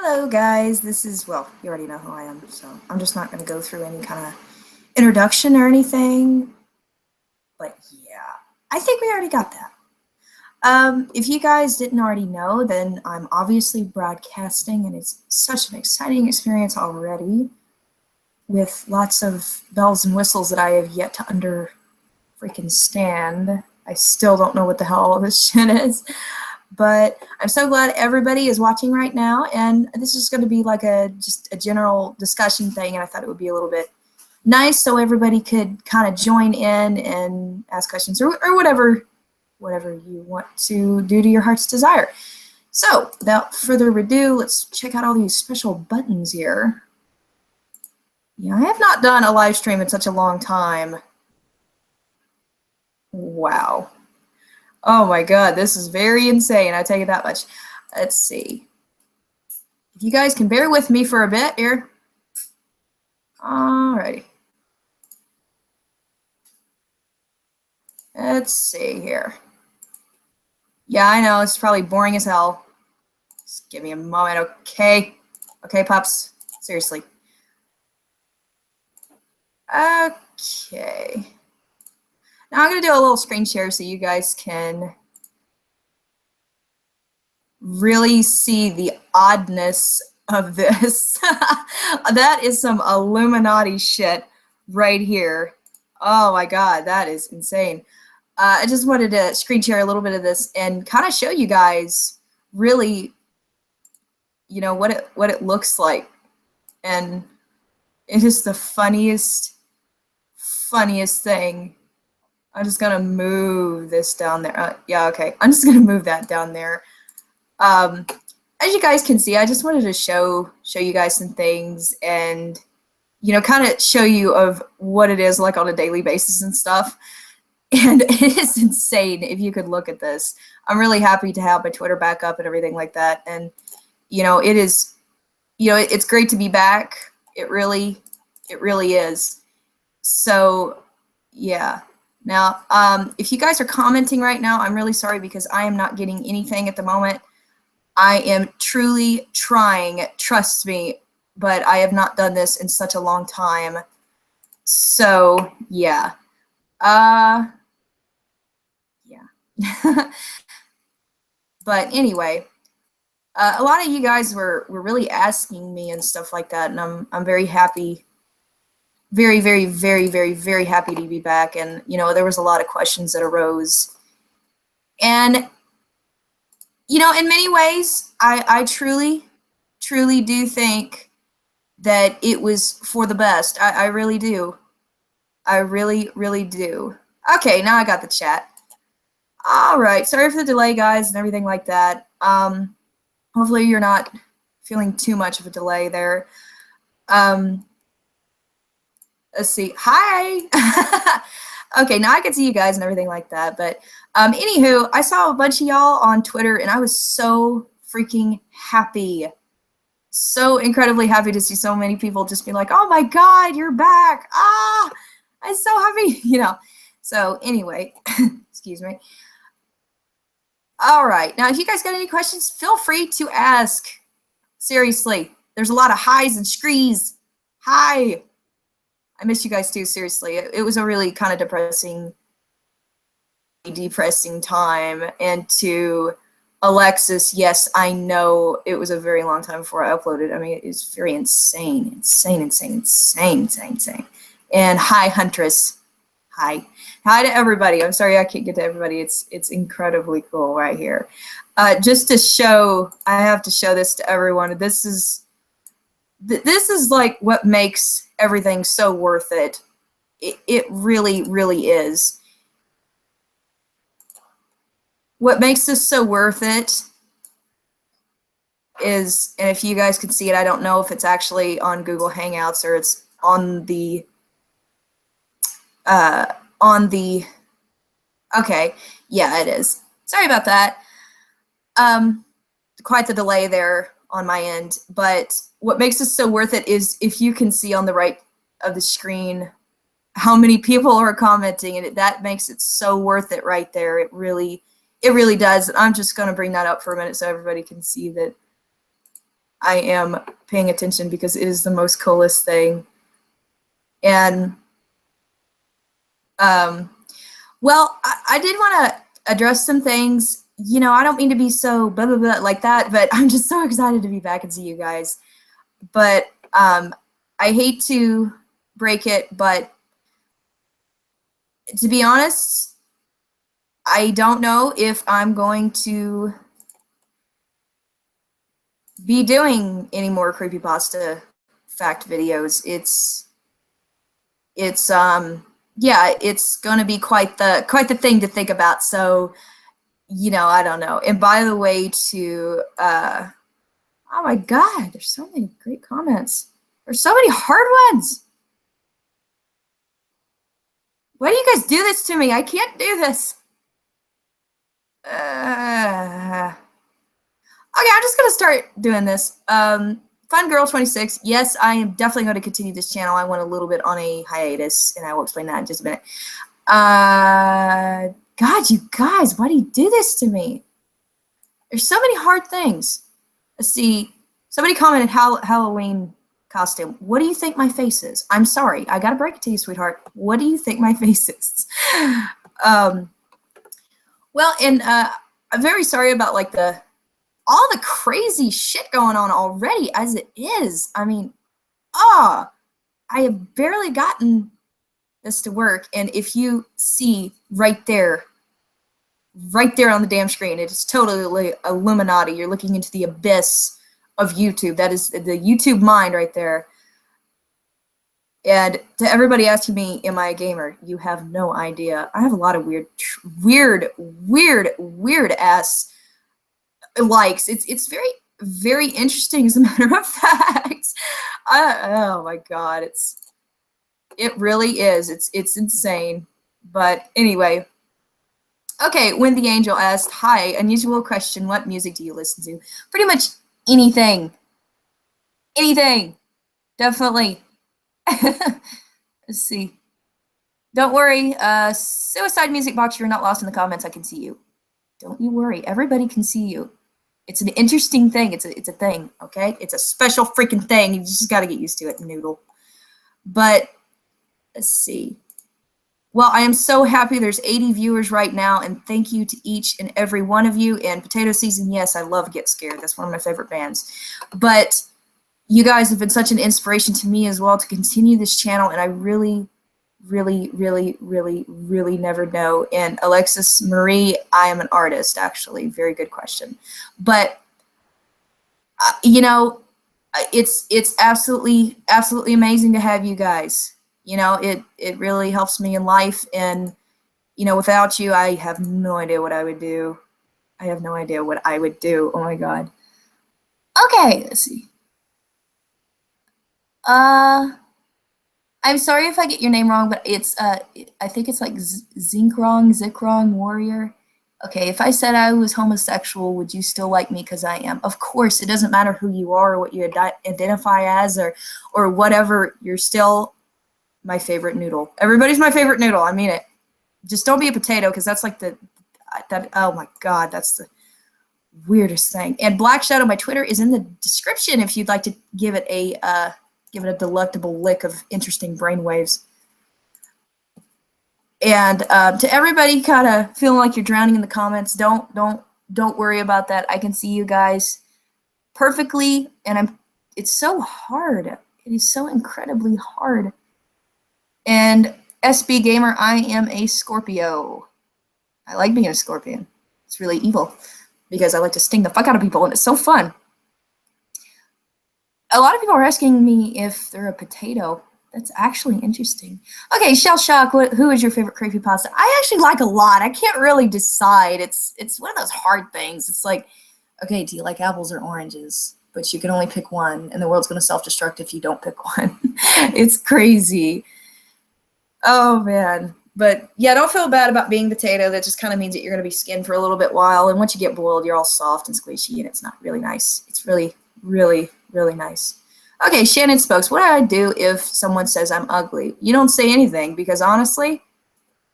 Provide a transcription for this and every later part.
Hello guys, this is, well, you already know who I am, so I'm just not going to go through any kind of introduction or anything, but yeah, I think we already got that. If you guys didn't already know, then I'm obviously broadcasting, and it's such an exciting experience already, with lots of bells and whistles that I have yet to freaking stand. I still don't know what the hell all this shit is. But I'm so glad everybody is watching right now, and this is going to be like just a general discussion thing, and I thought it would be a little bit nice so everybody could kind of join in and ask questions or whatever you want to do to your heart's desire. So without further ado, let's check out all these special buttons here. Yeah, I have not done a live stream in such a long time. Wow. Oh my god, this is very insane. I tell you that much. Let's see. If you guys can bear with me for a bit here. Alrighty. Let's see here. Yeah, I know, it's probably boring as hell. Just give me a moment, okay? Okay, pups. Seriously. Okay. Now I'm going to do a little screen share so you guys can really see the oddness of this. That is some Illuminati shit right here. Oh my god, that is insane. I just wanted to screen share a little bit of this and kind of show you guys really, you know, what it looks like. And it is the funniest thing. I'm just gonna move this down there. Yeah, okay. I'm just gonna move that down there. As you guys can see, I just wanted to show you guys some things and, you know, kind of show you of what it is like on a daily basis and stuff. And it is insane if you could look at this. I'm really happy to have my Twitter back up and everything like that. And, you know, it is, you know, it's great to be back. It really is. So, yeah. Now, if you guys are commenting right now, I'm really sorry because I am not getting anything at the moment. I am truly trying, trust me, but I have not done this in such a long time. So, yeah. Yeah. But anyway, a lot of you guys were really asking me and stuff like that, and I'm very happy. Very, very, very, very, very happy to be back. And, you know, there was a lot of questions that arose. And, you know, in many ways, I truly, truly do think that it was for the best. I really do. I really, really do. Okay, now I got the chat. All right. Sorry for the delay, guys, and everything like that. Hopefully you're not feeling too much of a delay there. Let's see. Hi. Okay, now I can see you guys and everything like that. But anywho, I saw a bunch of y'all on Twitter, and I was so freaking happy. So incredibly happy to see so many people just be like, oh my god, you're back. Ah, I'm so happy. You know. So anyway, excuse me. All right. Now, if you guys got any questions, feel free to ask. Seriously. There's a lot of highs and screes. Hi. I miss you guys too, seriously. It was a really kind of depressing time. And to Alexis, yes, I know it was a very long time before I uploaded. I mean, it's very insane. And hi, Huntress. Hi. Hi to everybody. I'm sorry I can't get to everybody. It's incredibly cool right here. Just to show, I have to show this to everyone. This is like what makes everything so worth it. It really, really is. What makes this so worth it is, and if you guys can see it, I don't know if it's actually on Google Hangouts or it's on the, okay, yeah, it is. Sorry about that. Quite the delay there on my end, but what makes this so worth it is if you can see on the right of the screen how many people are commenting, and that makes it so worth it right there. It really does. I'm just going to bring that up for a minute so everybody can see that I am paying attention because it is the most coolest thing. And, well, I did want to address some things. You know, I don't mean to be so blah, blah, blah like that, but I'm just so excited to be back and see you guys. But I hate to break it, but to be honest, I don't know if I'm going to be doing any more creepypasta fact videos. Yeah, it's going to be quite the thing to think about. So, you know, I don't know. And by the way, oh my God, there's so many great comments. There's so many hard ones. Why do you guys do this to me? I can't do this. Okay, I'm just gonna start doing this. Fun Girl 26. Yes, I am definitely going to continue this channel. I went a little bit on a hiatus, and I will explain that in just a minute. God, you guys, why do you do this to me? There's so many hard things. Let's see. Somebody commented Halloween costume. What do you think my face is? I'm sorry. I gotta break it to you, sweetheart. What do you think my face is? Well, and I'm very sorry about like all the crazy shit going on already as it is. I mean, I have barely gotten this to work. And if you see right there on the damn screen, it is totally Illuminati. You're looking into the abyss of YouTube. That is the YouTube mind right there. And to everybody asking me, am I a gamer? You have no idea. I have a lot of weird ass likes. It's very, very interesting, as a matter of fact. Oh my God, it really is. It's insane. But anyway, okay. When the Angel asked, "Hi, unusual question. What music do you listen to?" Pretty much anything. Anything. Definitely. Let's see. Don't worry. Suicide Music Box, you're not lost in the comments. I can see you. Don't you worry. Everybody can see you. It's an interesting thing. It's a thing, okay? It's a special freaking thing. You just got to get used to it, noodle. But let's see. Well, I am so happy there's 80 viewers right now, and thank you to each and every one of you. And Potato Season, yes, I love Get Scared. That's one of my favorite bands. But you guys have been such an inspiration to me as well to continue this channel, and I really never know. And Alexis Marie, I am an artist, actually. Very good question. But you know, it's absolutely amazing to have you guys. You know, it really helps me in life, and you know, without you, I have no idea what I would do. I have no idea what I would do. Oh my God. Okay, let's see. I'm sorry if I get your name wrong, but it's I think it's like Zikrong Warrior. Okay, if I said I was homosexual, would you still like me because I am? Of course, it doesn't matter who you are or what you identify as or whatever. You're still my favorite noodle. Everybody's my favorite noodle. I mean it. Just don't be a potato, because that's like oh my God, that's the weirdest thing. And Black Shadow, my Twitter, is in the description if you'd like to give it a delectable lick of interesting brainwaves. And to everybody kind of feeling like you're drowning in the comments, don't worry about that. I can see you guys perfectly, and it's so hard. It is so incredibly hard. And SB Gamer, I am a Scorpio. I like being a Scorpion. It's really evil because I like to sting the fuck out of people, and it's so fun. A lot of people are asking me if they're a potato. That's actually interesting. Okay, Shell Shock, who is your favorite creepypasta? I actually like a lot. I can't really decide. It's one of those hard things. It's like, okay, do you like apples or oranges? But you can only pick one, and the world's going to self-destruct if you don't pick one. It's crazy. Oh, man. But, yeah, don't feel bad about being potato. That just kind of means that you're going to be skinned for a little bit while, and once you get boiled, you're all soft and squishy, and it's not really nice. It's really nice. Okay, Shannon Spokes, what do I do if someone says I'm ugly? You don't say anything, because honestly,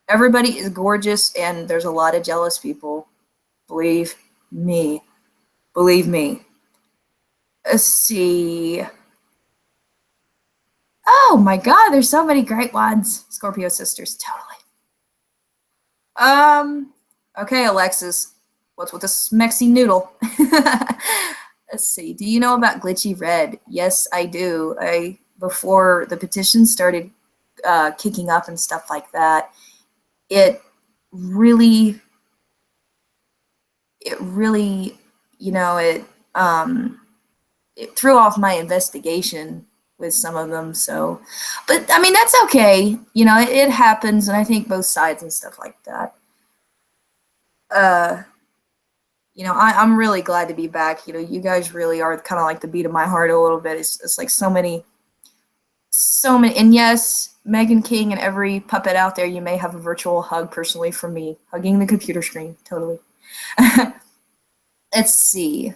everybody is gorgeous, and there's a lot of jealous people. Believe me. Believe me. Let's see. Oh my god, there's so many great ones. Scorpio sisters, totally. Okay, Alexis. What's with this Mexi noodle? Let's see. Do you know about Glitchy Red? Yes, I do. Before the petition started kicking up and stuff like that, it really, you know, it threw off my investigation with some of them. So, but I mean, that's okay. You know, it happens, and I think both sides and stuff like that. You know, I'm really glad to be back. You know, you guys really are kind of like the beat of my heart a little bit. It's like so many, and yes, Megan King and every puppet out there, you may have a virtual hug personally from me, hugging the computer screen, totally. Let's see.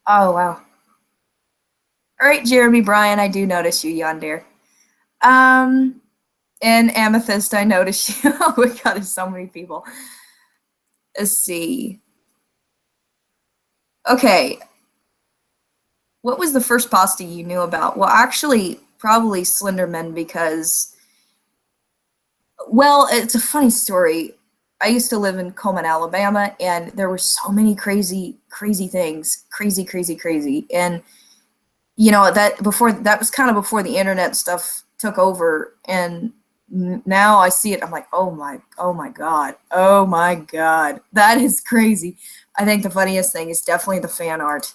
Oh, wow. All right, Jeremy Bryan, I do notice you yonder. And Amethyst, I notice you. Oh my god, there's so many people. Let's see. Okay. What was the first pasta you knew about? Well, actually, probably Slenderman because, well, it's a funny story. I used to live in Coleman, Alabama, and there were so many crazy things. Crazy. And, you know, that was kind of before the internet stuff took over, and now I see it, I'm like, oh my god, that is crazy. I think the funniest thing is definitely the fan art.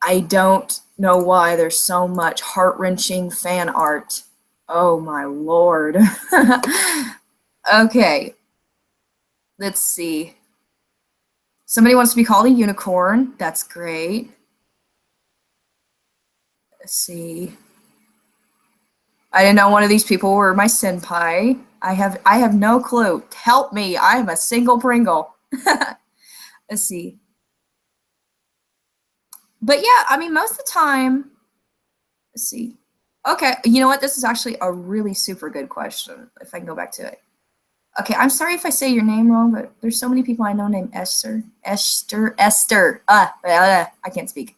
I don't know why there's so much heart-wrenching fan art. Oh my lord. Okay, let's see. Somebody wants to be called a unicorn. That's great. Let's see. I didn't know one of these people were my senpai. I have no clue. Help me. I am a single Pringle. Let's see. But yeah, I mean, most of the time, let's see. Okay, you know what? This is actually a really super good question, if I can go back to it. Okay, I'm sorry if I say your name wrong, but there's so many people I know named Esther. I can't speak.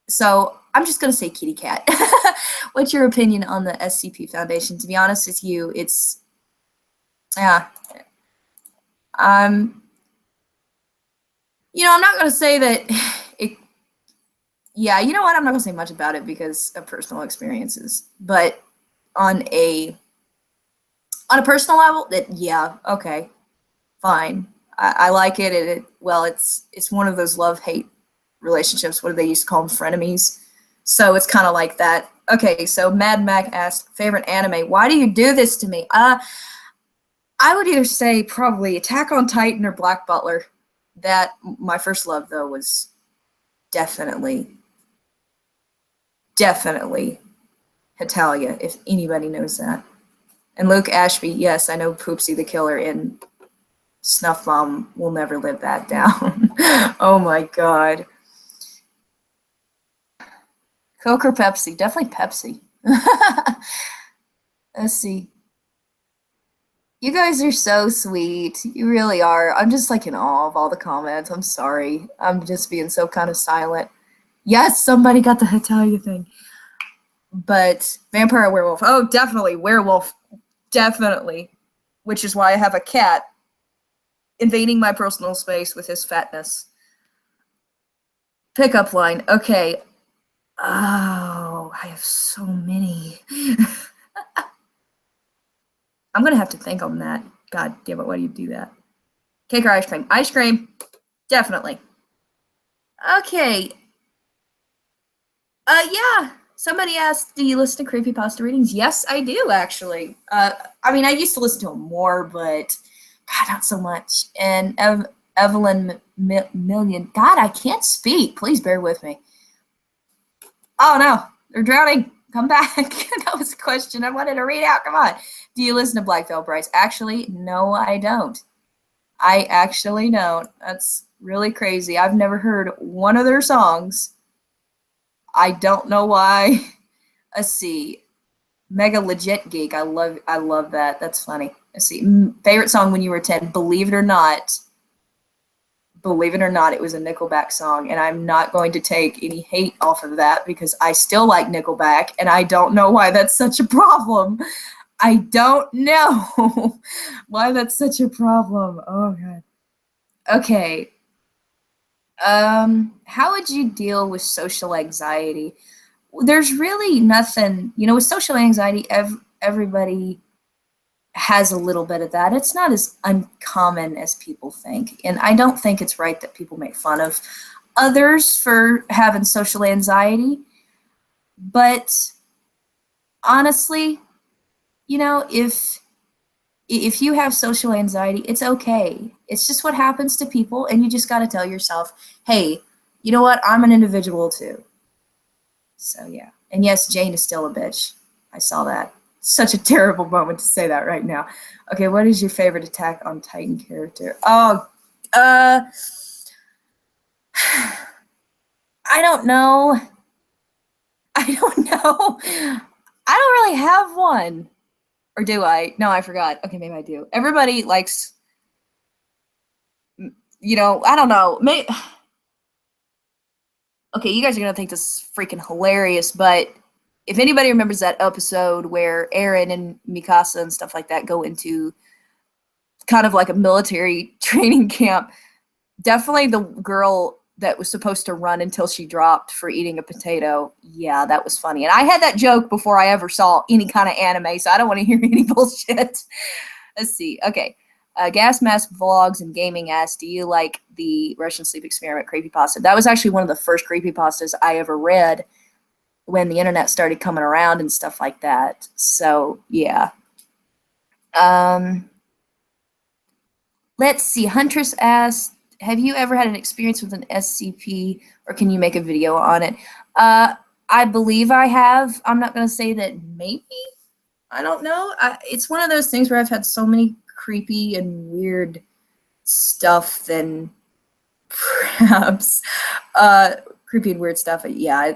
So I'm just going to say kitty cat. What's your opinion on the SCP Foundation? To be honest with you, it's, yeah. You know, I'm not going to say that it, yeah, you know what? I'm not going to say much about it because of personal experiences. But on a personal level, that, yeah, okay, fine. I like it. Well, it's one of those love-hate relationships. What do they used to call them? Frenemies. So it's kind of like that. Okay, so Mad Mac asked, favorite anime. Why do you do this to me? I would either say probably Attack on Titan or Black Butler. That, my first love, though, was definitely Hetalia, if anybody knows that. And Luke Ashby, yes, I know Poopsie the Killer in Snuff Bomb will never live that down. Oh my god. Coke or Pepsi? Definitely Pepsi. Let's see. You guys are so sweet. You really are. I'm just like in awe of all the comments. I'm sorry. I'm just being so kind of silent. Yes, somebody got the Hetalia thing. But vampire or werewolf? Oh, definitely werewolf. Definitely. Which is why I have a cat invading my personal space with his fatness. Pickup line. Okay. Oh, I have so many. I'm going to have to think on that. God damn it, why do you do that? Cake or ice cream? Ice cream. Definitely. Okay. Yeah. Somebody asked, do you listen to Creepypasta readings? Yes, I do, actually. I mean, I used to listen to them more, but God, not so much. And Evelyn Million. God, I can't speak. Please bear with me. Oh, no. They're drowning. Come back. That was a question I wanted to read out. Come on. Do you listen to Black Veil Brides? Actually, no, I don't. I actually don't. That's really crazy. I've never heard one of their songs. I don't know why. Let's see. Mega Legit Geek. I love that. That's funny. Let's see. Favorite song when you were 10? Believe it or not. believe it or not, it was a Nickelback song, and I'm not going to take any hate off of that because I still like Nickelback, and I don't know why that's such a problem. I don't know why that's such a problem. Oh, God. Okay. How would you deal with social anxiety? There's really nothing, with social anxiety, everybody has a little bit of that. It's not as uncommon as people think. And I don't think it's right that people make fun of others for having social anxiety. But honestly, if you have social anxiety, it's okay. It's just what happens to people, and you just got to tell yourself, hey, you know what? I'm an individual too. So yeah. And yes, Jane is still a bitch. I saw that. Such a terrible moment to say that right now. Okay, what is your favorite Attack on Titan character? Oh, I don't know. I don't know. I don't really have one. Or do I? No, I forgot. Okay, maybe I do. Everybody likes, I don't know. Okay, you guys are going to think this is freaking hilarious, but if anybody remembers that episode where Eren and Mikasa and stuff like that go into kind of like a military training camp, definitely the girl that was supposed to run until she dropped for eating a potato. Yeah, that was funny. And I had that joke before I ever saw any kind of anime, so I don't want to hear any bullshit. Let's see. Okay. Gas Mask Vlogs and Gaming asked, do you like the Russian Sleep Experiment creepypasta? That was actually one of the first creepypastas I ever read when the internet started coming around and stuff like that. So, yeah. Let's see. Huntress asked, have you ever had an experience with an SCP, or can you make a video on it? I believe I have. I'm not going to say that maybe. I don't know. It's one of those things where I've had so many creepy and weird stuff, then perhaps creepy and weird stuff. Yeah,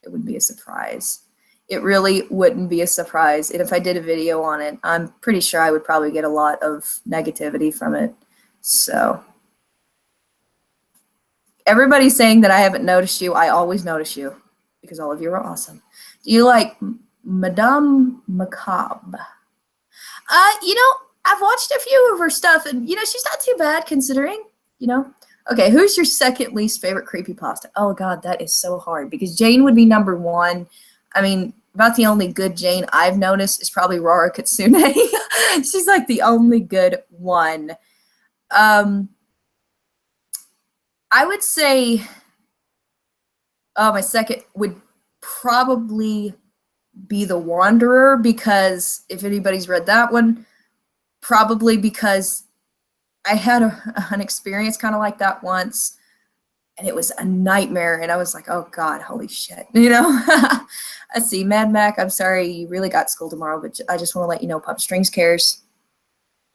it would be a surprise. It really wouldn't be a surprise. And if I did a video on it, I'm pretty sure I would probably get a lot of negativity from it. So everybody's saying that I haven't noticed you. I always notice you because all of you are awesome. Do you like Madame Macabre? I've watched a few of her stuff, and she's not too bad considering. Okay, who's your second least favorite creepypasta? Oh God, that is so hard because Jane would be number one. I mean, about the only good Jane I've noticed is probably Rara Kitsune. She's like the only good one. I would say, my second would probably be The Wanderer, because if anybody's read that one, probably because I had an experience kind of like that once, and it was a nightmare, and I was like, oh God, holy shit, Let's see, Mad Mac, I'm sorry you really got school tomorrow, but I just want to let you know Puppet Strings cares.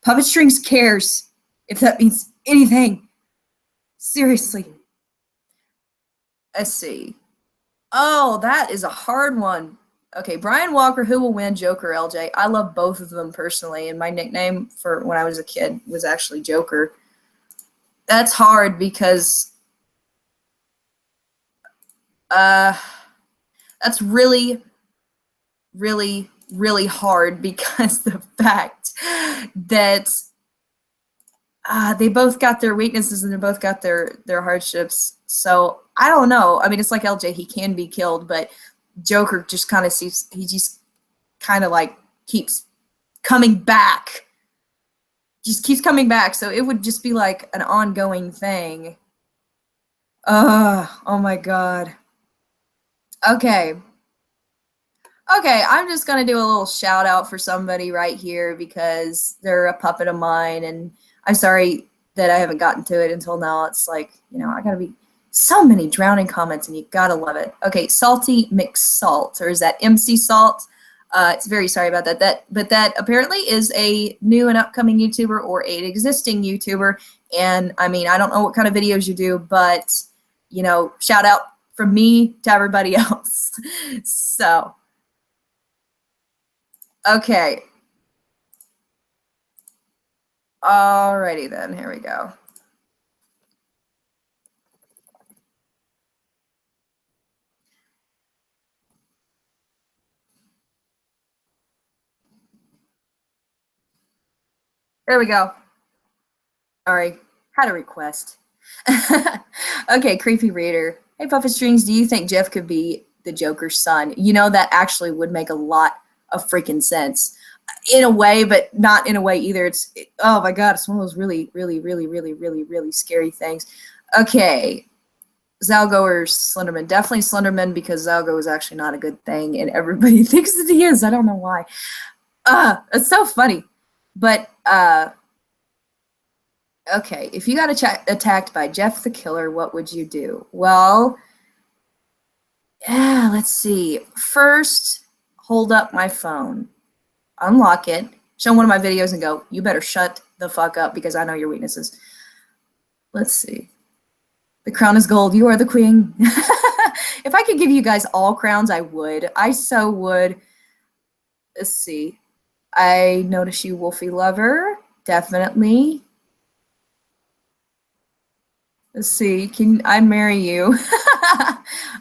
Puppet Strings cares, if that means anything. Seriously. Let's see. Oh, that is a hard one. Okay, Brian Walker, who will win, Joker, LJ? I love both of them personally, and my nickname for when I was a kid was actually Joker. That's hard because that's really, really, really hard because the fact that they both got their weaknesses and they both got their hardships. So I don't know. I mean, it's like LJ, he can be killed, but Joker just kind of seems, he just kind of like keeps coming back. Just keeps coming back. So it would just be like an ongoing thing. Oh my God. Okay. Okay, I'm just going to do a little shout out for somebody right here because they're a puppet of mine, and I'm sorry that I haven't gotten to it until now. It's like, I got to be so many drowning comments, and you got to love it. Okay, Salty McSalt, or is that MC Salt? It's very sorry about that. But that apparently is a new and upcoming YouTuber or an existing YouTuber, and I mean, I don't know what kind of videos you do, but, shout out from me to everybody else. So... okay. Alrighty then, here we go. There we go. Sorry, had a request. Okay, creepy reader. Hey, Puppet Strings, do you think Jeff could be the Joker's son? You know, that actually would make a lot of freaking sense. In a way, but not in a way either. Oh my god, it's one of those really, really, really, really, really, really scary things. Okay, Zalgo or Slenderman? Definitely Slenderman, because Zalgo is actually not a good thing, and everybody thinks that he is. I don't know why. It's so funny. But, okay, if you got attacked by Jeff the Killer, what would you do? Well, yeah, let's see. First, hold up my phone, unlock it, show one of my videos, and go, you better shut the fuck up because I know your weaknesses. Let's see. The crown is gold. You are the queen. If I could give you guys all crowns, I would. I so would. Let's see. I notice you, Wolfie Lover. Definitely. Let's see. Can I marry you?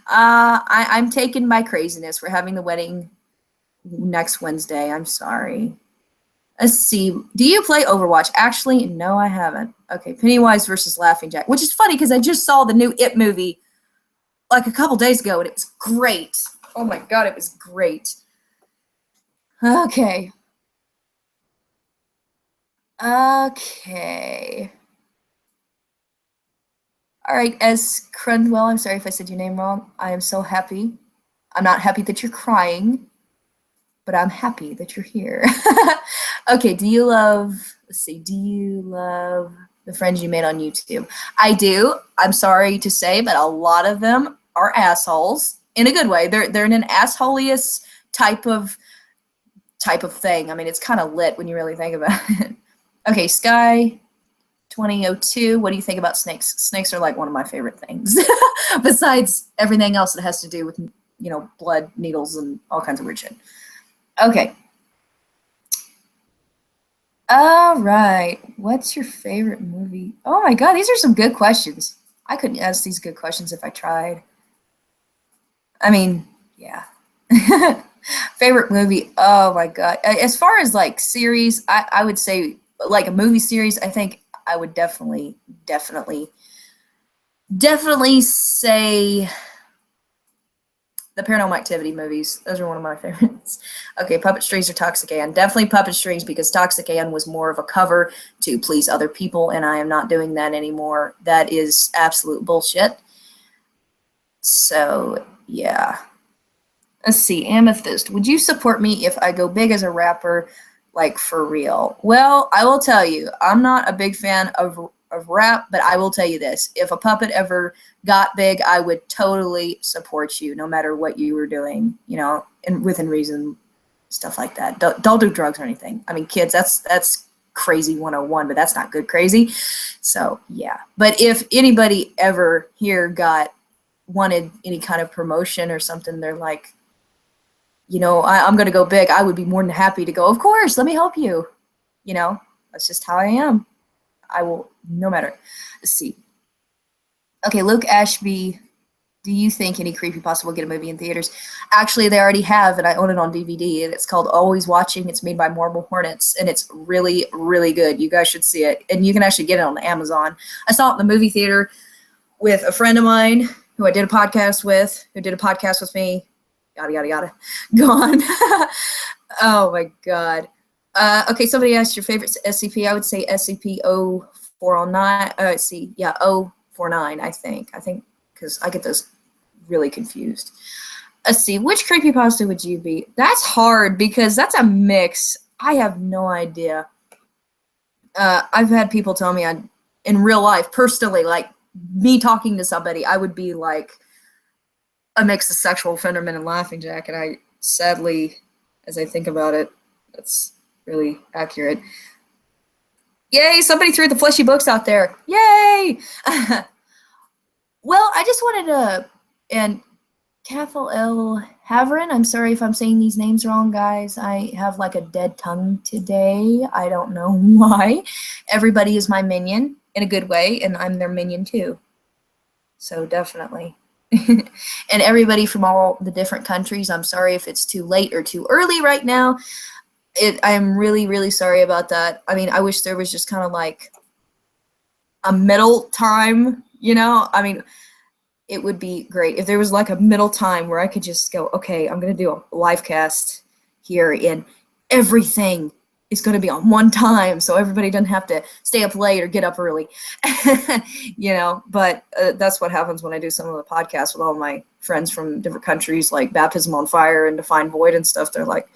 I'm taken by craziness. We're having the wedding next Wednesday. I'm sorry. Let's see. Do you play Overwatch? Actually, no, I haven't. Okay, Pennywise versus Laughing Jack, which is funny because I just saw the new It movie like a couple days ago, and it was great. Oh my god, it was great. Okay. Okay. All right, S. Crundwell, I'm sorry if I said your name wrong. I am so happy. I'm not happy that you're crying, but I'm happy that you're here. Okay, do you love the friends you made on YouTube? I do. I'm sorry to say, but a lot of them are assholes in a good way. They're in an assholiest type of thing. I mean, it's kind of lit when you really think about it. Okay, Sky 2002, what do you think about snakes? Snakes are like one of my favorite things. Besides everything else that has to do with, you know, blood, needles, and all kinds of weird shit. Okay. All right. What's your favorite movie? Oh my god, these are some good questions. I couldn't ask these good questions if I tried. I mean, yeah. Favorite movie? Oh my god. As far as like series, I would say like a movie series, I think I would definitely say the Paranormal Activity movies. Those are one of my favorites. Okay, Puppet Strings or Toxic Ann? Definitely Puppet Strings, because Toxic Ann was more of a cover to please other people, and I am not doing that anymore. That is absolute bullshit. So, yeah. Let's see, Amethyst. Would you support me if I go big as a rapper, like for real? Well, I will tell you, I'm not a big fan of rap, but I will tell you this. If a puppet ever got big, I would totally support you, no matter what you were doing, you know, and within reason, stuff like that. Don't do drugs or anything. I mean, kids, that's crazy 101, but that's not good crazy. So, yeah. But if anybody ever here wanted any kind of promotion or something, they're like, you know, I'm going to go big, I would be more than happy to go, of course, let me help you. You know, that's just how I am. I will, no matter. Let's see. Okay, Luke Ashby, do you think any Creepypasta will get a movie in theaters? Actually, they already have, and I own it on DVD, and it's called Always Watching. It's made by Marble Hornets, and it's really, really good. You guys should see it, and you can actually get it on Amazon. I saw it in the movie theater with a friend of mine who I did a podcast with, who did a podcast with me. Yada, yada, yada. Gone. Oh, my God. Okay, somebody asked your favorite SCP. I would say SCP-0409. Let's see. Yeah, 049, I think. Because I get those really confused. Let's see. Which creepypasta would you be? That's hard because that's a mix. I have no idea. I've had people tell me in real life, personally, like me talking to somebody, I would be like a mix of Sexual Offenderman and Laughing Jack, and I sadly, as I think about it, that's really accurate. Yay, somebody threw the fleshy books out there. Yay! Well, I just wanted to, and Cathal L. Haverin, I'm sorry if I'm saying these names wrong, guys. I have like a dead tongue today. I don't know why. Everybody is my minion in a good way, and I'm their minion too. So definitely. And everybody from all the different countries, I'm sorry if it's too late or too early right now. I am really, really sorry about that. I mean, I wish there was just kind of like a middle time, you know? I mean, it would be great if there was like a middle time where I could just go, okay, I'm going to do a live cast here and everything is going to be on one time so everybody doesn't have to stay up late or get up early, you know? But that's what happens when I do some of the podcasts with all my friends from different countries, like Baptism on Fire and Define Void and stuff. They're like,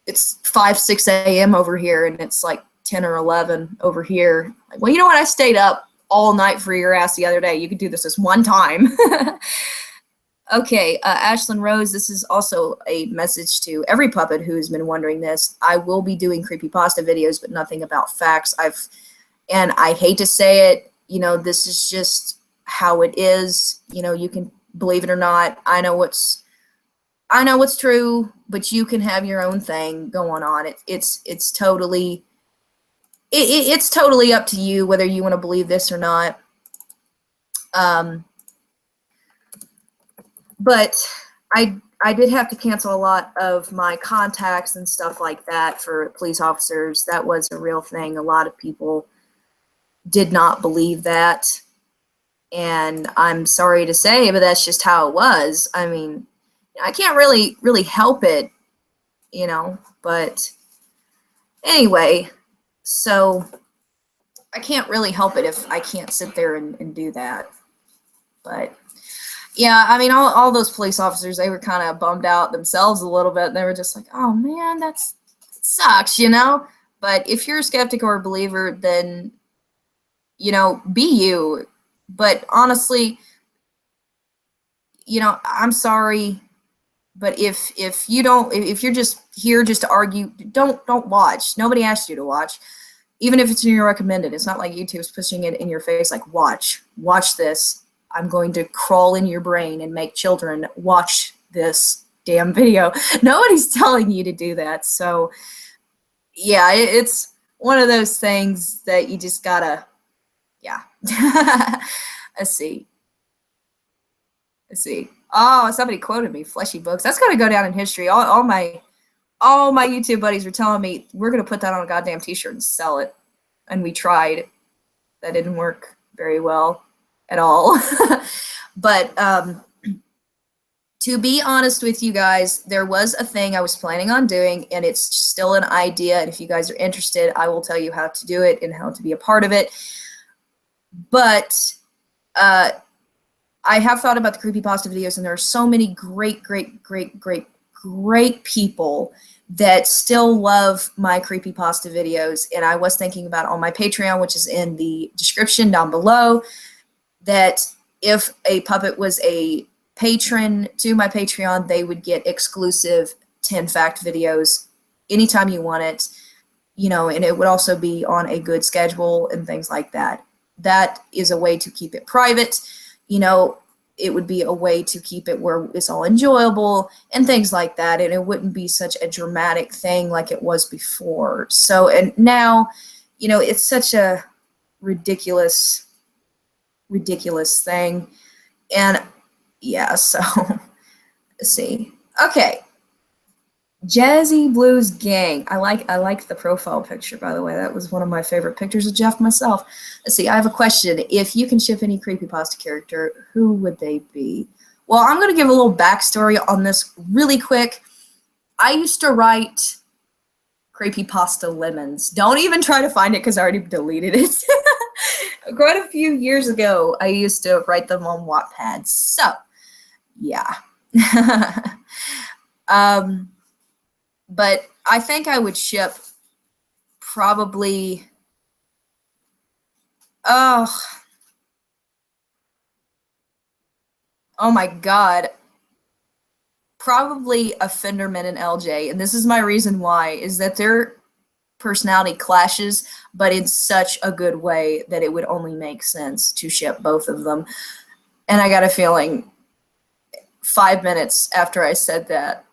it's 5, 6 a.m. over here, and it's like 10 or 11 over here. Like, well, you know what? I stayed up all night for your ass the other day. You could do this one time. Okay, Ashlyn Rose, this is also a message to every puppet who has been wondering this. I will be doing creepypasta videos, but nothing about facts. And I hate to say it, you know, this is just how it is. You know, you can believe it or not. I know what's true, but you can have your own thing going on. It's totally it's totally up to you whether you want to believe this or not. But I did have to cancel a lot of my contacts and stuff like that for police officers. That was a real thing. A lot of people did not believe that, and I'm sorry to say, but that's just how it was. I mean, I can't really help it, you know, but anyway, so I can't really help it if I can't sit there and do that. But yeah, I mean, all those police officers, they were kind of bummed out themselves a little bit. They were just like, oh man, that sucks, you know? But if you're a skeptic or a believer, then, you know, be you. But honestly, you know, I'm sorry, but if you're just here just to argue, don't watch. Nobody asked you to watch. Even if it's in your recommended, it's not like YouTube's pushing it in your face like, watch this. I'm going to crawl in your brain and make children watch this damn video. Nobody's telling you to do that. So yeah, it's one of those things that you just gotta, yeah. Let's see. Oh, somebody quoted me, Fleshy Books. That's gonna go down in history. All my YouTube buddies were telling me, we're gonna put that on a goddamn t-shirt and sell it. And we tried. That didn't work very well at all. But to be honest with you guys, there was a thing I was planning on doing, and it's still an idea. And if you guys are interested, I will tell you how to do it and how to be a part of it. But I have thought about the creepypasta videos, and there are so many great people that still love my creepypasta videos. And I was thinking about on my Patreon, which is in the description down below, that if a puppet was a patron to my Patreon, they would get exclusive 10 fact videos anytime you want it, you know, and it would also be on a good schedule and things like that. That is a way to keep it private, you know. It would be a way to keep it where it's all enjoyable and things like that, and it wouldn't be such a dramatic thing like it was before. So, and now, you know, it's such a ridiculous thing. And yeah, so let's see. Okay, Jazzy Blues Gang. I like the profile picture, by the way. That was one of my favorite pictures of Jeff myself. Let's see, I have a question. If you can ship any creepypasta character, who would they be? Well, I'm going to give a little backstory on this really quick. I used to write Creepypasta Lemons. Don't even try to find it because I already deleted it. Quite a few years ago, I used to write them on Wattpad. So, yeah. But I think I would ship probably, oh my God, probably a Fenderman and LJ. And this is my reason why, is that their personality clashes, but in such a good way that it would only make sense to ship both of them. And I got a feeling 5 minutes after I said that,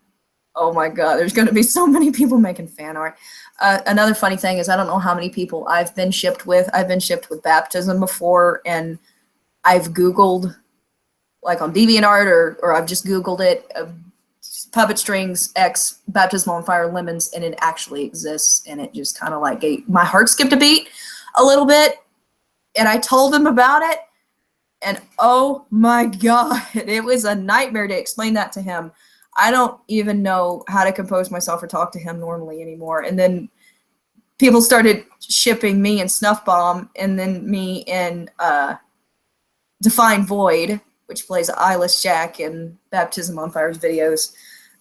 oh my God, there's going to be so many people making fan art. Another funny thing is I don't know how many people I've been shipped with. I've been shipped with Baptism before, and I've Googled, like on DeviantArt, or I've just Googled it, puppet strings X baptismal on fire lemons, and it actually exists, and it just kind of like my heart skipped a beat a little bit, and I told him about it, and oh my god, it was a nightmare to explain that to him. I don't even know how to compose myself or talk to him normally anymore. And then people started shipping me and Snuff Bomb, and then me and Define Void, which plays Eyeless Jack in Baptism on Fire's videos.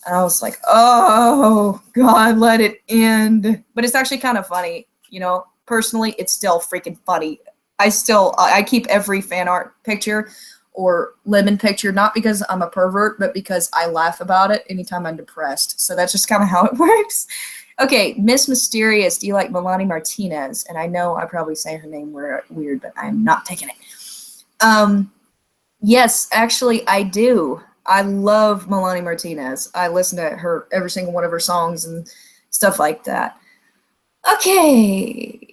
And I was like, oh god, let it end. But it's actually kind of funny, you know. Personally, it's still freaking funny. I keep every fan art picture or lemon picture, not because I'm a pervert, but because I laugh about it anytime I'm depressed. So that's just kind of how it works. Okay, Miss Mysterious, do you like Melanie Martinez? And I know I probably say her name weird, but I'm not taking it. Yes, actually, I do. I love Melanie Martinez. I listen to her, every single one of her songs and stuff like that. Okay.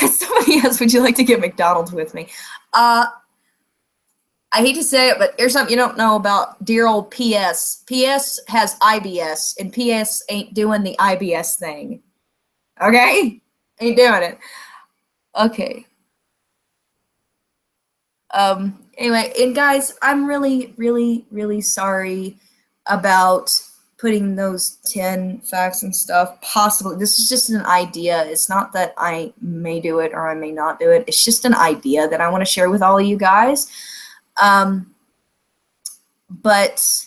Somebody else, would you like to get McDonald's with me? I hate to say it, but here's something you don't know about dear old PS. PS has IBS, and PS ain't doing the IBS thing. Okay? Ain't doing it. Okay. Anyway, and guys, I'm really, really, really sorry about putting those 10 facts and stuff. Possibly, this is just an idea. It's not that I may do it or I may not do it. It's just an idea that I want to share with all of you guys. But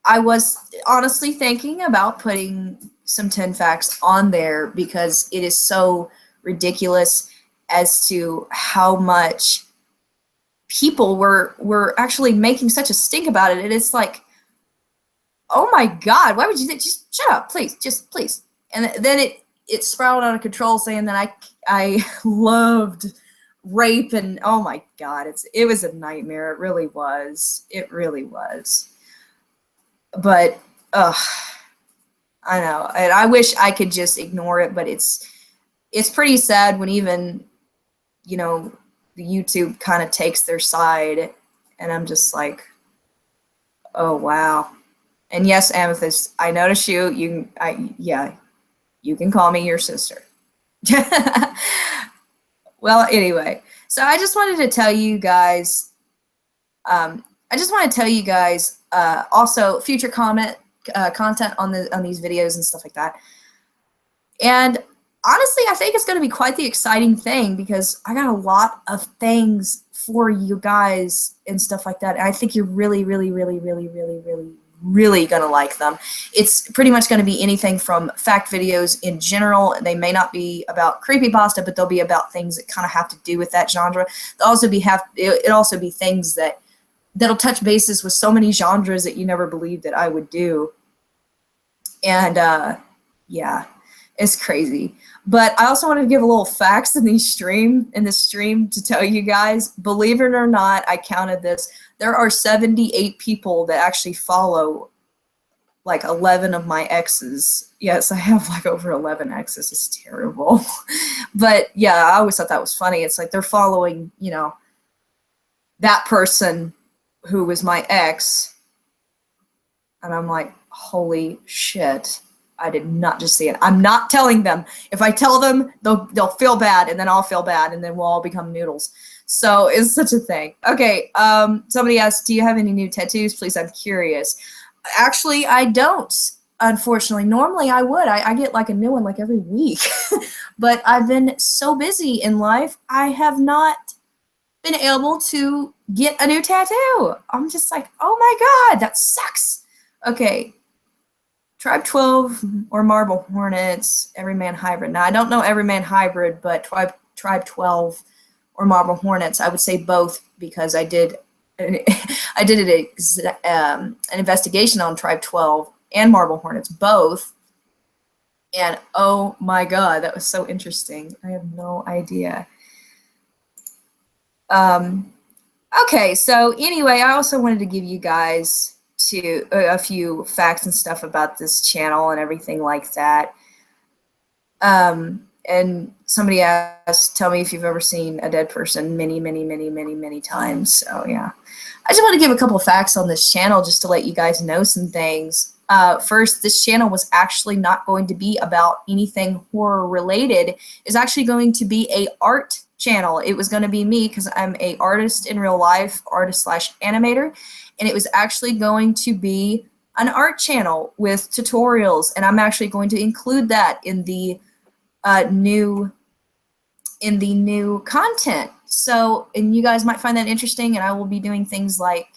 I was honestly thinking about putting some 10 facts on there because it is so ridiculous as to how much people were actually making such a stink about it. And it's like, oh my god, why would you just shut up, please, just please. And then it spiraled out of control, saying that I loved rape, and oh my god, it was a nightmare. It really was. It really was. But I know, and I wish I could just ignore it, but it's pretty sad when even, you know, the YouTube kind of takes their side, and I'm just like, oh wow. And yes, Amethyst, I noticed you. Yeah, you can call me your sister. Well, anyway, so I just wanted to tell you guys. Also future content on these videos and stuff like that. And honestly, I think it's going to be quite the exciting thing because I got a lot of things for you guys and stuff like that. And I think you're really, really, really, really, really, really, really going to like them. It's pretty much going to be anything from fact videos in general. They may not be about creepypasta, but they'll be about things that kind of have to do with that genre. It'll also be things that'll touch bases with so many genres that you never believed that I would do. And yeah, it's crazy. But I also wanted to give a little facts in this stream to tell you guys, believe it or not, I counted this. There are 78 people that actually follow like 11 of my exes. Yes, I have like over 11 exes. It's terrible. But yeah, I always thought that was funny. It's like they're following, you know, that person who was my ex. And I'm like, holy shit. I did not just see it. I'm not telling them. If I tell them, they'll feel bad, and then I'll feel bad, and then we'll all become noodles. So it's such a thing. Okay, somebody asked, do you have any new tattoos? Please, I'm curious. Actually, I don't, unfortunately. Normally, I would. I get like a new one like every week. But I've been so busy in life, I have not been able to get a new tattoo. I'm just like, oh my god, that sucks. Okay. Tribe 12 or Marble Hornets, Everyman Hybrid. Now, I don't know Everyman Hybrid, but Tribe 12 or Marble Hornets, I would say both because I did an investigation on Tribe 12 and Marble Hornets, both. And oh my god, that was so interesting. I have no idea. Okay, so anyway, I also wanted to give you guys a few facts and stuff about this channel and everything like that. And And somebody asked, tell me if you've ever seen a dead person many, many, many, many, many times. So yeah. I just want to give a couple facts on this channel just to let you guys know some things. First, this channel was actually not going to be about anything horror related. It's actually going to be a art channel. It was going to be me because I'm a artist in real life, artist slash animator, and it was actually going to be an art channel with tutorials, and I'm actually going to include that in the new content. So, and you guys might find that interesting, and I will be doing things like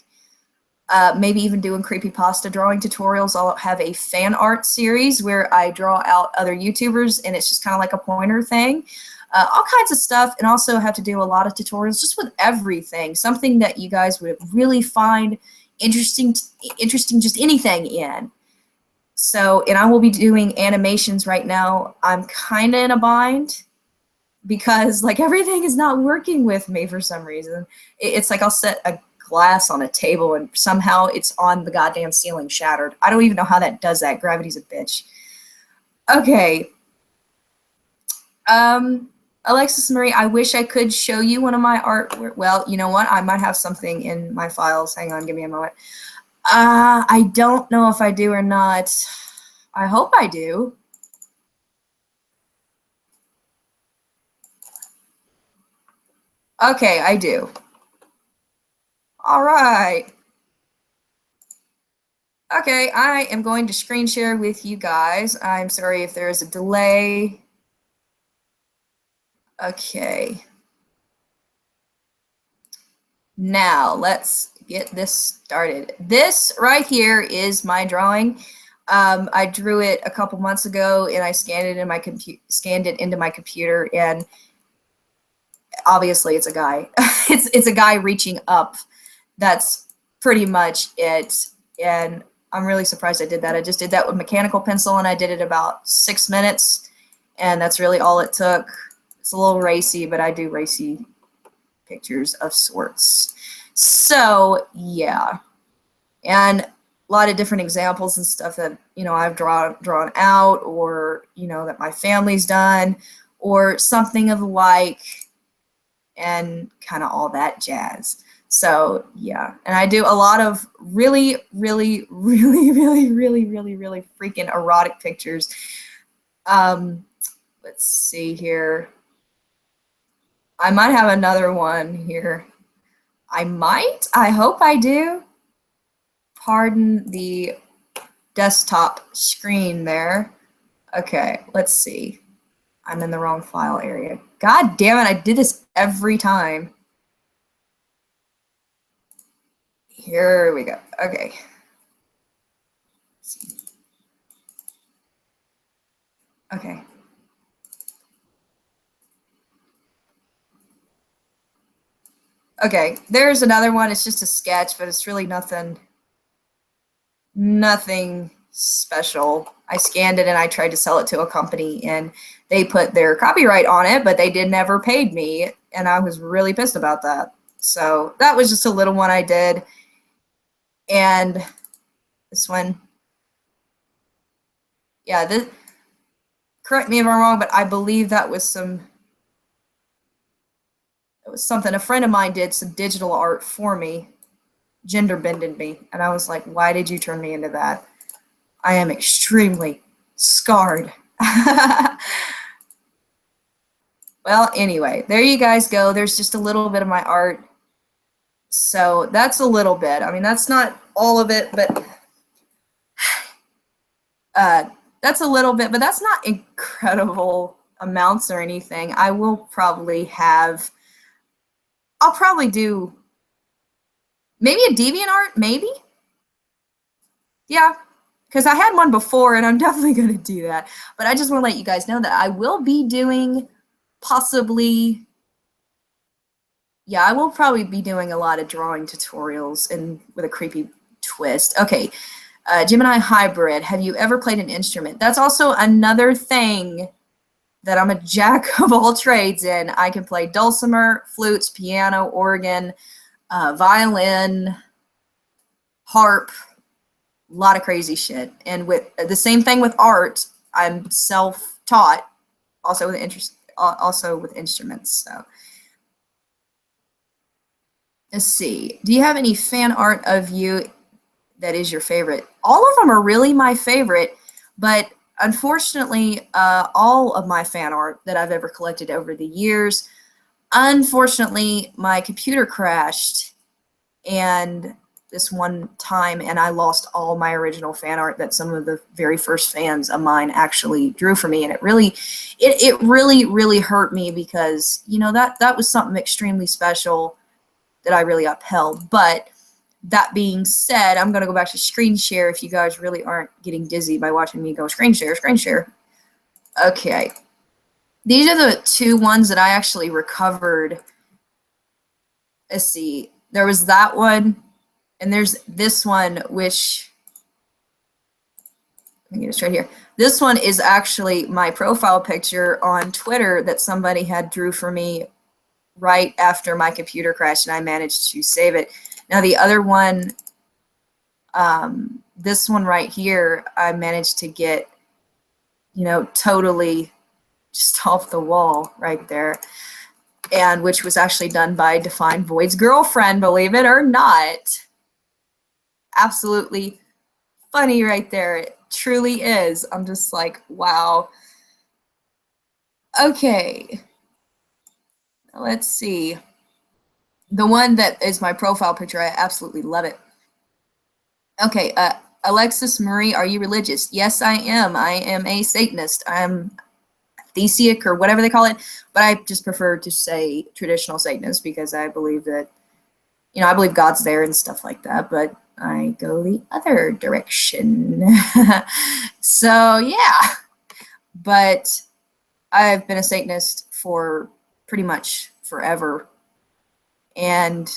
maybe even doing creepypasta drawing tutorials. I'll have a fan art series where I draw out other YouTubers, and it's just kind of like a pointer thing. All kinds of stuff, and also have to do a lot of tutorials just with everything. Something that you guys would really find interesting, just anything in. So, and I will be doing animations right now. I'm kind of in a bind because like everything is not working with me for some reason. It's like I'll set a glass on a table and somehow it's on the goddamn ceiling shattered. I don't even know how that does that. Gravity's a bitch. Okay. Alexis Marie, I wish I could show you one of my artwork. Well, you know what? I might have something in my files. Hang on, give me a moment. I don't know if I do or not. I hope I do. Okay, I do. All right. Okay, I am going to screen share with you guys. I'm sorry if there is a delay. Okay. Now, let's get this started. This right here is my drawing. I drew it a couple months ago, and I scanned it into my computer, and obviously it's a guy. it's a guy reaching up. That's pretty much it. And I'm really surprised I did that. I just did that with mechanical pencil, and I did it about 6 minutes, and that's really all it took. It's a little racy, but I do racy pictures of sorts. So yeah, and a lot of different examples and stuff that, you know, I've drawn out, or, you know, that my family's done, or something of the like, and kind of all that jazz. So yeah, and I do a lot of really freaking erotic pictures. Let's see here. I might have another one here. I hope I do. Pardon the desktop screen there. Okay, let's see. I'm in the wrong file area. God damn it, I did this every time. Here we go. Okay. Okay. Okay, there's another one. It's just a sketch, but it's really nothing special. I scanned it and I tried to sell it to a company, and they put their copyright on it, but they never paid me, and I was really pissed about that. So that was just a little one I did. And this one, yeah, this, correct me if I'm wrong, but I believe that was something a friend of mine did, some digital art for me, gender bended me, and I was like, why did you turn me into that? I am extremely scarred. Well, anyway, there you guys go. There's just a little bit of my art. So that's a little bit. I mean, that's not all of it, but that's a little bit, but that's not incredible amounts or anything. I'll probably do maybe a DeviantArt, maybe? Yeah, because I had one before, and I'm definitely going to do that. But I just want to let you guys know that I will be doing possibly, yeah, I will probably be doing a lot of drawing tutorials and with a creepy twist. Okay, Gemini Hybrid, have you ever played an instrument? That's also another thing that I'm a jack of all trades in. I can play dulcimer, flutes, piano, organ, violin, harp, a lot of crazy shit. And with the same thing with art, I'm self-taught. also with instruments. So let's see. Do you have any fan art of you that is your favorite? All of them are really my favorite, but unfortunately, all of my fan art that I've ever collected over the years, unfortunately, my computer crashed and this one time, and I lost all my original fan art that some of the very first fans of mine actually drew for me, and it really hurt me because, you know, that was something extremely special that I really upheld. But that being said, I'm going to go back to screen share if you guys really aren't getting dizzy by watching me go screen share, screen share. Okay. These are the two ones that I actually recovered. Let's see. There was that one, and there's this one, which, let me get this right here. This one is actually my profile picture on Twitter that somebody had drew for me right after my computer crashed, and I managed to save it. Now the other one, this one right here, I managed to get, you know, totally just off the wall right there, and which was actually done by Defined Void's girlfriend, believe it or not. Absolutely funny right there. It truly is. I'm just like, wow. Okay. Let's see. The one that is my profile picture, I absolutely love it. Okay, Alexis Marie, are you religious? Yes, I am. I am a Satanist. I'm theistic or whatever they call it, but I just prefer to say traditional Satanist because I believe that, you know, I believe God's there and stuff like that, but I go the other direction. So, yeah. But I've been a Satanist for pretty much forever. And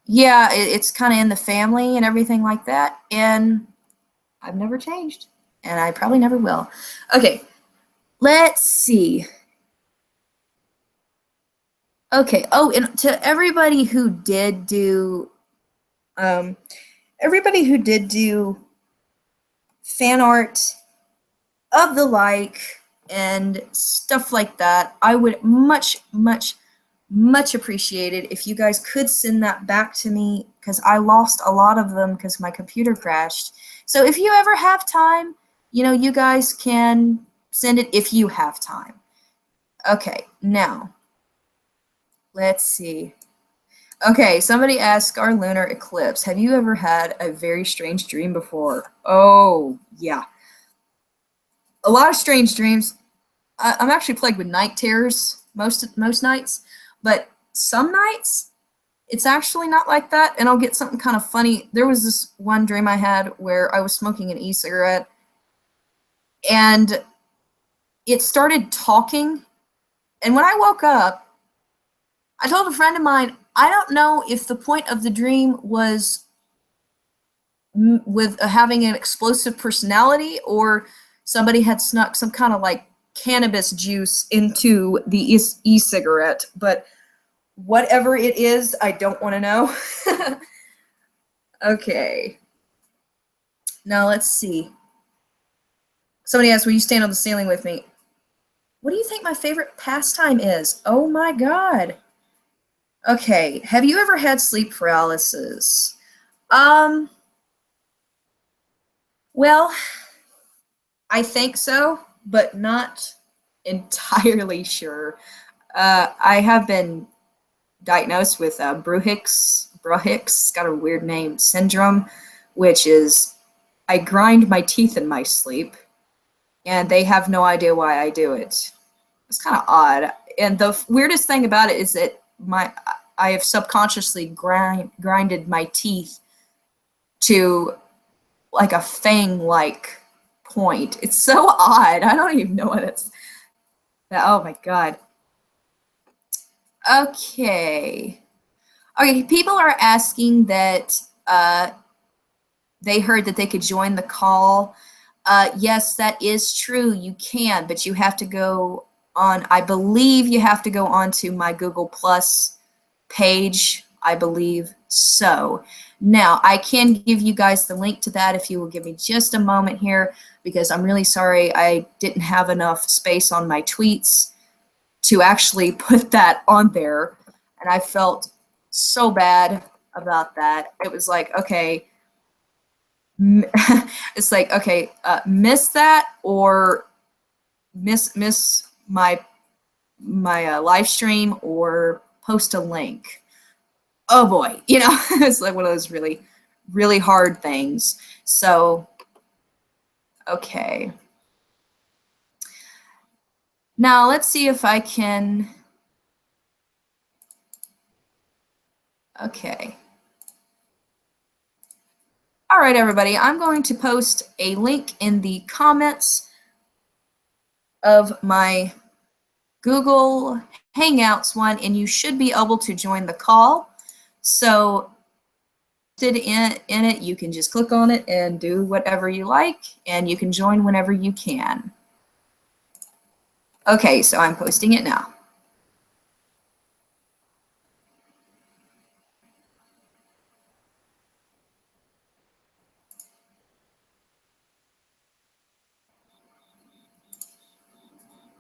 yeah, it's kind of in the family and everything like that. And I've never changed. And I probably never will. Okay, let's see. Okay, oh, and to everybody who did do fan art of the like and stuff like that, I would much appreciate it if you guys could send that back to me, because I lost a lot of them because my computer crashed. So if you ever have time, you know, you guys can send it if you have time. Okay, now let's see. Okay, somebody asked our lunar eclipse, have you ever had a very strange dream before? Oh, yeah. A lot of strange dreams. I'm actually plagued with night terrors most nights, but some nights it's actually not like that, and I'll get something kind of funny. There was this one dream I had where I was smoking an e-cigarette, and it started talking, and when I woke up, I told a friend of mine, I don't know if the point of the dream was with having an explosive personality or somebody had snuck some kind of like cannabis juice into the e-cigarette, but whatever it is, I don't want to know. Okay. Now let's see. Somebody asked, will you stand on the ceiling with me? What do you think my favorite pastime is? Oh my God. Okay. Have you ever had sleep paralysis? Well, I think so, but not entirely sure. I have been diagnosed with Bruhick's, got a weird name, syndrome, which is I grind my teeth in my sleep, and they have no idea why I do it. It's kind of odd. And the weirdest thing about it is that I have subconsciously grinded my teeth to like a fang-like point. It's so odd. I don't even know what it's. Oh my God. Okay. Okay, people are asking that they heard that they could join the call. Yes, that is true. You can, but you have to go on, I believe you have to go onto my Google Plus page I believe so. Now, I can give you guys the link to that if you will give me just a moment here, because I'm really sorry I didn't have enough space on my tweets to actually put that on there. And I felt so bad about that. It was like, okay, it's like, okay, miss that or miss my live stream or post a link. Oh boy, you know, it's like one of those really, really hard things. So, okay. Now let's see if I can, okay. All right, everybody, I'm going to post a link in the comments of my Google Hangouts one, and you should be able to join the call. So in it, you can just click on it and do whatever you like, and you can join whenever you can. Okay, so I'm posting it now.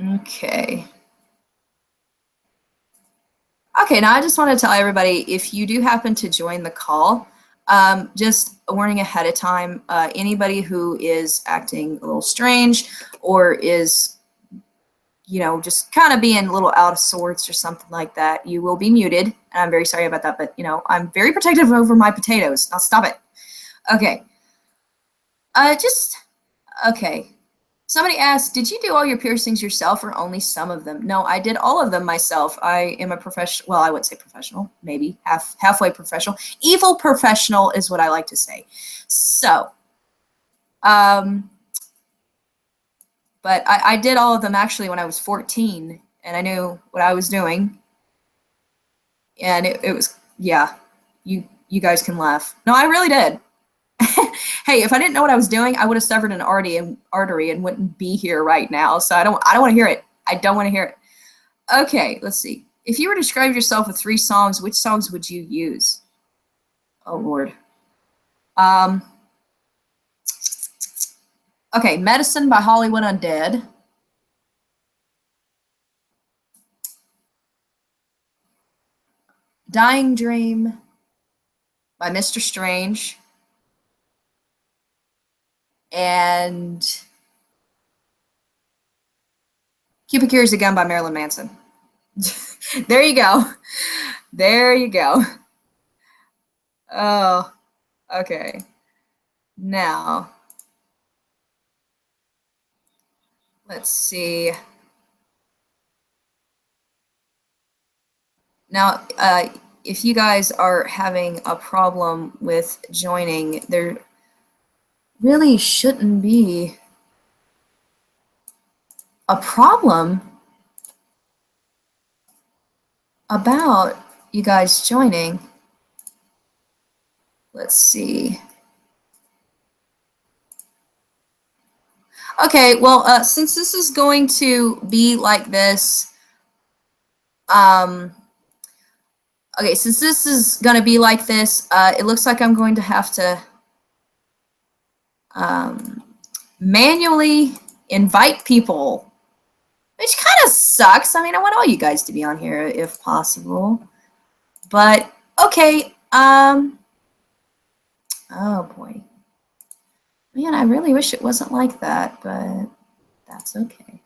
Okay. Okay, now I just want to tell everybody, if you do happen to join the call, just a warning ahead of time, anybody who is acting a little strange or is, you know, just kind of being a little out of sorts or something like that, you will be muted. And I'm very sorry about that, but, you know, I'm very protective over my potatoes. Now stop it. Okay. Okay. Somebody asked, did you do all your piercings yourself or only some of them? No, I did all of them myself. I am a professional, well, I wouldn't say professional, maybe halfway professional. Evil professional is what I like to say. So, but I did all of them actually when I was 14 and I knew what I was doing. And it was, yeah, you guys can laugh. No, I really did. Hey, if I didn't know what I was doing, I would have severed an artery and wouldn't be here right now. So I don't want to hear it. I don't want to hear it. Okay, let's see. If you were to describe yourself with 3 songs, which songs would you use? Oh Lord. Okay, Medicine by Hollywood Undead. Dying Dream by Mr. Strange. And Cupid Carries a Gun by Marilyn Manson. There you go. There you go. Oh, okay. Now, let's see. Now, if you guys are having a problem with joining, there really shouldn't be a problem about you guys joining. Let's see. Okay, well, since this is going to be like this, okay, since this is going to be like this, it looks like I'm going to have to manually invite people, which kind of sucks. I mean, I want all you guys to be on here if possible. But, okay, oh boy. Man, I really wish it wasn't like that, but that's okay.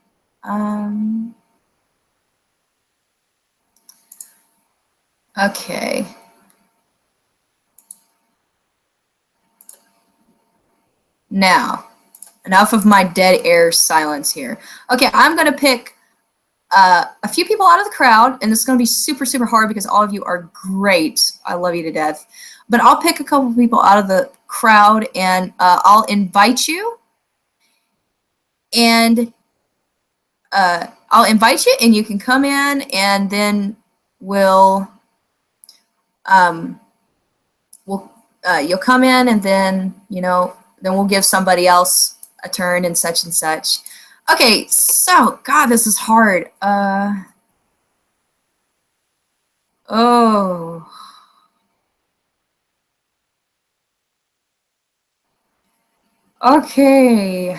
Okay. Now, enough of my dead air silence here. Okay, I'm going to pick a few people out of the crowd, and this is going to be super, super hard because all of you are great. I love you to death. But I'll pick a couple people out of the crowd, and I'll invite you. And I'll invite you, and you can come in, and then you'll come in, and then, you know, then we'll give somebody else a turn and such and such. Okay, so, God, this is hard. Oh. Okay.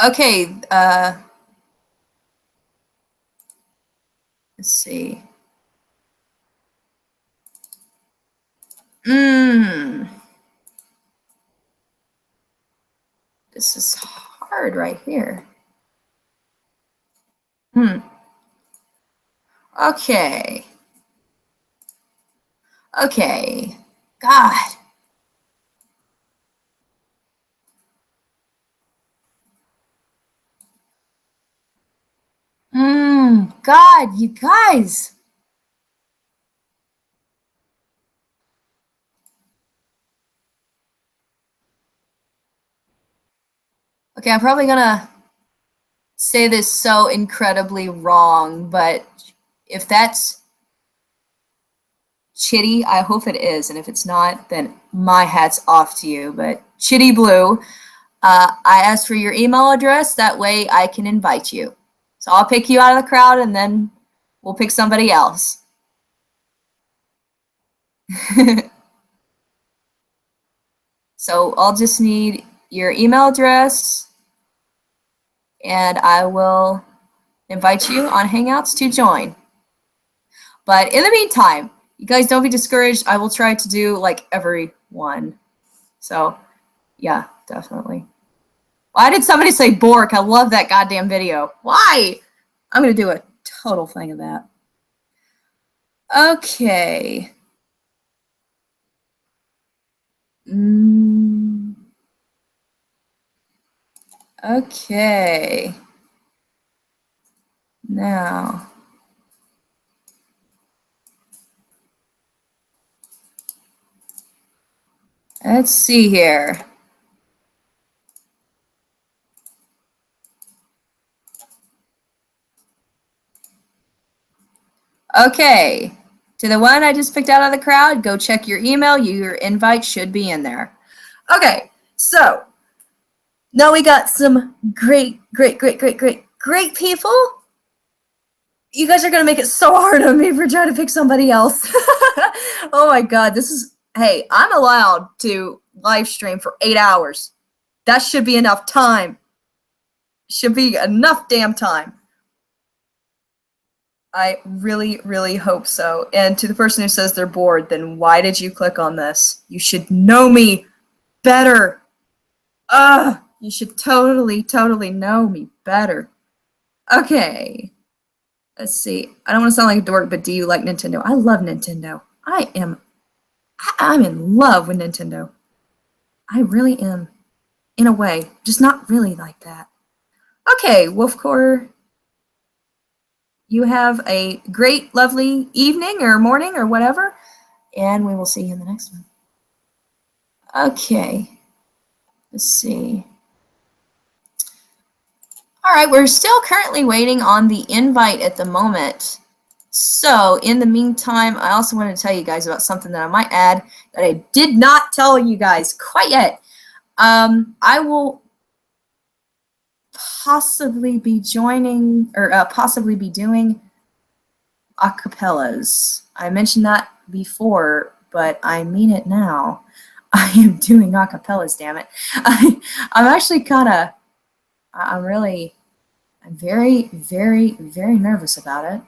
Okay, let's see. This is hard right here. Okay. Okay. God. God, you guys. Okay, I'm probably gonna say this so incredibly wrong, but if that's Chitty, I hope it is, and if it's not, then my hat's off to you. But Chitty Blue, I asked for your email address, that way I can invite you. So I'll pick you out of the crowd, and then we'll pick somebody else. So I'll just need your email address, and I will invite you on Hangouts to join. But in the meantime, you guys don't be discouraged. I will try to do like every one. So yeah, definitely. Why did somebody say Bork? I love that goddamn video. Why? I'm going to do a total thing of that. Okay. Okay. Now. Let's see here. Okay. To the one I just picked out of the crowd, go check your email. Your invite should be in there. Okay. So now we got some great people. You guys are going to make it so hard on me for trying to pick somebody else. Oh my God. This is, hey, I'm allowed to live stream for 8 hours. That should be enough time. Should be enough damn time. I really hope so. And to the person who says they're bored, then why did you click on this? You should know me better. You should totally know me better. Okay. Let's see. I don't want to sound like a dork, but do you like Nintendo? I love Nintendo. I'm in love with Nintendo. I really am. In a way. Just not really like that. Okay, Wolfcore. You have a great, lovely evening or morning or whatever, and we will see you in the next one. Okay, let's see. All right, we're still currently waiting on the invite at the moment. So in the meantime, I also wanted to tell you guys about something that I might add that I did not tell you guys quite yet. I will possibly be joining or possibly be doing acapellas. I mentioned that before, but I mean it now. I am doing acapellas, damn it. I'm actually kind of, I'm very nervous about it.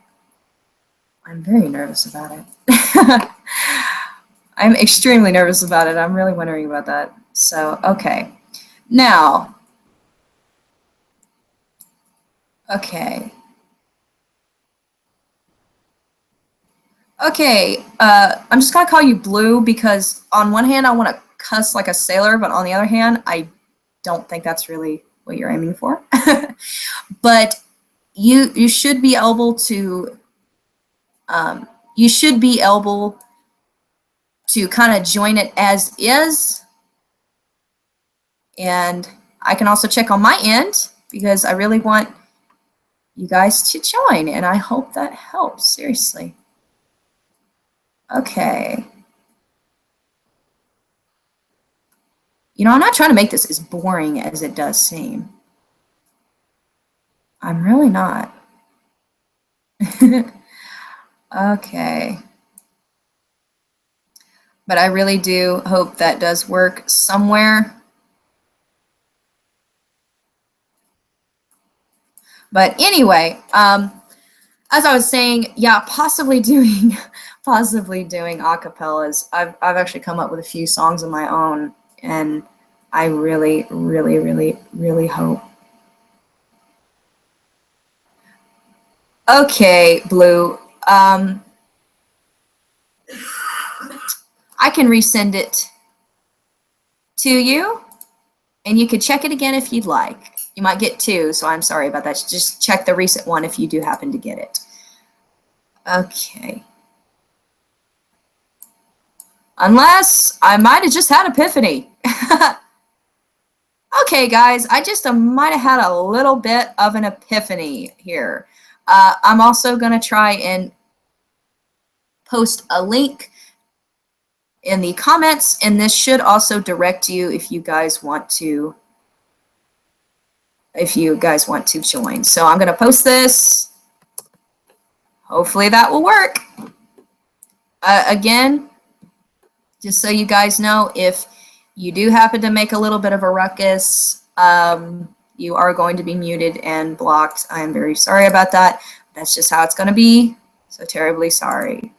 I'm very nervous about it. I'm extremely nervous about it. I'm really wondering about that. So, okay. Now, okay. Okay, I'm just gonna call you Blue because on one hand I want to cuss like a sailor, but on the other hand I don't think that's really what you're aiming for. But you should be able to kind of join it as is, and I can also check on my end because I really want you guys to join, and I hope that helps, seriously. Okay. You know, I'm not trying to make this as boring as it does seem. I'm really not. Okay. But I really do hope that does work somewhere. But anyway, as I was saying, yeah, possibly doing acapellas. I've actually come up with a few songs of my own, and I really, really, really, really hope. Okay, Blue. I can resend it to you, and you could check it again if you'd like. You might get 2, so I'm sorry about that. Just check the recent one if you do happen to get it. Okay. Unless I might have just had epiphany. Okay, guys, I just might have had a little bit of an epiphany here. I'm also going to try and post a link in the comments, and this should also direct you if you guys want to join. So I'm going to post this. Hopefully that will work. Again, just so you guys know, if you do happen to make a little bit of a ruckus, you are going to be muted and blocked. I am very sorry about that. That's just how it's going to be. So terribly sorry.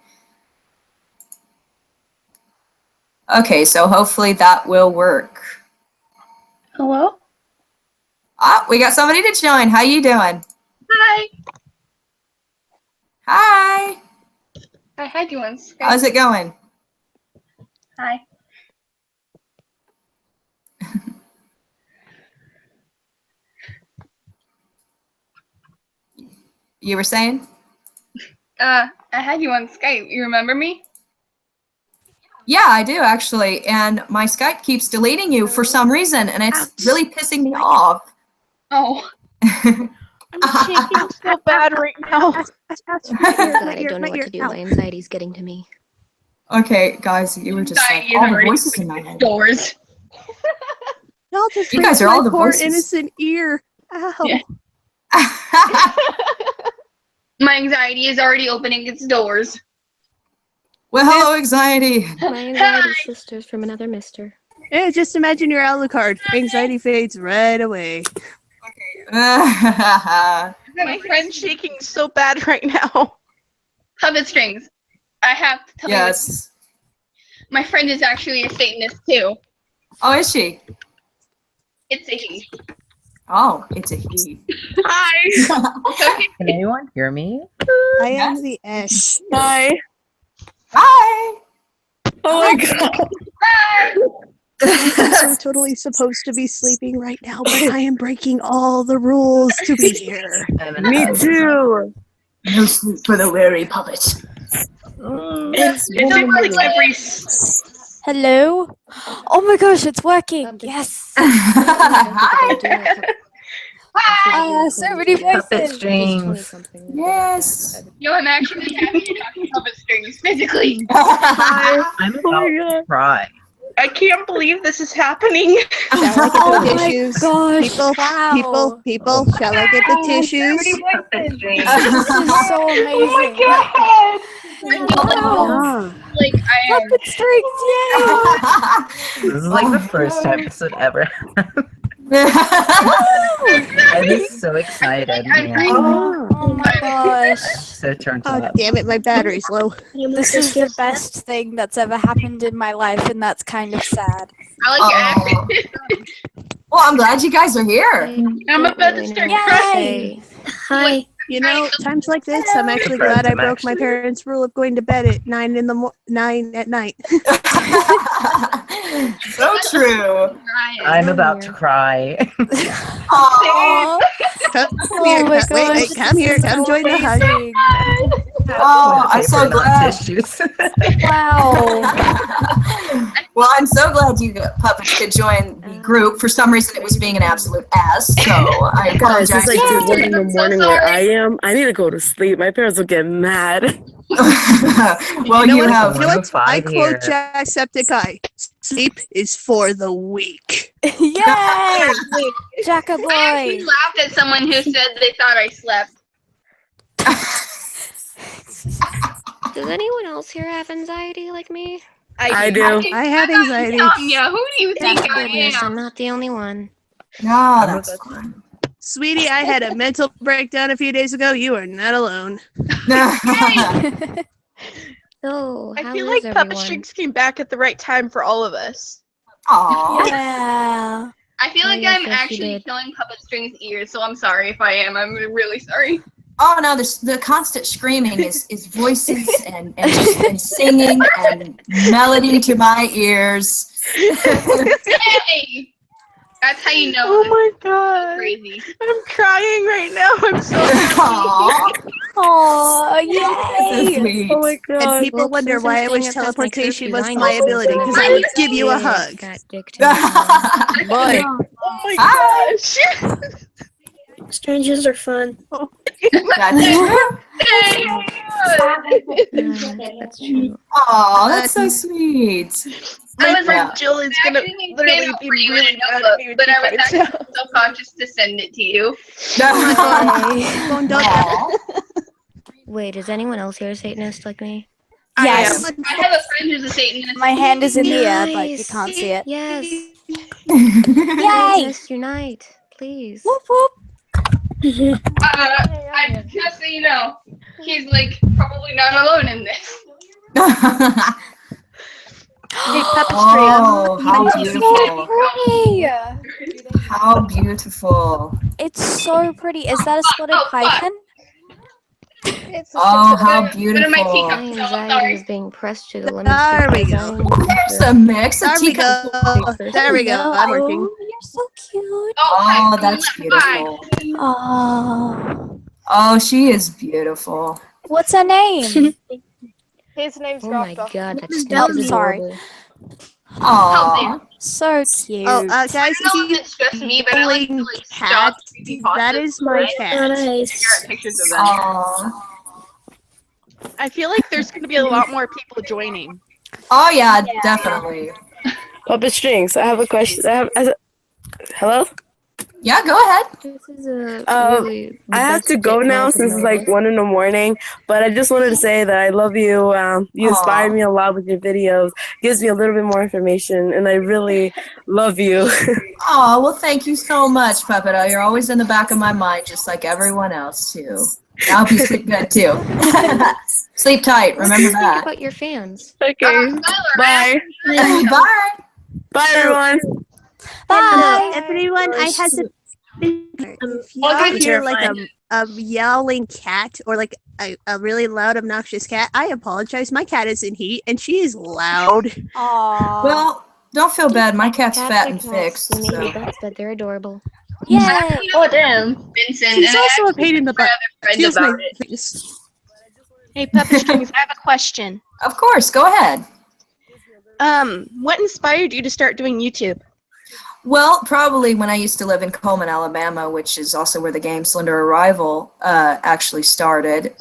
Okay, so hopefully that will work. Hello? Ah, we got somebody to join. How you doing? Hi. Hi. I had you on Skype. How's it going? Hi. You were saying? I had you on Skype. You remember me? Yeah, I do actually. And my Skype keeps deleting you for some reason, and it's really pissing me off. Oh. I'm shaking so bad right now. God, I don't know what to do. My anxiety's getting to me. Okay, guys, you were just like Anxiety is all the already voices in my head. Doors. Y'all just You guys hurt are all my the poor voices. innocent ear. Ow. Yeah. My anxiety is already opening its doors. Well, hello, anxiety. My anxiety sisters from another mister. Yeah, just imagine your Alucard. Anxiety fades right away. My My friend's shaking so bad right now. puppet strings. I have to tell you, Yes. my friend is actually a Satanist too. Oh, is she? It's a he. Oh, it's a he. Hi. Can anyone hear me? I am the Esh. Hi. Hi. Oh my god. Hi. I'm so totally supposed to be sleeping right now, but I am breaking all the rules to be here. Me too. No sleep for the weary puppet. It's like every. Hello? Oh my gosh, it's working! Yes! Hi. So many Puppet voices! strings. Yes. Yo, I'm actually happy to talk to puppet strings physically. I'm about to cry. I can't believe this is happening. Shall I get Oh the my tissues? gosh! People, Wow! people, shall I get the tissues? Puppet strings. This is so amazing! Oh my god! Wow! Like I am. Puppet strings, yay! This is like the first episode ever. I'm just so excited. Man. Oh my gosh! So turned Oh, up. damn it, my battery's low. This is the best thing that's ever happened in my life, and that's kind of sad. I like your accent. Well, I'm glad you guys are here. I'm about to start crying. Hi. You know, times like this, I'm actually glad I broke my parents' rule of going to bed at 9 at night. So true. I'm about to cry. Aw. Come Oh here, my wait, gosh, come this here, is come so join the hug. amazing. Oh, I'm so Paper, not glad. tissues. Wow! Well, I'm so glad you puppets could join the group. For some reason, it was being an absolute ass. So I Guys, apologize. it's like Yeah. 1 in the I'm so morning where sorry. I am. I need to go to sleep. My parents will get mad. Well, You know you what? have. You know what? I 105 quote here. Jacksepticeye. Sleep is for the weak. Yay! Jacka I actually boy! laughed at someone who said they thought I slept. Does anyone else here have anxiety like me? I do. I have anxiety. Tanya, who do you think Thank I goodness, I'm am? not the only one. No, that's fine. Sweetie, I had a mental breakdown a few days ago. You are not alone. So, I how feel is like Puppet everyone? Strings came back at the right time for all of us. Aw. Yeah. I feel Oh, like yes, I'm yes, you actually did. killing Puppet String's ears, so I'm sorry if I am. I'm really sorry. Oh no, the constant screaming is voices and singing and melody to my ears. Hey! That's how you know Oh it's my god. crazy. I'm crying right now. I'm so Aw, Oh, so yay! sweet. Oh my And god. people Well, wonder since I'm why I staying wish up past my teleportation curfew, was I my know ability, some because I would give you a big hug. fat dick to me. Boy, Oh my Hi. gosh. strangers are fun. That's true. That's true. Aw, that's so sweet. My I was friend like, Jill is gonna actually literally came be out for you really in a mad at notebook, me when but she I was finds actually out. self-conscious to send it to you. Don't Aw. that. Is anyone else here a Satanist like me? Yes. I have a friend who's a Satanist. My hand is in the air, but you Nice. can't see it. Yes. Yay! Satanists unite, please. Whoop whoop. Just so you know, he's like probably not alone in this. Hey, Puppet Strings. Oh, how beautiful. Pretty. How beautiful. It's so pretty. Is that a spotted python? Oh, how One of my beautiful. teacups My fell, I'm anxiety sorry. is being pressed to the limits There we because go. I am There's a mix of There we teacups. go. There we go. I'm working. Oh, you're so cute. Oh, that's Hi. beautiful. Oh. Oh, she is beautiful. What's her name? His name's Oh my dropped off. god, that snake Oh, is sorry. adorable. Aw. So cute. Oh, guys, I don't know if if it's just me, but I like to yelling like cat, stalk creepypastas that is my cat. stare at pictures of them. Aw. I feel like there's gonna be a lot more people joining. Oh, yeah, definitely. Puppet Strings, I have a question. Hello? Yeah, go ahead. This is a really the I have best to go bit now mouth of since my it's like life. 1 in the morning, but I just wanted to say that I love you. You inspire Aw. me a lot with your videos, gives me a little bit more information, and I really love you. Oh, well, thank you so much, Puppet. You're always in the back of my mind, just like everyone else, too. I hope you sleep good, too. Sleep tight. What do Remember you think that. about your fans? Okay. Bye. Bye. Bye, everyone. Bye. Everyone, I has a if you hear like a yowling cat or like a really loud, obnoxious cat, I apologize. My cat is in heat and she is loud. Aww. Well, don't feel bad. My cat's Cats fat are and cats. fixed, They may be so. butts, but they're adorable. Yay. Oh damn, Vincent. She's and I also a actually pain in the told my butt. other friend Feels my about it. things. Hey, Puppet Strings, I have a question. Of course, go ahead. What inspired you to start doing YouTube? Well, probably when I used to live in Coleman, Alabama, which is also where the game Slender Arrival actually started.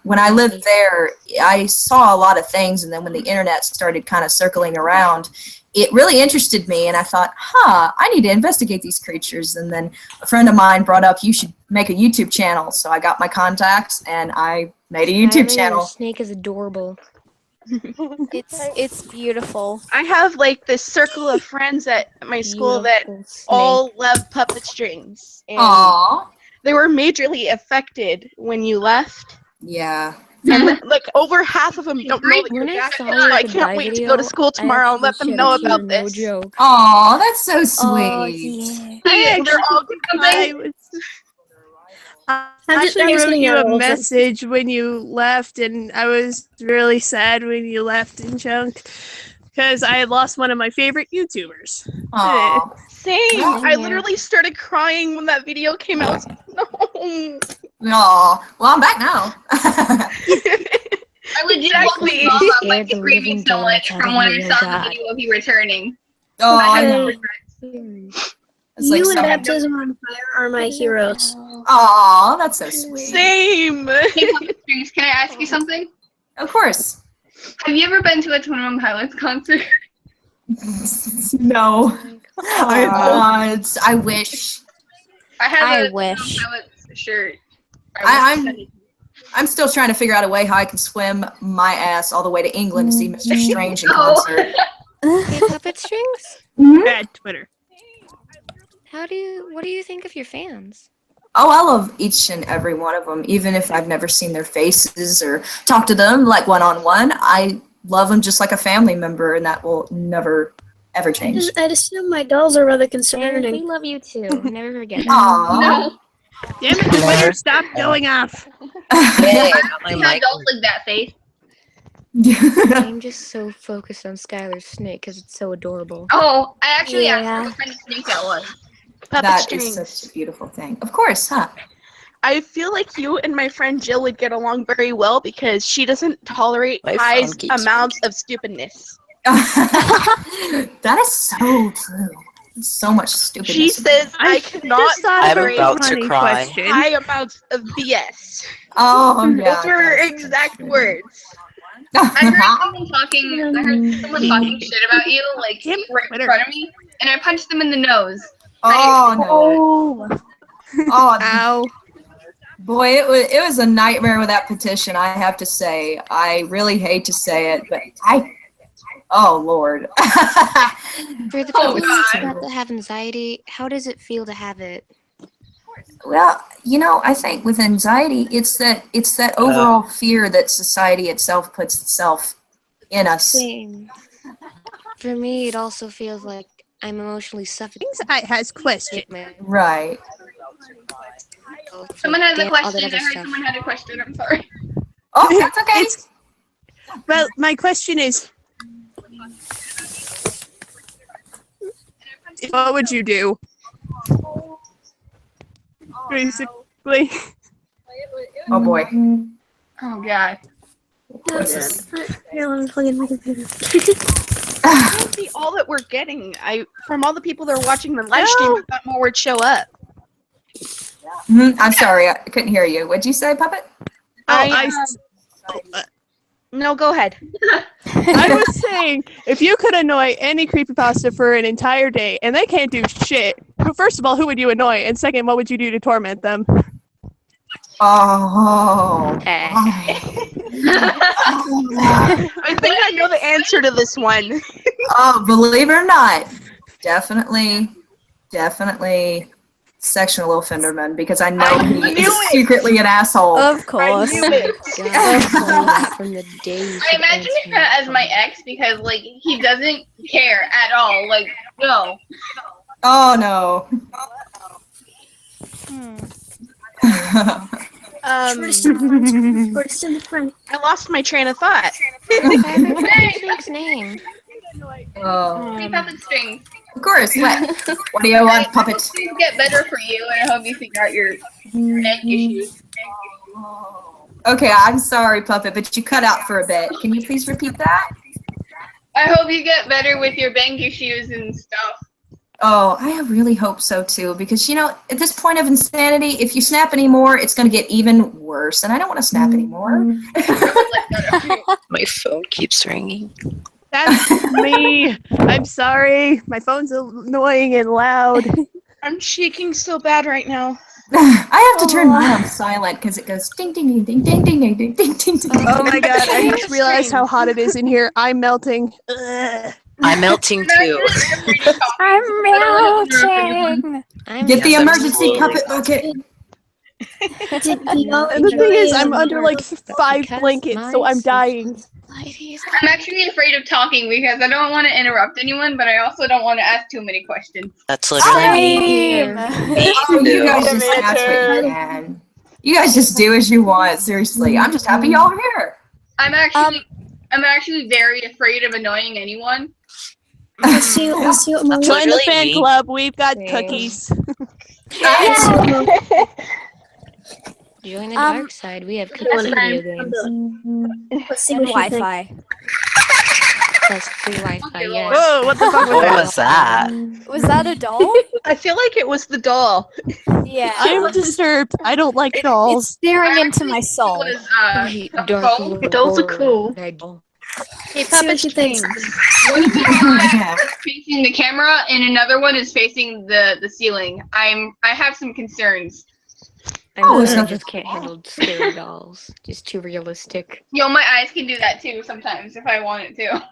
When I lived there, I saw a lot of things, and then when the internet started kind of circling around, it really interested me, and I thought, I need to investigate these creatures. And then a friend of mine brought up, you should make a YouTube channel. So I got my contacts, and I made a YouTube Skylar, channel. Your snake is adorable. It's beautiful. I have like this circle of friends at my school that Beautiful snake. all love Puppet Strings. And Aw. they were majorly affected when you left. Yeah. And like over half of them don't know that you're When I back. saw So your I can't goodbye wait to video, go to school tomorrow I and let actually them know shed a tear, about no this. joke. Aw, that's so sweet. Oh, yeah. They're all I actually wrote you a message when you left, and I was really sad when you left in Chunk because I had lost one of my favorite YouTubers. Aw. Same. Yeah. I literally started crying when that video came out. I was like, no. Aw. Well, I'm back now. I legit Exactly. walked off Scared the screaming living so much daylights out from of when me, I oh saw the God. video of you returning. Oh, I I had no know. regrets. It's like You and someone- Baptism on Fire are my heroes. Aw, that's so sweet. Same. Hey, Puppet Strings, can I ask you something? Of course. Have you ever been to a 21 Pilots concert? No. I wish. I have I a wish. 21 Pilots shirt. I'm I'm still trying to figure out a way how I can swim my ass all the way to England to see Mr. Strange in concert. Hey, puppet strings? At Twitter. What do you think of your fans? Oh, I love each and every one of them, even if I've never seen their faces or talked to them like one-on-one. I love them just like a family member, and that will never, ever change. I'd assume my dolls are rather And we concerning. love you too. Never forget that. Aww. No, Damn it, Twitter, stop going off. Yay, I got my I mic. don't like that face. I'm just so focused on Skylar's snake because it's so adorable. Oh, I actually asked Yeah. what kind of snake that was. Puppet That strings. is such a beautiful thing. Of course, huh? I feel like you and my friend Jill would get along very well because she doesn't tolerate My high phone keeps amounts of stupidness. That is so true. So much stupidness. She says I cannot just thought I'm of a about to funny cry. question. high amounts of BS. Oh, yeah. Those were that's exact true. words. I heard someone talking shit about you, like Yep, right in Twitter. front of me, and I punched them in the nose. Oh, no. Oh, Ow. boy, it was a nightmare with that petition, I have to say. I really hate to say it, but oh, Lord. For the Oh, people God. that have anxiety, how does it feel to have it? Well, I think with anxiety, it's that overall fear that society itself puts itself in us. Same. For me, it also feels like I'm emotionally suffocating. I has question. Right. Someone has a All that question. other I heard stuff. someone had a question. I'm sorry. Oh, that's okay. Well, my question is, what would you do? Basically. Oh, boy. Oh God. Here, let me plug in my computer. That'll be all that we're getting. From all the people that are watching the live stream, I thought more would show up. I'm sorry, I couldn't hear you. What'd you say, Puppet? No, go ahead. I was saying, if you could annoy any creepypasta for an entire day and they can't do shit, first of all, who would you annoy? And second, what would you do to torment them? Oh. I think I know the answer to this one. Oh, believe it or not, definitely sexual offenderman, because I know he is secretly an asshole. Of course. From the day you I imagine him as my ex because like he doesn't care at all. Like no. Oh no. Shortest in the front. I lost my train of thought. Snake's name. Hey, puppet strings. Of course. What do you want, Puppet? Things get better for you, and I hope you figure out your neck issues. Okay, I'm sorry, Puppet, but you cut out for a bit. Can you please repeat that? I hope you get better with your bang issues and stuff. Oh, I really hope so too, because at this point of insanity, if you snap anymore, it's going to get even worse, and I don't want to snap anymore. My phone keeps ringing. That's me. I'm sorry. My phone's annoying and loud. I'm shaking so bad right now. I have to turn mine on silent because it goes ding ding ding ding ding ding ding ding ding ding ding. Oh my god, I just realized how hot it is in here. I'm melting. Ugh. I'm melting too. I'm melting. Get the Yes, I'm emergency slowly puppet bucket. Did you all And the thing is, I'm enjoy, under like 5 Because blankets, my so I'm dying. I'm actually afraid of talking because I don't want to interrupt anyone, but I also don't want to ask too many questions. That's literally me. Same. Oh, you guys just ask what you can. You guys just do as you want. Seriously, I'm just happy y'all are here. I'm actually very afraid of annoying anyone. Let's see what Mo- Join the literally fan me. club. We've got Same. cookies. let's see what Mo- Join the dark side. We have cookies and video games. Let's see And what you think. Wi-Fi. Plus free Wi-Fi, Okay, yes. Whoa, what the fuck was What that? was that? Was that a doll? I feel like it was the doll. Yeah. I'm disturbed. I don't like It's dolls. staring into my It soul. was Wait, a dark phone. Lord. Dolls are cool. Hey, See puppet what you think. strings. One of them is facing the camera, and another one is facing the ceiling. I have some concerns. Oh, it's I not just can't handle scary dolls. Just too realistic. Yo, my eyes can do that too sometimes if I want it to.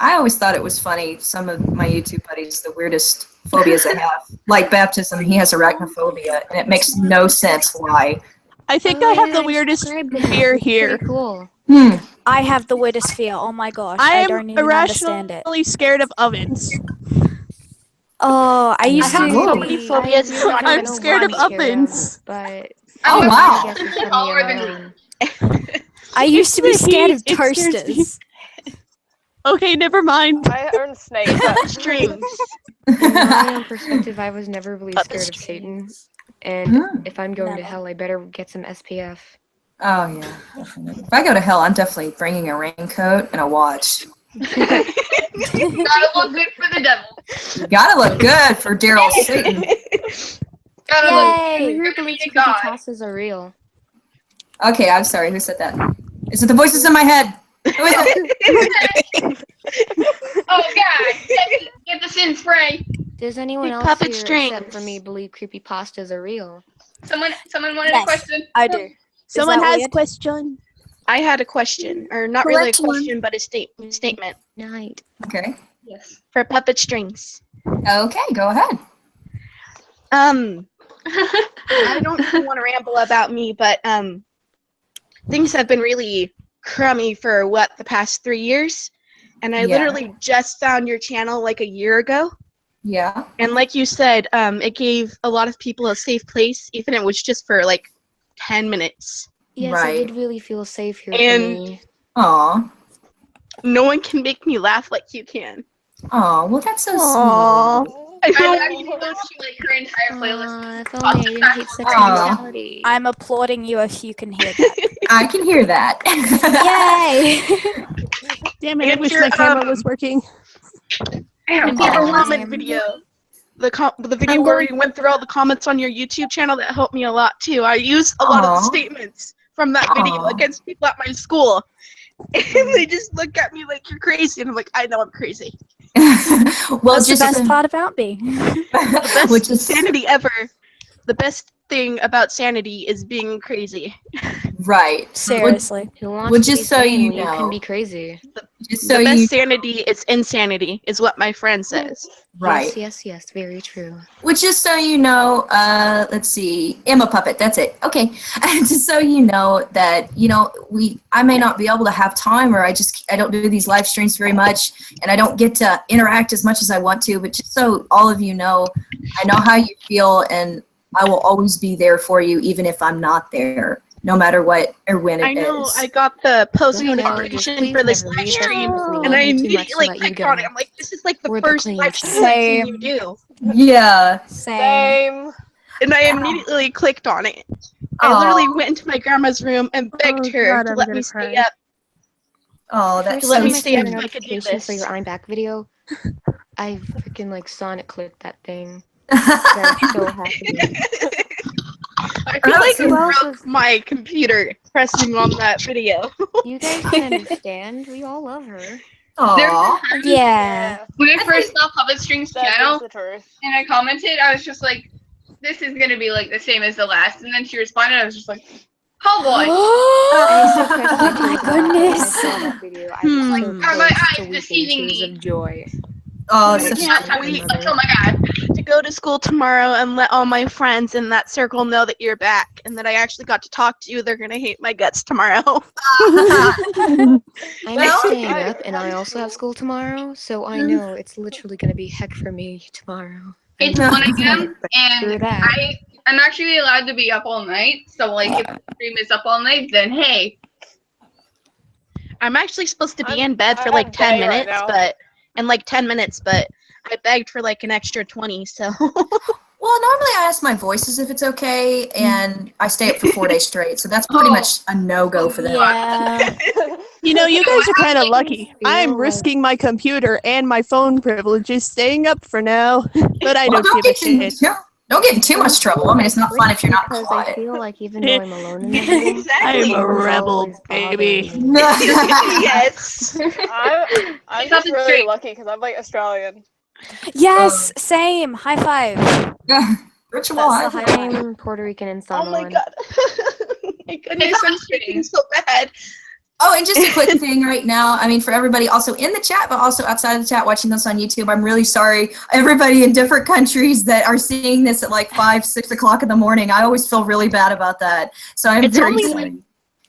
I always thought it was funny. Some of my YouTube buddies, the weirdest phobias they have, like baptism, he has arachnophobia, and it makes no sense why. I think I have the weirdest fear here. Pretty cool. I have the weirdest fear. Oh my gosh. I I am don't even understand it. irrationally scared of ovens. Oh, I used have to. so many phobias. It's not I'm even scared of funny. ovens. But Oh, I'm wow. I guess it's from taller your than own. I used to be the scared heat, of it scares me. toasters. Okay, never mind. I earned snakes. Strings. In my own perspective, I was never really scared of Satan. And if I'm going to hell, I better get some SPF. Oh, yeah. Definitely. If I go to hell, I'm definitely bringing a raincoat and a watch. Gotta look good for the devil. You gotta look good for Daryl Satan. Gotta I look heard good believe for God. creepypastas are real. Okay, I'm sorry. Who said that? Is it the voices in my head? Who is it? Oh God! Get the sin spray. Does anyone else puppet here, strings. except for me, believe creepypastas are real? Someone wanted Yes. a question. I do. Someone that has weird? question. I had a question, or not really a Correct one. question, but a statement Night. Okay. Yes. for puppet strings. Okay, go ahead. I don't even want to ramble about me, but things have been really crummy for the past 3 years, and I Yeah. literally just found your channel like a year ago. Yeah. And like you said, it gave a lot of people a safe place, even if it was just for like 10 minutes. Yes, Right. it did really feel safe here And- for me. Aw. No one can make me laugh like you can. Aw, well, that's so Aw. sweet. I I know. actually listened to like her entire playlist. If only I didn't hate sex and Aw. brutality. I'm applauding you if you can hear that. I can hear that. Yay! Damn it, I And wish your, my camera was working. And Oh, your comment damn. video. The video where you went through all the comments on your YouTube channel, that helped me a lot too. I used a lot of the Aw. statements from that video Aw. against people at my school. And they just look at me like you're crazy. And I'm like, I know I'm crazy. Well, That's just the best part about me. The best which is sanity ever. The best thing about sanity is being crazy. right. Seriously. Who wants Well, to just be so sane you when you know. can be crazy? Just so The best you sanity is insanity, is what my friend says. right. Yes, very true. Which, just so you know, let's see, Emma Puppet, that's it. Okay. Just so you know that, I may not be able to have time, or I don't do these live streams very much, and I don't get to interact as much as I want to, but just so all of you know, I know how you feel, and I will always be there for you, even if I'm not there, no matter what or when it is. I know, I got the post I know, notification just for this please live never stream, leave us alone. and I We love you too much to immediately let you clicked go. on it. I'm like, this is like the We're the first clean live side. stream I've seen Same. you do. Yeah. Same. Same. And I immediately clicked on it. Aw. I literally went into my grandma's room and begged Oh, her God, to I'm let gonna me stay cry. up. Oh, that's To let so me First stay time up I so saw I could do notifications for this. your I'm back video, I freaking Sonic clicked that thing. I'm so happy. I feel like Who I else broke my computer pressing on that video. You guys can understand. We all love her. Aw. Yeah. When I first saw Puppet Strings That channel is the truth. and I commented, I was just like, this is gonna be like the same as the last. And then she responded, I was just like, oh boy. I'm so pressed Oh to my tears when I goodness. saw that video. I was so Hmm. Are my close eyes to weeping deceiving tears me? of joy. Oh, I such can't a wait Oh my god. to go to school tomorrow and let all my friends in that circle know that you're back and that I actually got to talk to you. They're gonna hate my guts tomorrow. I'm Well, staying up, and I also have school tomorrow, so I know it's literally gonna be heck for me tomorrow. It's 1 a.m. Screw and that. I'm actually allowed to be up all night. So like if the stream is up all night, then hey. I'm actually supposed to be I'm- in bed for I'm like 10 day right minutes, now. but I begged for like an extra 20, so Well, normally I ask my voices if it's okay, and I stay up for 4 days straight, so that's pretty much a no-go for them. Yeah. You know, you guys are kind of I lucky. feel I'm like- risking my computer and my phone privileges staying up for now, but I Well, don't give a shit. don't get in too much trouble. I mean, it's not fun if you're not Because I quiet. feel like even though I'm alone in the room, exactly. I'm a someone's rebel, always baby. bothering me. Yes. I'm It's just not the really straight. lucky because I'm like Australian. Yes, same. High five. Ritual. That's the highlight. I'm Puerto Rican and Oh Samoan. my god. My goodness, I'm feeling so bad. Oh, and just a quick thing right now. I mean, for everybody also in the chat, but also outside of the chat watching this on YouTube, I'm really sorry. Everybody in different countries that are seeing this at like 5, 6 o'clock in the morning. I always feel really bad about that. So I'm It's very only sorry.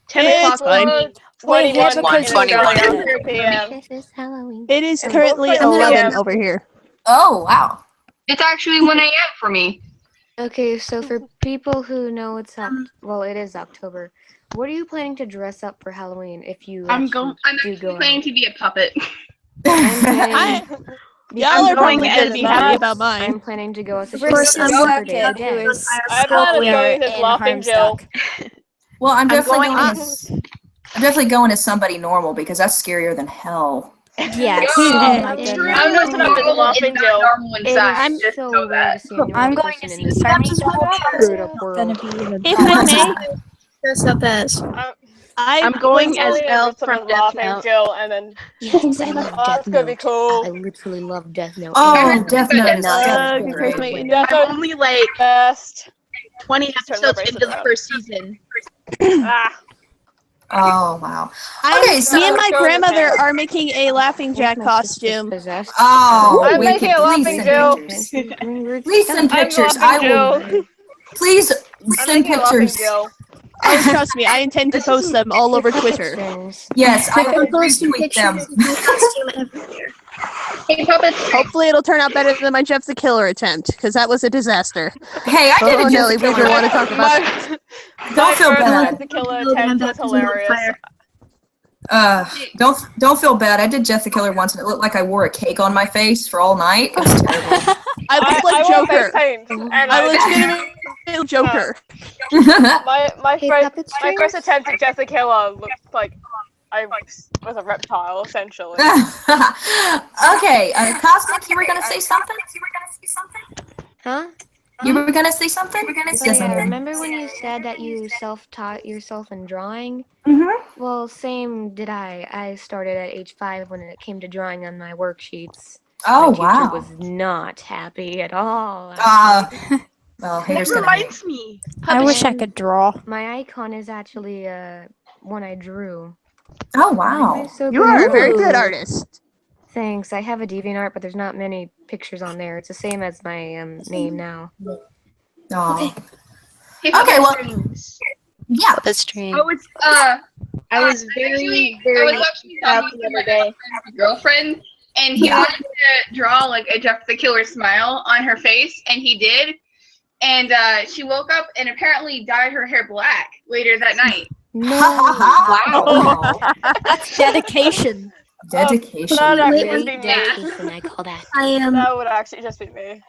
10 o'clock. fine. We're hypocrites. 21. PM. This is Halloween. It is Oh, currently okay. 11 Yeah. over here. Oh, wow. It's actually 1 a.m. for me. Okay, so for people who know it is October. What are you planning to dress up for Halloween if you I'm actually do go planning out? to be a puppet. I'm planning, Y'all are going probably as going to be that. happy about mine. I'm planning to go as a We're sheriff some for Day of kid the who Dead. is I plan on we are going as in Laughing Jill. Harmstock. Well, I'm definitely going going as I'm definitely going as somebody normal because that's scarier than hell. Yes. Yo, Oh my it's goodness. true. I'm dressing up as Normal Laughing is Jill. not normal inside. I'm Just so know weird that. to see a normal I'm going person to in see this Chinese screwed up Gonna world. be even If I may, dress up as. I'm going as Totally Elle someone from Death Laughing Note. Jill, and then Yes, I love oh, Death it's gonna be Note. cool. I literally love Death Note. Oh, Death Note is Good so Christmas, great. mate. Death I'm Note only like best. 20 Just turn my episodes bracelet into the around. first season. Ah, Oh, wow. Okay, so me and my Go to grandmother camp. are making a Laughing Jack My sister's costume. possessed. Oh, I'm we making can a please Laughing send Jill. pictures. Please send I'm pictures. Laughing I will. Jill. Please I'm send making a Laughing pictures. Jill. Oh, trust me, I intend to post them all over Twitter. Yes, I will I'm posting retweet them. pictures of my costume everywhere. Hey, puppets. Hopefully, it'll turn out better than my Jeff the Killer attempt, because that was a disaster. Hey, I did Oh, a Nelly, Jeff we the don't Killer. want to talk about that. Don't feel My first bad. Death the Killer No, that I'm attempt was baptism on hilarious. fire. Don't feel bad. I did Jeff the Killer once, and it looked like I wore a cake on my face for all night. It was terrible. I look like I wore Joker. face paint, and I legitimately Joker. my first attempt at Jeff the Killer looked like I was a reptile, essentially. Okay, Cosmic, you were gonna say something? Huh? You were gonna say something? Oh yeah, remember when you said that you self-taught yourself in drawing? Mm-hmm. Well, same did I. I started at age 5 when it came to drawing on my worksheets. Oh, my teacher wow. was not happy at all. Well, That haters gonna hate. reminds me. I wish I could draw. My icon is actually one I drew. Oh, wow. So You are a very good. good artist. Thanks. I have a DeviantArt, but there's not many pictures on there. It's the same as my name now. Oh. Hey, Okay, well, yeah. The stream. I was very actually proud talking the to my other day. friend's girlfriend, and he wanted to draw like a Jeff the Killer smile on her face, and he did. And she woke up and apparently dyed her hair black later that night. No. Wow. That's dedication. Dedication. That would Wait, actually wait. just be me. Dedication, I call that. That would actually just be me.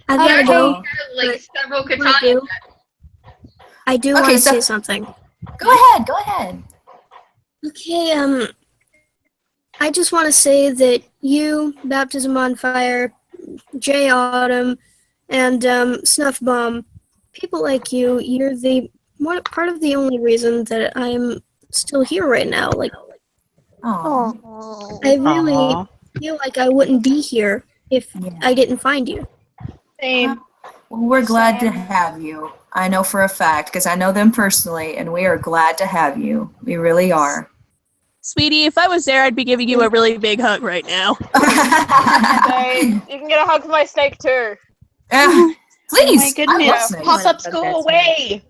I gotta go. Like several I katanas. do. I do Okay, want to so- say something. Go ahead. Go ahead. Okay, I just want to say that you, Baptism on Fire, J Autumn, and Snuff Bomb, people like you, you're the part of the only reason that I'm still here right now. Like, Oh. I really feel like I wouldn't be here if I didn't find you. Same. Well, we're glad to have you. I know for a fact because I know them personally, and we are glad to have you. We really are. Sweetie, if I was there, I'd be giving you a really big hug right now. Same. You can get a hug from my snake too. Please. Oh my goodness. Pop-ups go away.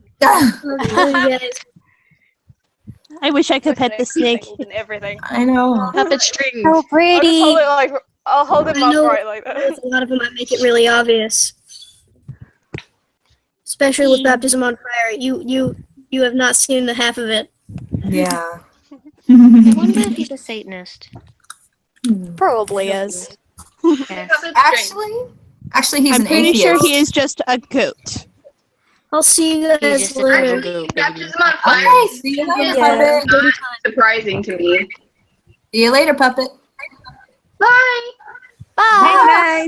I wish I could pet the snake. And everything. I know. Puppet strings. So pretty. I'll hold him I know upright like that. with a lot of them I make it really obvious. Especially with Baptism on Fire. You have not seen the half of it. Yeah. I wonder if he's a Satanist. Probably is. Yes. Actually, he's I'm an pretty atheist. sure he is just a goat. I'll see you guys just a later. goat, Baptism on Fire Okay, see you later, is puppet. not surprising to me. See you later, puppet. Bye. Bye.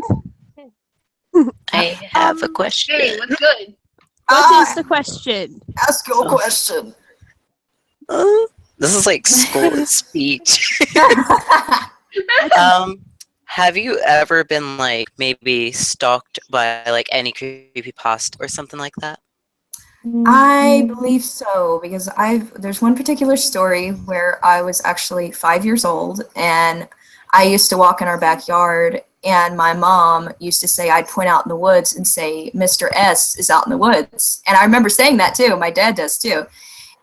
I have a question. Hey, what's good? What is the question? Ask your question. This is like school speech. Have you ever been like maybe stalked by like any creepypasta or something like that? I believe so, because there's one particular story where I was actually 5 years old, and I used to walk in our backyard, and my mom used to say, I'd point out in the woods and say, Mr. S is out in the woods. And I remember saying that too. My dad does too.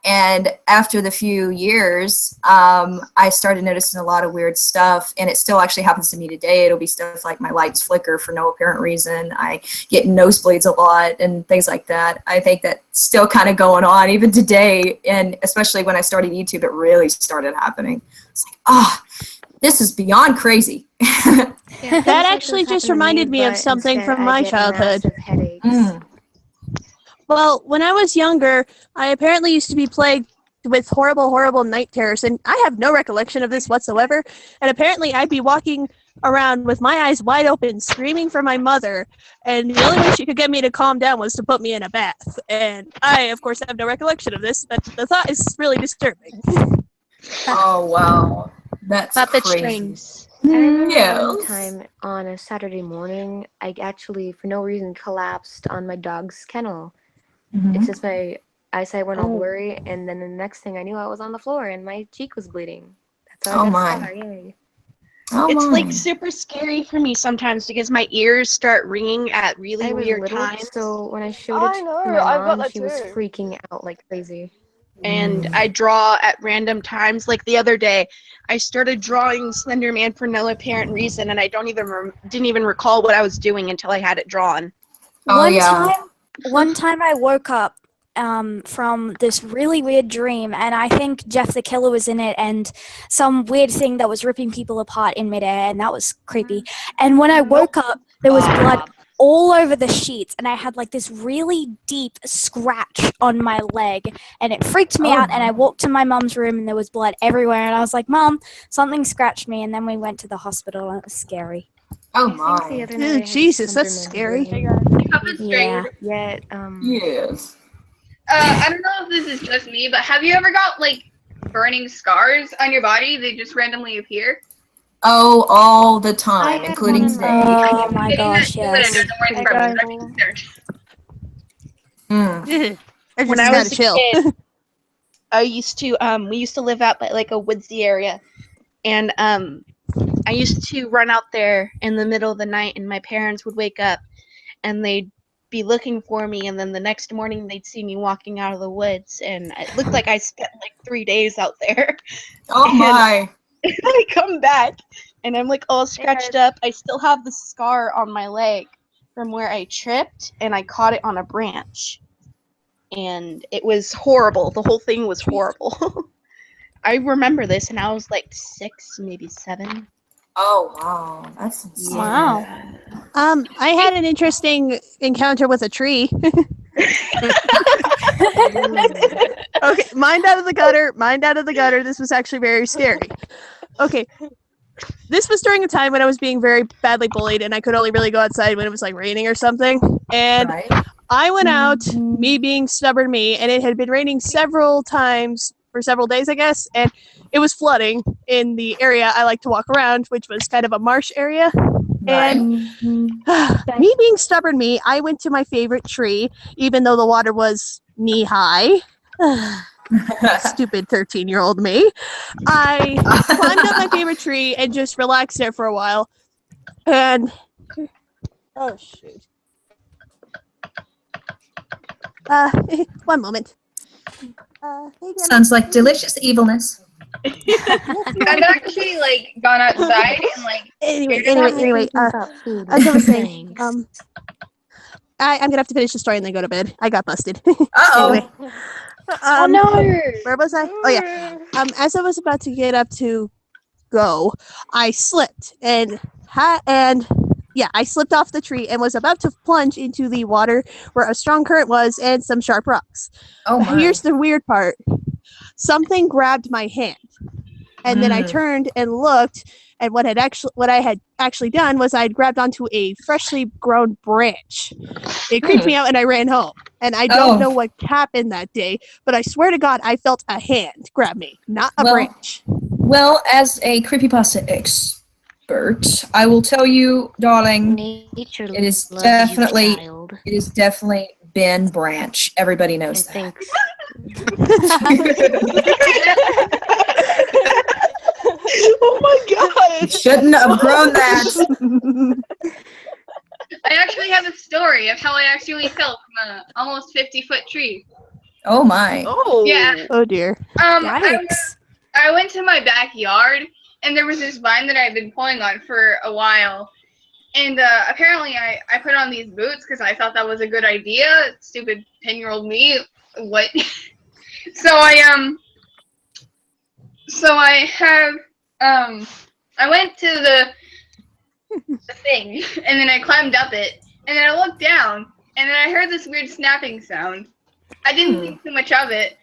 And after the few years, I started noticing a lot of weird stuff, and it still actually happens to me today. It'll be stuff like my lights flicker for no apparent reason. I get nosebleeds a lot and things like that. I think that's still kind of going on even today, and especially when I started YouTube, it really started happening. It's like, this is beyond crazy. Yeah, that actually just reminded me of something from my childhood. Well, when I was younger, I apparently used to be plagued with horrible, horrible night terrors, and I have no recollection of this whatsoever. And apparently I'd be walking around with my eyes wide open, screaming for my mother, and the only way she could get me to calm down was to put me in a bath. And I, of course, have no recollection of this, but the thought is really disturbing. Oh, wow. That's Puppet crazy. strings. I remember Yes. one time on a Saturday morning, I actually, for no reason, collapsed on my dog's kennel. It's just my eyesight went all blurry, and then the next thing I knew, I was on the floor, and my cheek was bleeding. That's how I got scar, yay. It's like super scary for me sometimes because my ears start ringing at really weird times. So when I showed it to my mom, she was freaking out like crazy. And I draw at random times. Like the other day, I started drawing Slenderman for no apparent reason, and I didn't even recall what I was doing until I had it drawn. One time I woke up from this really weird dream, and I think Jeff the Killer was in it, and some weird thing that was ripping people apart in midair, and that was creepy. And when I woke up, there was blood all over the sheets, and I had like this really deep scratch on my leg, and it freaked me out. And I walked to my mom's room, and there was blood everywhere, and I was like, Mom, something scratched me. And then we went to the hospital, and it was scary. Oh my! Oh, Jesus, that's scary. Yeah. Yet, Yes. I don't know if this is just me, but have you ever got like burning scars on your body? They just randomly appear. Oh, all the time, including today. Oh my gosh, yes. When I was a kid, I used to we used to live out by like a woodsy area, and I used to run out there in the middle of the night, and my parents would wake up and they'd be looking for me, and then the next morning they'd see me walking out of the woods, and it looked like I spent like 3 days out there. Oh my! And I come back and I'm like all scratched up. I still have the scar on my leg from where I tripped and I caught it on a branch. And it was horrible. The whole thing was horrible. I remember this, and I was like 6, maybe 7. Oh wow, that's insane. Wow. I had an interesting encounter with a tree. Okay, mind out of the gutter. Mind out of the gutter. This was actually very scary. Okay. This was during a time when I was being very badly bullied, and I could only really go outside when it was like raining or something. And I went out, me being stubborn me, and it had been raining several times for several days, I guess, and it was flooding in the area I like to walk around, which was kind of a marsh area. And me being stubborn me, I went to my favorite tree, even though the water was knee-high. Stupid 13-year-old me. I climbed up my favorite tree and just relaxed there for a while. And oh shoot. One moment. Sounds like delicious evilness. I've actually like gone outside and like. Anyway. As I was saying, I'm gonna have to finish the story and then go to bed. I got busted. Anyway. Oh no! Where was I? Oh yeah. As I was about to get up to go, I slipped I slipped off the tree and was about to plunge into the water where a strong current was and some sharp rocks. Oh my. Here's the weird part. Something grabbed my hand. And then I turned and looked, and what I had actually done was I'd grabbed onto a freshly grown branch. It creeped me out, and I ran home. And I don't know what happened that day, but I swear to God, I felt a hand grab me, not a branch. Well, as a creepypasta Bert. I will tell you, darling, Nature it is loves definitely you, child. Ben Branch. Everybody knows that. Thanks. Oh my god! You shouldn't have grown that. I actually have a story of how I actually fell from a almost 50-foot tree. Oh my. Oh. Yeah. Oh dear. Yikes. I went to my backyard, and there was this vine that I've been pulling on for a while. And apparently I put on these boots because I thought that was a good idea. Stupid 10-year-old me. What? I went to the thing, and then I climbed up it, and then I looked down, and then I heard this weird snapping sound. I didn't think too much of it,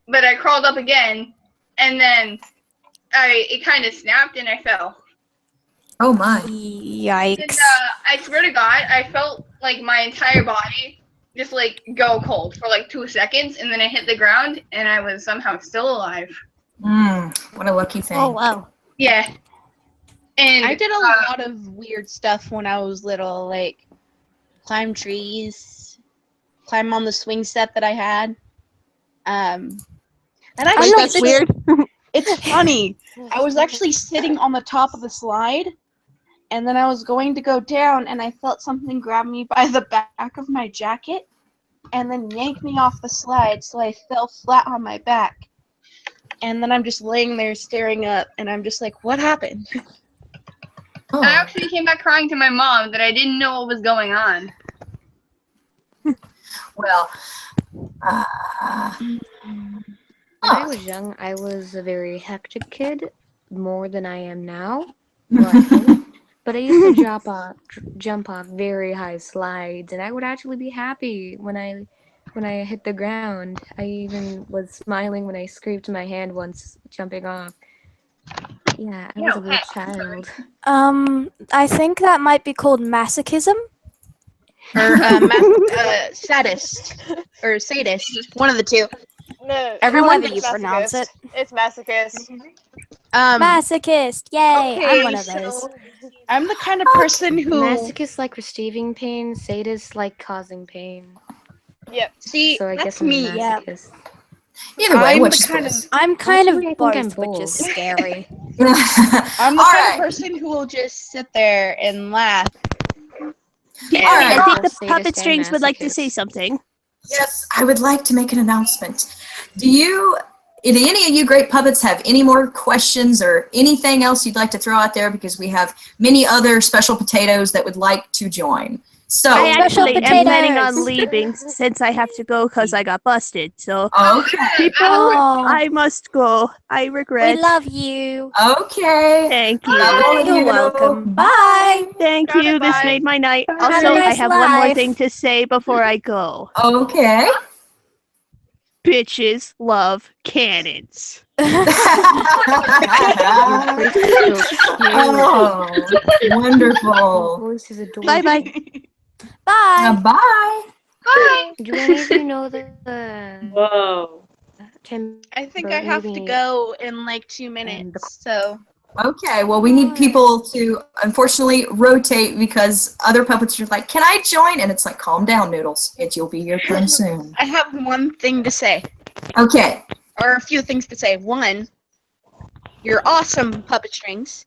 but I crawled up again, and then it kind of snapped, and I fell. Oh my. Yikes. And I swear to God, I felt like my entire body just like go cold for like 2 seconds, and then I hit the ground, and I was somehow still alive. What a lucky thing. Oh, wow. Yeah. And I did a lot of weird stuff when I was little, like climb trees, climb on the swing set that I had. And actually, That's weird. it's funny. I was actually sitting on the top of the slide, and then I was going to go down, and I felt something grab me by the back of my jacket, and then yank me off the slide, so I fell flat on my back. And then I'm just laying there staring up, and I'm just like, what happened? Oh. I actually came back crying to my mom that I didn't know what was going on. Well, When I was young, I was a very hectic kid, more than I am now. Well, I think. But I used to jump off very high slides, and I would actually be happy when I hit the ground. I even was smiling when I scraped my hand once jumping off. Yeah, I was a weird child. I think that might be called masochism. Or sadist. Or sadist. One of the two. No, Everyone However you pronounce it. It's masochist. Masochist. Yay. Okay, I'm one of those. I'm the kind of person who... Masochists like receiving pain, sadists like causing pain. Yep. See, So I that's guess I'm a me. masochist. either way, I'm which the is kind best? I'm kind Actually, I of think I'm both, which bold. is scary. I'm the All kind right. of person who will just sit there and laugh. All I right. think the Sadist puppet and strings would like to say masochist. something. Yes, I would like to make an announcement. Do any of you great puppets have any more questions or anything else you'd like to throw out there? Because we have many other special potatoes that would like to join. So, I actually am potatoes. planning on leaving since I have to go because I got busted. So, okay. people, Oh, I must go. I regret. we love you. Okay. Thank you. Love all of You're you. welcome. Bye. Thank Got you. it, This bye. made my night. Have a Also, I nice have one more life. thing to say before I go. Okay. Bitches love cannons. Oh, wonderful. Voice is adorable. Bye bye. Bye. Bye. Bye. Do any of you know the Whoa. Tim I think I Burton have to movie? go in like 2 minutes, so... Okay, well, we need people to unfortunately rotate because other puppets are like, can I join? And it's like, calm down, Noodles. You'll be your turn soon. I have one thing to say. Okay. Or a few things to say. One, you're awesome, puppet strings.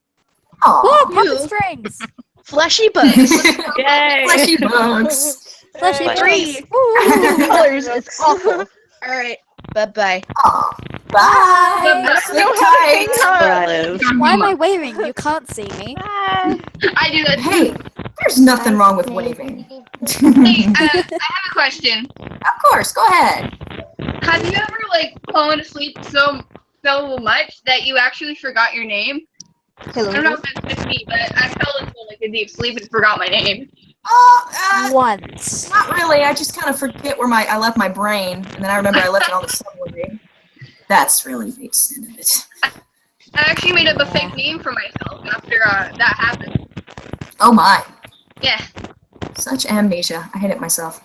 Aw. Whoa, puppet You- strings. Fleshy bugs. Yay. Fleshy bugs. Fleshy Three. bugs. Ooh. Colors is awful. Alright, bye-bye. Aw. Bye. Sleep tight. Why am I waving? You can't see me. I do that Hey, too. there's nothing wrong with waving. Hey, I have a question. Of course, go ahead. Have you ever like fallen asleep so much that you actually forgot your name? I don't know if it's just me, but I fell into like a deep sleep and forgot my name. Once. Not really. I just kind of forget where I left my brain, and then I remember I left it on the subway. That's really the extent of it. I actually made up a fake name for myself after that happened. Oh my. Yeah. Such amnesia. I hate it myself.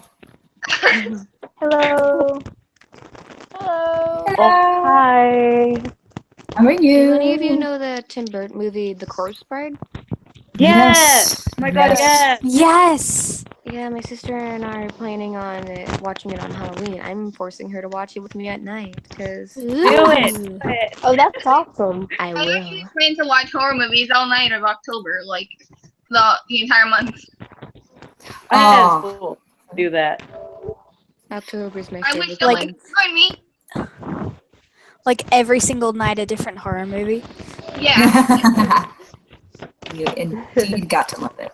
Hello. Hello. Hi. How are Do you? any of you know the Tim Burton movie, The Corpse Bride? Yes. Oh my god, yes. Yes. Yeah, my sister and I are planning on watching it on Halloween. I'm forcing her to watch it with me at night because Do it. Oh, that's awesome. I I will. usually plan to watch horror movies all night of October, like the entire month. That is cool. Do that. October is my I wish favorite someone month. could join me. Like every single night a different horror movie. Yeah. You indeed got to love it.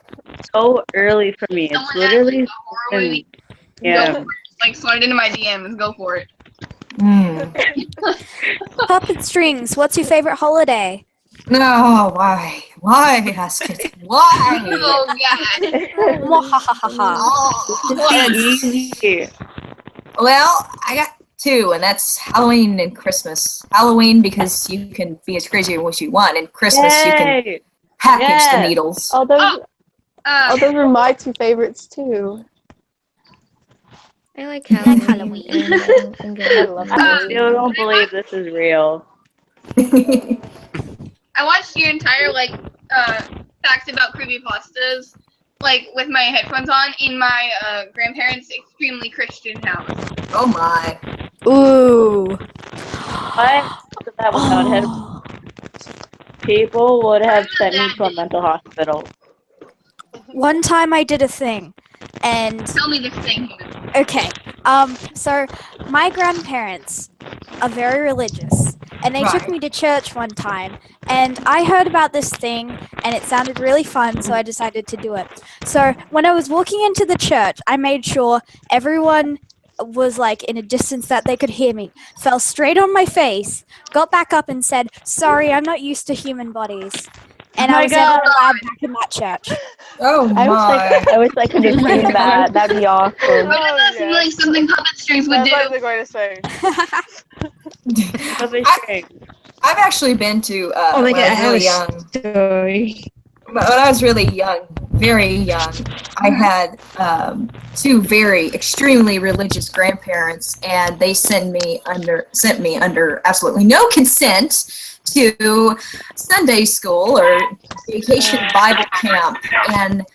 So early for me. It's Someone literally asks me a horror movie, go yeah. for it. Like slide into my DMs, go for it. Puppet strings. What's your favorite holiday? No, why? Why, Haskett? Why? Oh god. Mwahahaha. Easy. Well, I got two, and that's Halloween and Christmas. Halloween because you can be as crazy as you want, and Christmas you can Yay. package the needles. Oh, those are my two favorites too. I like Halloween. I love I still don't believe this is real. I watched your entire facts about creepypastas with my headphones on in my grandparents' extremely Christian house. Oh my. Ooh. What? That would not have. People would have sent me to a mental hospital. One time I did a thing, and Tell me this thing. okay, so my grandparents are very religious, and they took me to church one time, and I heard about this thing, and it sounded really fun, so I decided to do it. So when I was walking into the church, I made sure everyone was in a distance that they could hear me, fell straight on my face, got back up and said, "Sorry, I'm not used to human bodies." And I was never allowed back in that church. Oh my. I wish I could have seen that. That'd be awesome. That seems like something puppet strings would do. That's what I was going to say. Puppet strings. I've actually been to Oh my when god, I was I really have young. a story. When I was really young, very young, I had two very extremely religious grandparents, and they sent me under absolutely no consent to Sunday school or vacation Bible camp, and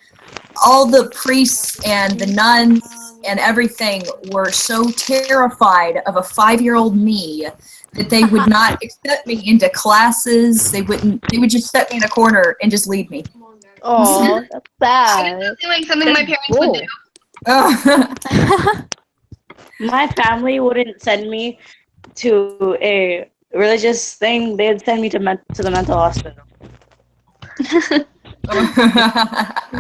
all the priests and the nuns and everything were so terrified of a 5-year-old me that they would not accept me into classes. They would just set me in a corner and just leave me. Oh, that's sad. It seems like something my parents would do. My family wouldn't send me to a religious thing. They'd send me to the mental hospital.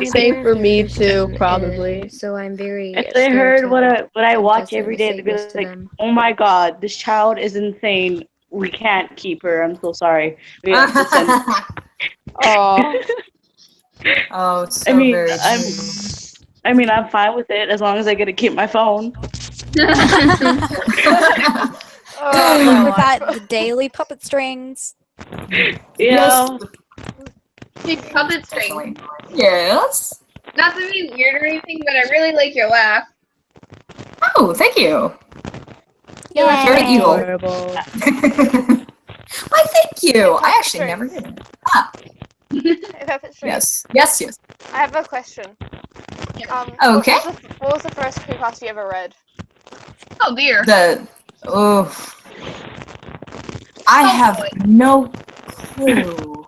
Same for me too, probably. So I'm very. If they heard what I watch every day, they'd be like, "Oh my god, this child is insane. We can't keep her. I'm so sorry. We have to send her." Oh. Oh, it's so very true. I'm fine with it as long as I get to keep my phone. With that, the daily puppet strings. Yeah. Big puppet string. Yes. Not to be weird or anything, but I really like your laugh. Oh, thank you. Yeah, That's very evil. Adorable. Why, thank you. I actually never did. Ah, Puppet string. yes. Yes, yes. I have a question. Okay. What was the first creepypasta you ever read? Oh dear. I have no clue.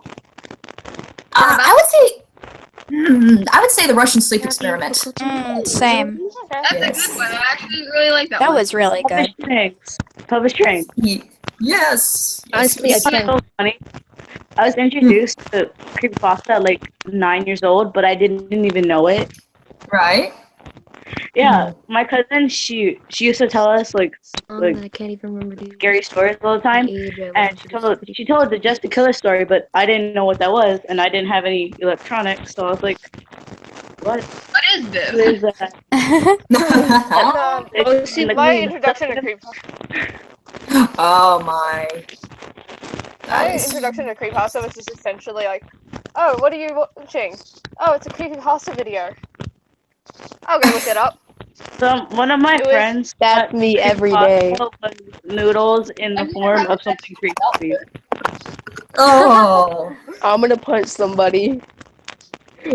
I would say the Russian sleep experiment. Same. That's Yes. a good one. I actually really like that That one. was really good. Puppet strings. Yes. Honestly, yes. I can't. So funny. I was introduced to creepypasta at like 9 years old, but I didn't even know it. Right. Yeah, my cousin, she used to tell us like I can't even remember the scary stories all the time, and she told the Just a Killer story, but I didn't know what that was, and I didn't have any electronics, so I was like, "What? What is this? What is that?" My introduction to creepypasta. Oh my. My introduction to creepypasta was just essentially like, "Oh, what are you watching? Oh, it's a creepypasta video. I'll go look it up." So one of my friends, that's me every day. Noodles in the form of something creepy. Oh. I'm gonna punch somebody.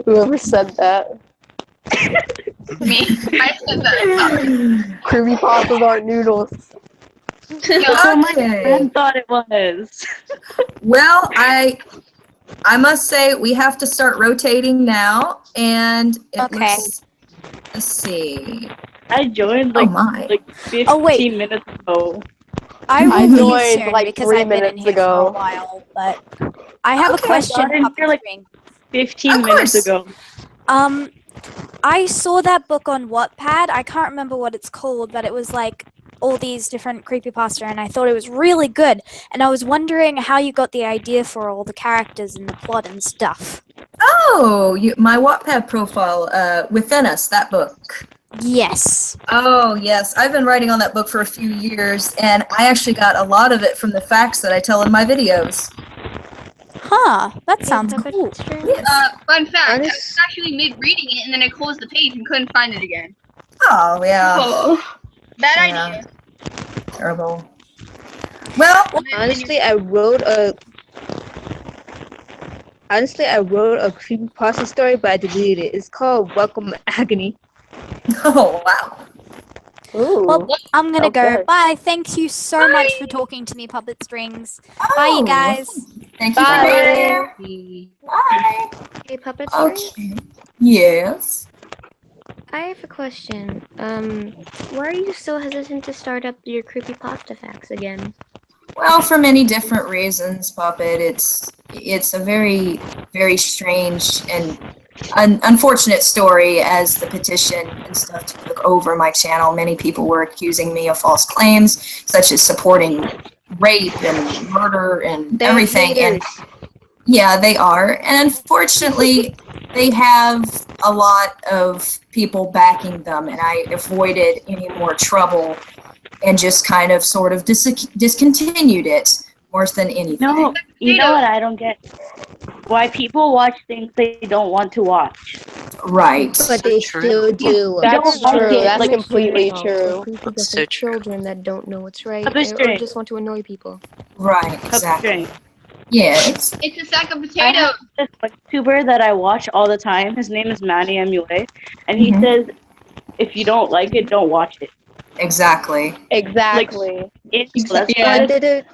Whoever said that. Me. I said that. Creepypastas aren't noodles. Oh, my Okay. friend thought it was. Well, I must say we have to start rotating now, and it Okay. looks. Let's see. I joined Oh like my. 15 Oh, wait. minutes ago. I will I leave joined, soon like, because 3 I've been in minutes here for a ago. while, but I have a Okay. question. I got in here, like, Puppet String. 15 Of minutes course. ago. I saw that book on Wattpad. I can't remember what it's called, but it was like all these different creepypasta, and I thought it was really good. And I was wondering how you got the idea for all the characters and the plot and stuff. Oh, my Wattpad profile, Within Us, that book. Yes. Oh, yes. I've been writing on that book for a few years, and I actually got a lot of it from the facts that I tell in my videos. Huh. That sounds cool. Fun fact, I was actually mid-reading it, and then I closed the page and couldn't find it again. Oh, yeah. Oh, bad Yeah. idea. Terrible. Well, Honestly, I wrote a creepypasta story, but I deleted it. It's called Welcome Agony. Oh, wow. Ooh. Well, I'm gonna go. Okay. Bye. Thank you so much for talking to me, Puppet Strings. Bye, you guys. Thank you for being here. Bye. Hey, Puppet Strings? Okay. Yes. I have a question. Why are you so hesitant to start up your creepypasta facts again? Well, for many different reasons, Puppet. It's a very, very strange and unfortunate story. As the petition and stuff took over my channel, many people were accusing me of false claims, such as supporting rape and murder and They're everything. And haters. yeah, they are. And unfortunately, they have a lot of people backing them, and I avoided any more trouble and just kind of sort of discontinued it worse than anything. No, you know what I don't get? Why people watch things they don't want to watch. Right. But they still do. That's don't true. like it, That's like, completely Or true. creepypasta So true. children that don't know what's right Puppet or String. just want to annoy people. Right, Puppet exactly. String. Yes. It's a sack of I potatoes. have this YouTuber that I watch all the time. His name is Manny MUA, and he says, if you don't like it, don't watch it. Exactly. Exactly. That's Yeah. why, They're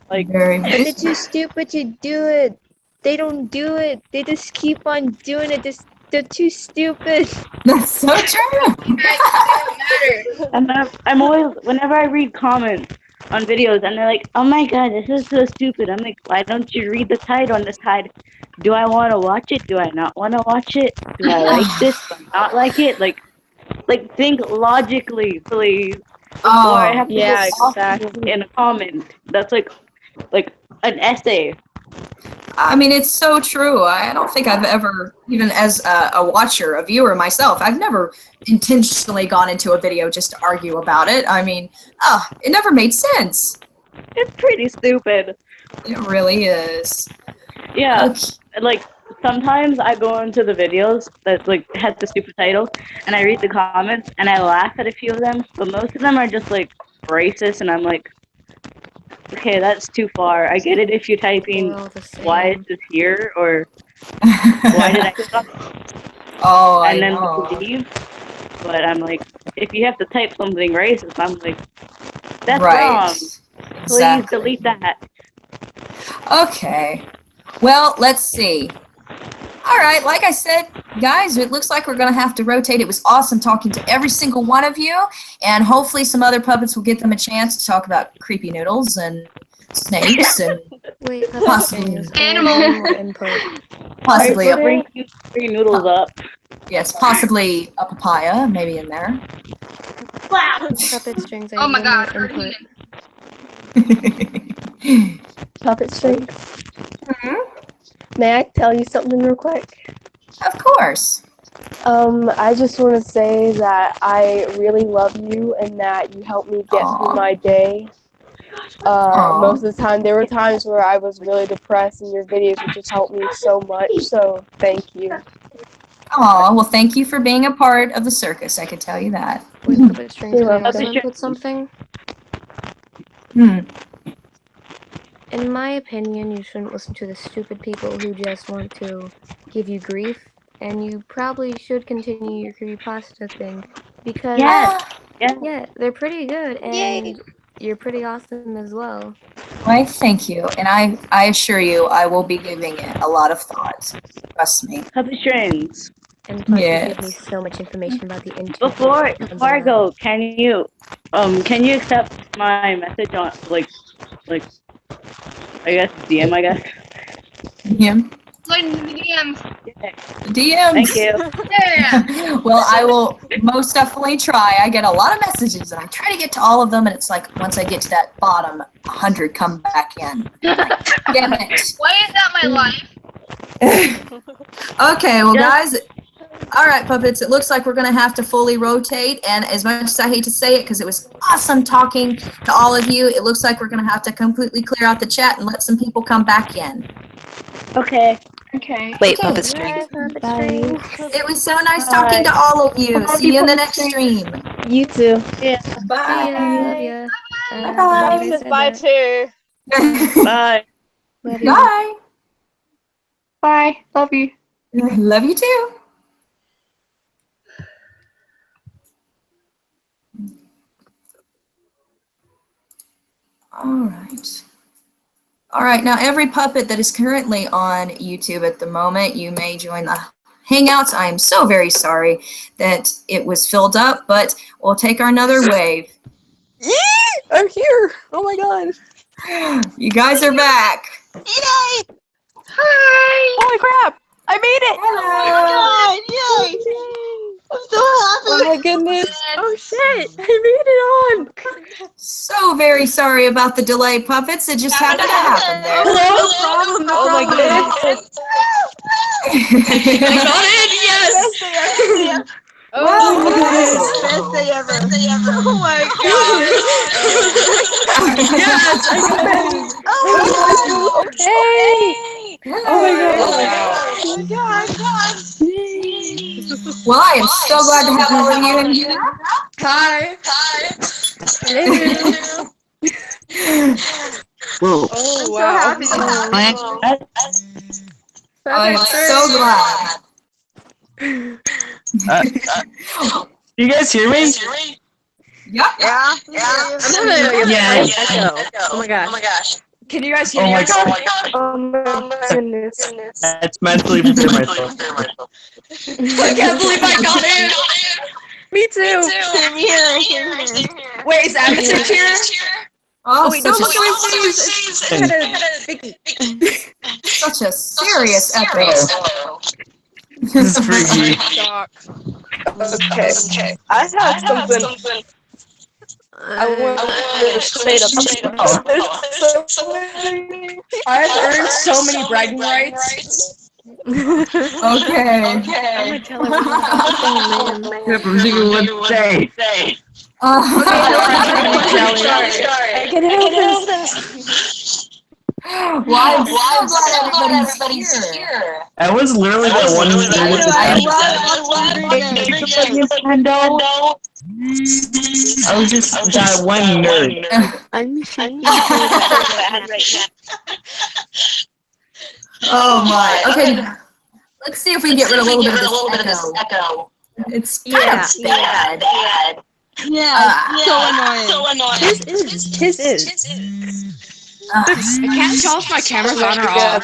like, too stupid to do it. They don't do it. They just keep on doing it. They're too stupid. That's so true. and I'm always, whenever I read comments on videos, and they're like, oh my god, this is so stupid. I'm like, why don't you read the title on the side? Do I want to watch it? Do I not want to watch it? Do I like this? Do I not like it? Like think logically, please. Oh, Or I have to yeah, go off exactly. in a comment. That's like an essay. I mean, it's so true. I don't think I've ever, even as a watcher, a viewer myself, I've never intentionally gone into a video just to argue about it. I mean, it never made sense. It's pretty stupid. It really is. Yeah, Okay. like sometimes I go into the videos that like had the stupid title, and I read the comments and I laugh at a few of them, but most of them are just like racist, and I'm like, okay, that's too far. I get it if you're typing We're all the same. why is this here or why did I stop, Oh, and I then know. leave. But I'm like, if you have to type something racist, I'm like, that's Right. wrong. Please Exactly. delete that. Okay. Well, let's see. All right, like I said, guys, it looks like we're going to have to rotate. It was awesome talking to every single one of you, and hopefully some other puppets will get them a chance to talk about creepy noodles and snakes and Wait, possibly Animal input. possibly I bring you three noodles up. yes, possibly a papaya, maybe in there. Puppet Strings. I Oh my need god, more hurting input. it. Puppet Strings. May I tell you something real quick? Of course. I just want to say that I really love you and that you helped me get through my day. Most of the time, there were times where I was really depressed, and your videos would just help me so much. So thank you. Oh, well, thank you for being a part of the circus. I could tell you that. Wait, Puppet Strings. Can I welcome. also input something? In my opinion, you shouldn't listen to the stupid people who just want to give you grief, and you probably should continue your creepypasta thing because yeah, they're pretty good, and you're pretty awesome as well. Why, thank you. And I assure you, I will be giving it a lot of thought. Trust me. Puppet strings. And plus, you gave me so much information about the internet. Before I go, can you accept my message on like I guess DM, I guess. DM. Slide into the DMs. DMs. Thank you. Yeah. Well, I will most definitely try. I get a lot of messages, and I try to get to all of them, and it's like once I get to that bottom 100, come back in. Damn it. Why is that my life? Okay, well, guys. All right, puppets. It looks like we're gonna have to fully rotate, and as much as I hate to say it, because it was awesome talking to all of you, it looks like we're gonna have to completely clear out the chat and let some people come back in. Okay. Okay. Wait, Okay. puppet string. It was so nice talking to all of you. See you in the next stream. You too. Yeah. Bye. Love ya. Paralysis, bye too. Bye. Bye. Bye. Love you. Love you too. All right. All right, now every puppet that is currently on YouTube at the moment, you may join the Hangouts. I am so very sorry that it was filled up, but we'll take our another wave. Yeah, I'm here. Oh my god. You guys are back. Yay! Hi! Holy crap! I made it! Hello! Oh my god! Yay! I'm so happy! Oh my goodness! Oh shit! I made it on! So very sorry about the delay, puppets. It just happened to happen there. No problem. Oh my goodness! I got it! Yes! Oh my goodness! Best day ever! Oh my god! Yes! I got it! Oh okay! Oh my god! Oh my god! Well, I am so glad to have all of you in here. Hi! Hello! Whoa. Oh wow! I'm so happy. I am so glad. You guys hear me? Yep. Yeah. I'm having Yeah. echo. Oh my gosh. Can you guys hear Oh me? my god. Oh my goodness. That's mentally prepared myself. I can't believe I got it. Me too. Same here. Wait, is Avatar here? Oh, wait, don't look at my face. It's kind of sticky. Such a serious echo. This is freaky. Okay. I have something. I want to say to I've earned so many bragging rights. Okay. I'm gonna tell everyone. I can help this. Well, I'm so glad everybody's here. I was literally the one who knew what I was just that one nerd. I'm shaking Oh my. Okay. Let's see if we can get rid of a little bit of this echo. It's kind of bad. Yeah, so annoying. His is. I can't tell if my camera's on or off.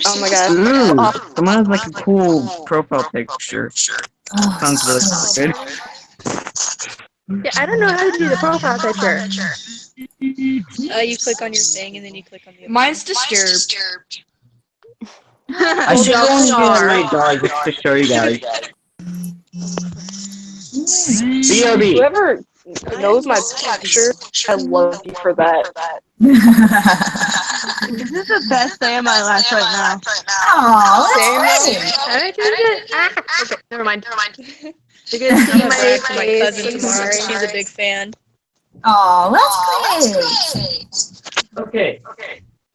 Oh my god. Ooh, someone has like a cool profile picture. Sounds really good. Yeah, I don't know how to do the profile picture. You click on your thing and then you click on the. Mine's disturbed. I should go and get my dog just to show you guys. B.O.B. Whoever knows my picture, I love you for that. This is the best day of my life right now. Oh, that's great. Okay, never mind. You're gonna see my cousin tomorrow. She's a big fan. Oh, that's great. Okay.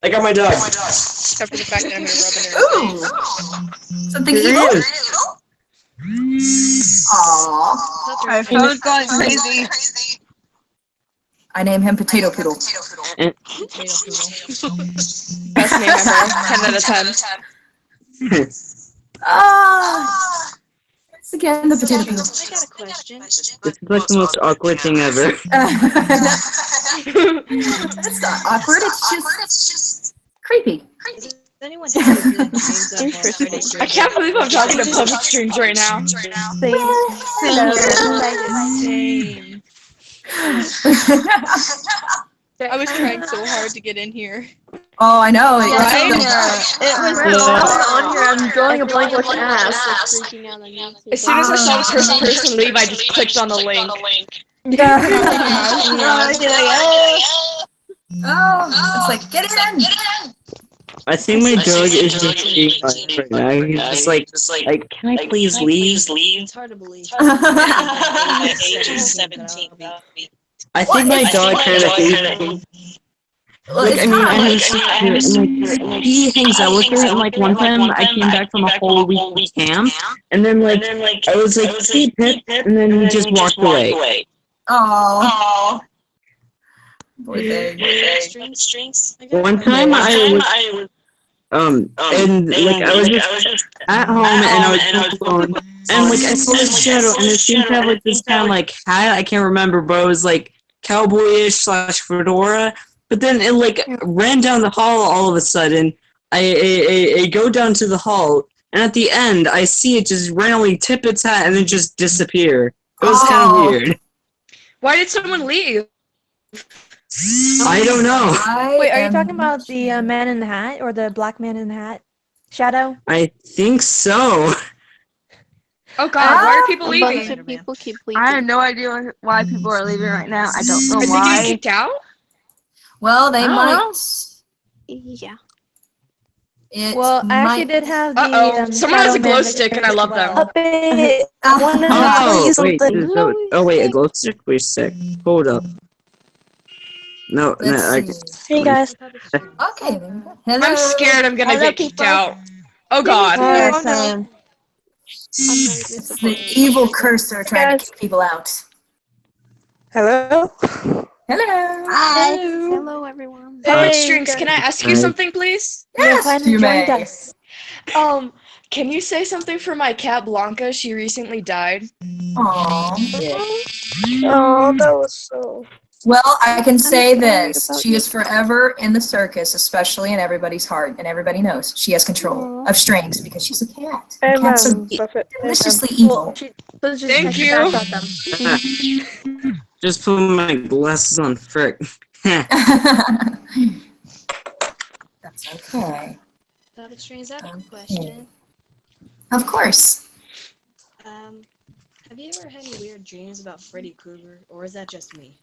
I got my dog. Except for the fact that I'm gonna rub in her Ooh. Something evil? Aww. My phone's going crazy. I name him Potato Poodle. Best name ever. 10 out of 10. It's again the potato peel. I got a question. This is like the most awkward thing ever. It's not awkward, it's just creepy. Does anyone have any weird dreams of Freddy Krueger? I can't believe I'm talking to puppet strings right now. Same. I was trying so hard to get in here. Oh, I know. It was on here. I'm drawing a blank with ass. As soon as I saw the first person leave, I just clicked on the link. Yeah. It's like, get in! I think my dog is just being right now. He's just like, can I please leave? It's hard to believe. My age is 17. I think my dog kind of hates me. Like, I mean, I have a sister, and like, he hangs out with her, and like, one time I came back from a whole week camp, and then like, I was like, hey, Pip, and then he just walked away. Aww. One time I was, and like, I was just at home, and I was alone, and like, I saw this shadow, and it seemed to have like this kind of like hat, I can't remember, but it was like cowboyish / fedora. But then it like ran down the hall all of a sudden. I go down to the hall, and at the end, I see it just randomly tip its hat and then just disappear. It was kind of weird. Why did someone leave? I don't know. Wait, are you talking about the man in the hat or the black man in the hat? Shadow? I think so. Oh God, why are people A leaving? bunch of people keep leaving. I have no idea why people are leaving right now. I don't know Are they why. getting kicked out? Well, they I don't might. know. Yeah. Well, I actually did have the. Someone has a Shadow glow Man stick, and I love them. Puppet. I want to Oh, tell you wait, something. wait, a glow stick? Wait a sec. Hold up. No, Hey guys. Okay. I'm scared I'm gonna Hello, get kicked people. out. Oh God. It's the evil cursor trying to kick people out. Hello? Hello. Hi. Hello, everyone. Puppet Strings, can I ask you Hi. something, please? Yes, you may. Can you say something for my cat Blanca? She recently died. Aww. Oh, that was so. Well, I can say this. about She is forever in the circus, especially in everybody's heart, and everybody knows she has control of strings because she's a cat. And cats are deliciously evil. Thank you. Just put my glasses on, frick. That's okay. Puppet Strings, I have a question. Of course. Have you ever had any weird dreams about Freddy Krueger, or is that just me?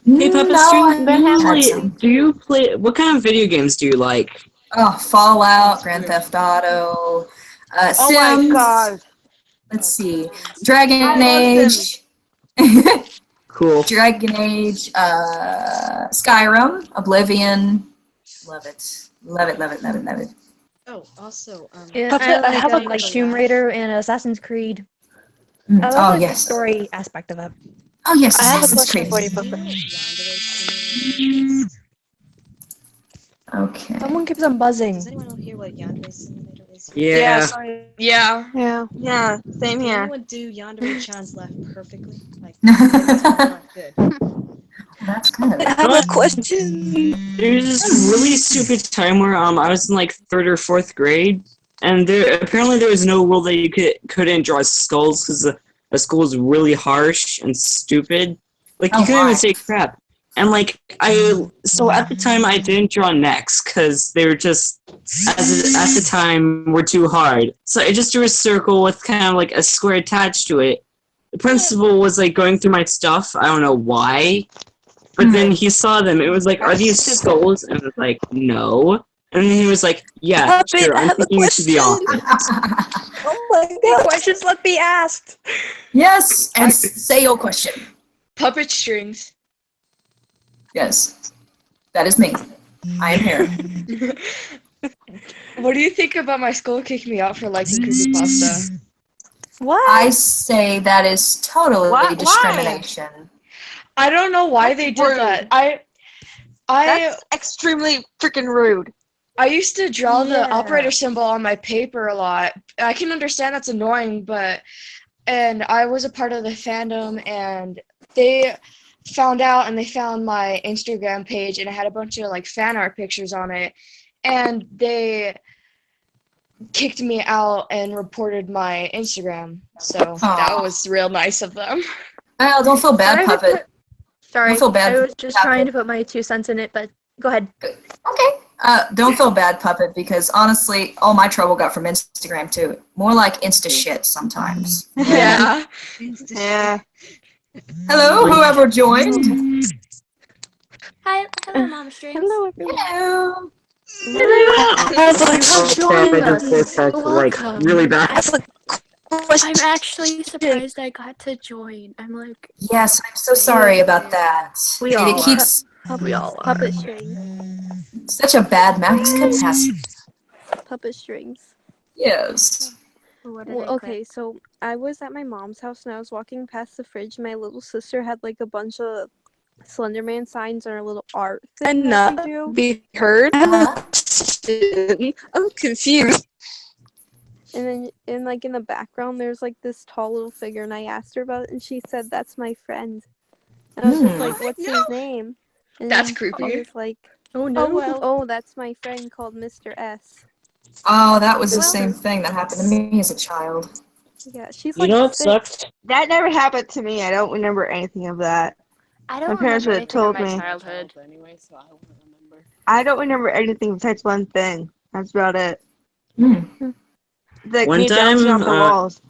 Hey, Papa No, String, I've had some. do you play? What kind of video games do you like? Oh, Fallout, Grand Theft Auto, Sims. Oh my god. Let's see. Dragon I love Age. Cool. Dragon Age, Skyrim, Oblivion. Love it. Love it, love it, love it, love it. Oh, also, Yeah, Puppet, I I have like Tomb Raider and Assassin's Creed. Mm, I oh, love the yes. story aspect of it. Oh, yes. I have a Assassin's question Creed. for you, Puppet. Okay. Someone keeps on buzzing. Does anyone hear what Yandere Simulator is? Yeah. Yeah. Yeah, same Can here. anyone do Yandere-chan's laugh perfectly? Like, not good. That's good. I have a question. There's this really stupid time where I was in like 3rd or 4th grade, and apparently there was no rule that you couldn't draw skulls because a skull is really harsh and stupid. Like you couldn't even say crap. And like so at the time I didn't draw necks because they were just at the time were too hard. So I just drew a circle with kind of like a square attached to it. The principal was like going through my stuff. I don't know why. But then he saw them. It was like, are these skulls? And I was like, no. And then he was like, yeah, Puppet, sure. I I'm have a thinking you should be off. Oh my god. Questions let be asked. Yes, and say your question. Puppet Strings. Yes, that is me. I am here. What do you think about my school kicking me out for liking Creepypasta? What? I say that is totally discrimination. I don't know why they did that. That's extremely freaking rude. I used to draw the Yeah. operator symbol on my paper a lot. I can understand that's annoying, and I was a part of the fandom, and they found out and they found my Instagram page, and it had a bunch of like fan art pictures on it, and they kicked me out and reported my Instagram. So that was real nice of them. Oh, don't feel bad, Puppet. Sorry, Don't feel bad, I was just trying to put my 2 cents in it, but go ahead. Don't feel bad, Puppet, because honestly, all my trouble got from Instagram too. More like Insta shit sometimes. Yeah. Yeah. Hello, whoever joined. Hi, hello, Mom Strings. Hello, everyone. Hello. Really bad. I'm actually surprised I got to join. I'm like, Yes, I'm so sorry about that. We all It keeps We all are. puppet strings. such a bad max capacity. Puppet strings. Yes. Well, okay, so I was at my mom's house and I was walking past the fridge. My little sister had like a bunch of Slenderman signs and a little art thing that they do. Be heard. I'm confused. And then in the background there's like this tall little figure, and I asked her about it and she said that's my friend. And I was just like, what's his name? And That's then creepy. She was like, oh no. Oh, that's my friend called Mr. S. Oh, that was the same thing that happened to me as a child. Yeah, she's You like know what 6. sucks? That never happened to me. I don't remember anything of that. I My don't parents remember would have anything told from my me. childhood. Anyway, so I won't remember. I don't remember anything besides one thing. That's about it. Like One me bouncing time, off the walls.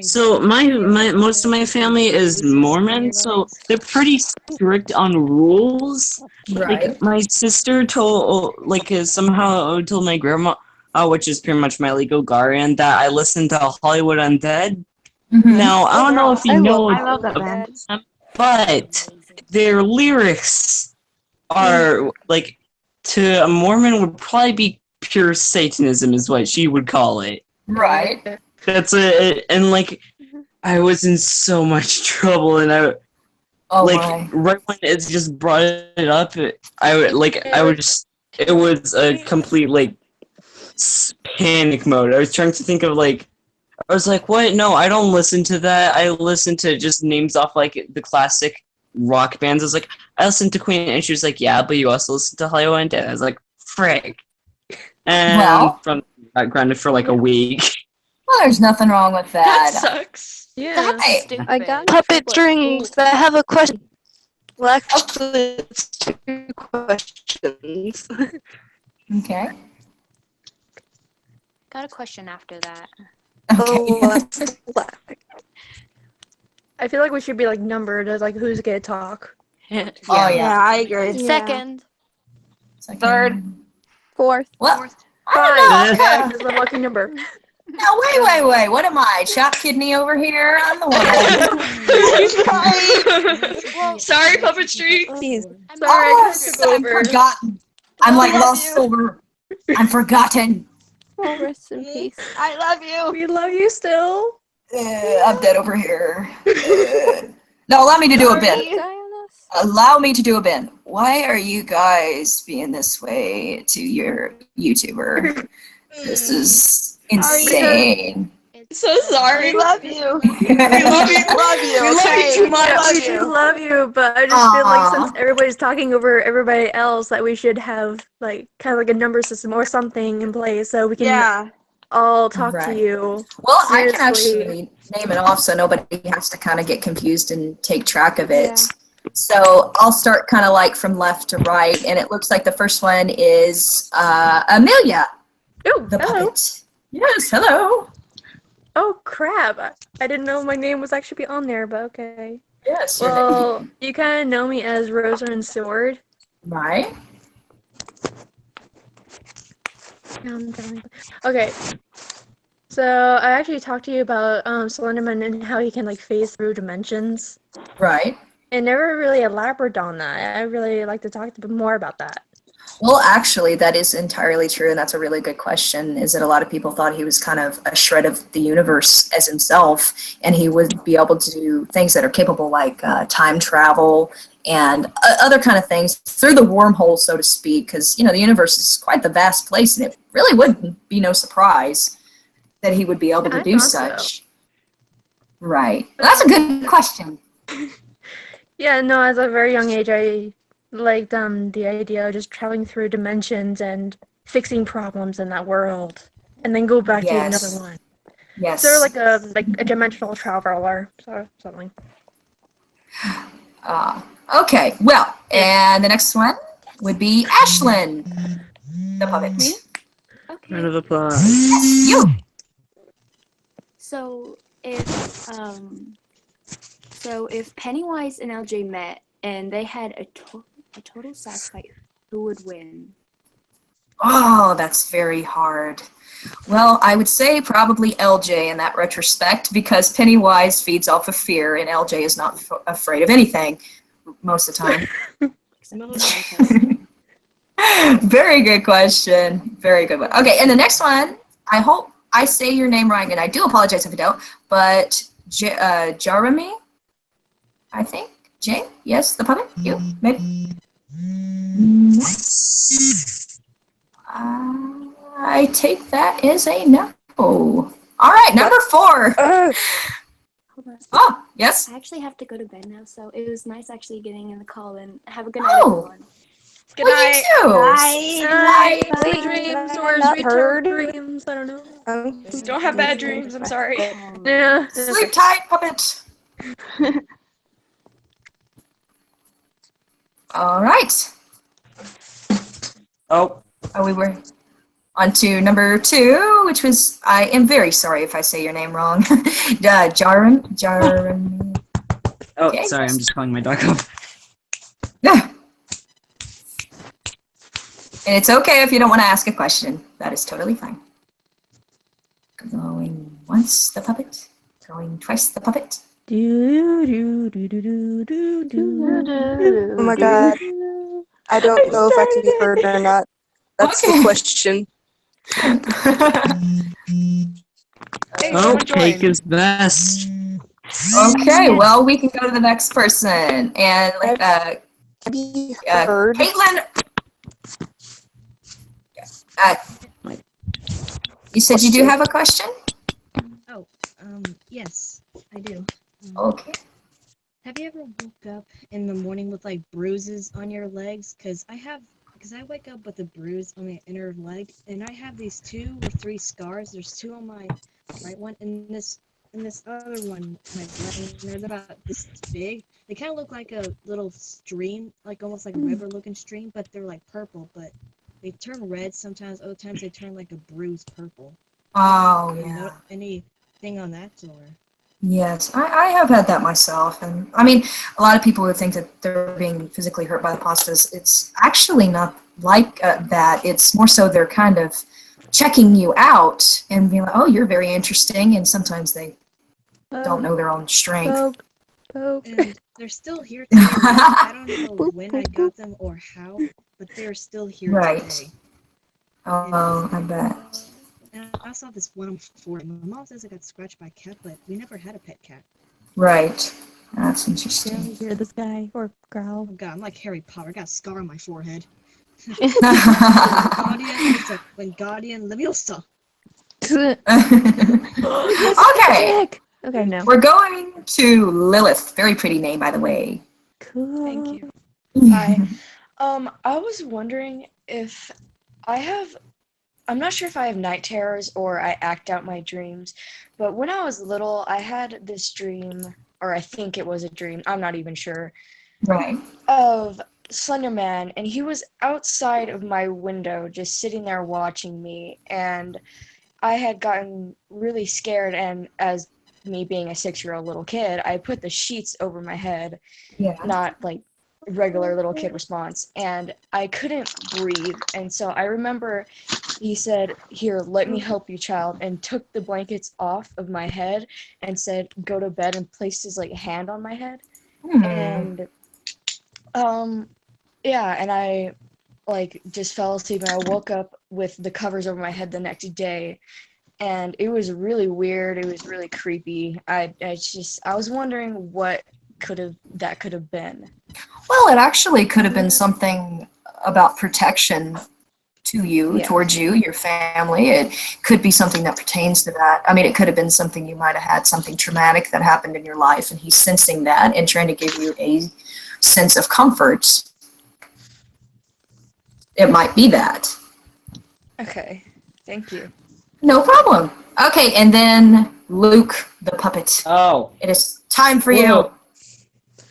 So my most of my family is Mormon, so they're pretty strict on rules. Right. Like my sister somehow told my grandma, which is pretty much my legal guardian, that I listened to Hollywood Undead. Now I don't know if you know I love that band. them, but their lyrics are like to a Mormon would probably be pure Satanism, is what she would call it. Right. That's it, and like I was in so much trouble, and right when it just brought it up, it was a complete like panic mode. I was trying to think of I was like, what? No, I don't listen to that. I listen to just names off like the classic rock bands. I was like, I listen to Queen, and she was like, yeah, but you also listen to Hollywood Undead. I was like, frick. And from I got grounded for like a week. Well, there's nothing wrong with that. That sucks. Yeah. Hey, I got Puppet strings. I have a question. Well, actually, it's 2 questions. Okay. Got a question after that. I feel like we should be like numbered as like who's gonna talk. Yeah. I agree. Second. Third. 4th. What? 5. Okay, this is a lucky number. No, wait. What am I? Chop kidney over here? I'm the one. Sorry, Puppet Street. Please. I'm forgotten. I'm like lost over. I'm forgotten. Oh, rest in peace. I love you. We love you still. I'm dead over here. No, allow me to do a bin. Allow me to do a bin. Why are you guys being this way to your YouTuber? This is insane. So sorry. We love you. We love you. Love you. We love you too much. We do love you, but I just feel like since everybody's talking over everybody else, that we should have like kind of like a number system or something in place so we can all talk to you. Well, seriously. I can actually name it off so nobody has to kind of get confused and take track of it. Yeah. So I'll start kind of like from left to right, and it looks like the first one is Amelia. Oh, the hello. puppet. Yes, hello. Oh crap! I didn't know my name was actually on there, but okay. Yes. Well, you kind of know me as Rosa and Sword. Right. Okay. So I actually talked to you about Slenderman and how he can like phase through dimensions. Right. And never really elaborated on that. I really like to talk a bit more about that. Well, actually, that is entirely true, and that's a really good question, is that a lot of people thought he was kind of a shred of the universe as himself, and he would be able to do things that are capable like time travel and other kind of things through the wormhole, so to speak, because, the universe is quite the vast place, and it really would be no surprise that he would be able to do such. Right. That's a good question. Yeah, no, as a very young age, I liked the idea of just traveling through dimensions and fixing problems in that world, and then go back to another one. Yes. So like a dimensional traveler, so something. Okay, well, and the next one would be Ashlyn, the puppet. Okay. Round of applause. You. So if Pennywise and LJ met and they had a total sack fight, who would win? Oh, that's very hard. Well, I would say probably LJ in that retrospect, because Pennywise feeds off of fear and LJ is not afraid of anything most of the time. Very good question. Very good one. Okay, and the next one, I hope I say your name right, and I do apologize if I don't, but Jeremy, I think. Jane? Yes, the puppet? You? Maybe? I take that as a no. All right, number 4. Hold on. Oh, yes? I actually have to go to bed now, so it was nice actually getting in the call, and have a good night, everyone. Good well, night. You too. Night. Bye. Sweet dreams or sweet dreams. I don't know. Don't have bad dreams. I'm sorry. Yeah. Sleep tight, puppet. All right. Oh. We were on to number 2, which was, I am very sorry if I say your name wrong. Jeremy. Oh, Okay. sorry, I'm just calling my dog up. Yeah. And it's okay if you don't want to ask a question. That is totally fine. Going once, the puppet. Going twice, the puppet. Oh my god. I don't know if I can be heard or not. That's the question. Oh, Cake is best. Okay, well, we can go to the next person. And Caitlin. You said you do have a question? Oh, yes, I do. Okay. Have you ever woke up in the morning with like bruises on your legs? Because I wake up with a bruise on my inner leg, and I have these 2 or 3 scars. There's 2 on my right one, and this other one, my left, and they're about this big. They kind of look like a little stream, like almost like a river-looking stream, but they're like purple. But they turn red sometimes. Other times they turn like a bruised purple. Oh, yeah. Anything on that or? Yes, I have had that myself, and I mean, a lot of people would think that they're being physically hurt by the pastas. It's actually not like that. It's more so they're kind of checking you out and being like, oh, you're very interesting, and sometimes they don't know their own strength. And they're still here today. I don't know when I got them or how, but they're still here today. Oh, I bet. And I saw this one before. My mom says I got scratched by a cat, but we never had a pet cat. Right. That's interesting. Hear this guy or girl. Oh god, I'm like Harry Potter. I got a scar on my forehead. Wingardium Leviosa. Okay. Okay, no. We're going to Lilith. Very pretty name, by the way. Cool. Thank you. Hi. I was wondering if I'm not sure if I have night terrors or I act out my dreams, but when I was little, I had this dream, or I think it was a dream, I'm not even sure, right, of Slenderman, and he was outside of my window just sitting there watching me, and I had gotten really scared, and as me being a 6-year-old little kid, I put the sheets over my head, not like regular little kid response, and I couldn't breathe, and so I remember he said, "Here, let me help you, child," and took the blankets off of my head and said, "Go to bed," and placed his like hand on my head. And yeah, and I like just fell asleep, and I woke up with the covers over my head the next day, and it was really weird. It was really creepy. I was wondering what that could have been. Well, it actually could have been something about protection to you, Yeah. towards you, your family. It could be something that pertains to that. I mean, it could have been something you might have had, something traumatic that happened in your life, and he's sensing that and trying to give you a sense of comfort. It might be that. Okay, thank you. No problem. Okay, and then Luke the puppet. Oh. It is time for Well, you.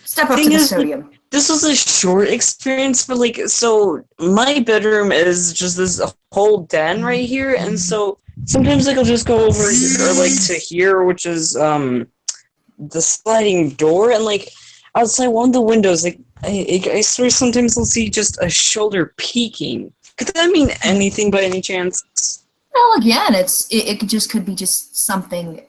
Step up to thing the is, sodium. This was a short experience, but like, so my bedroom is just this whole den right here, and so sometimes like I'll just go over here, or like to here, which is the sliding door, and like outside one of the windows, like I swear sometimes I'll see just a shoulder peeking. Could that mean anything by any chance? Well, again, it could be just something,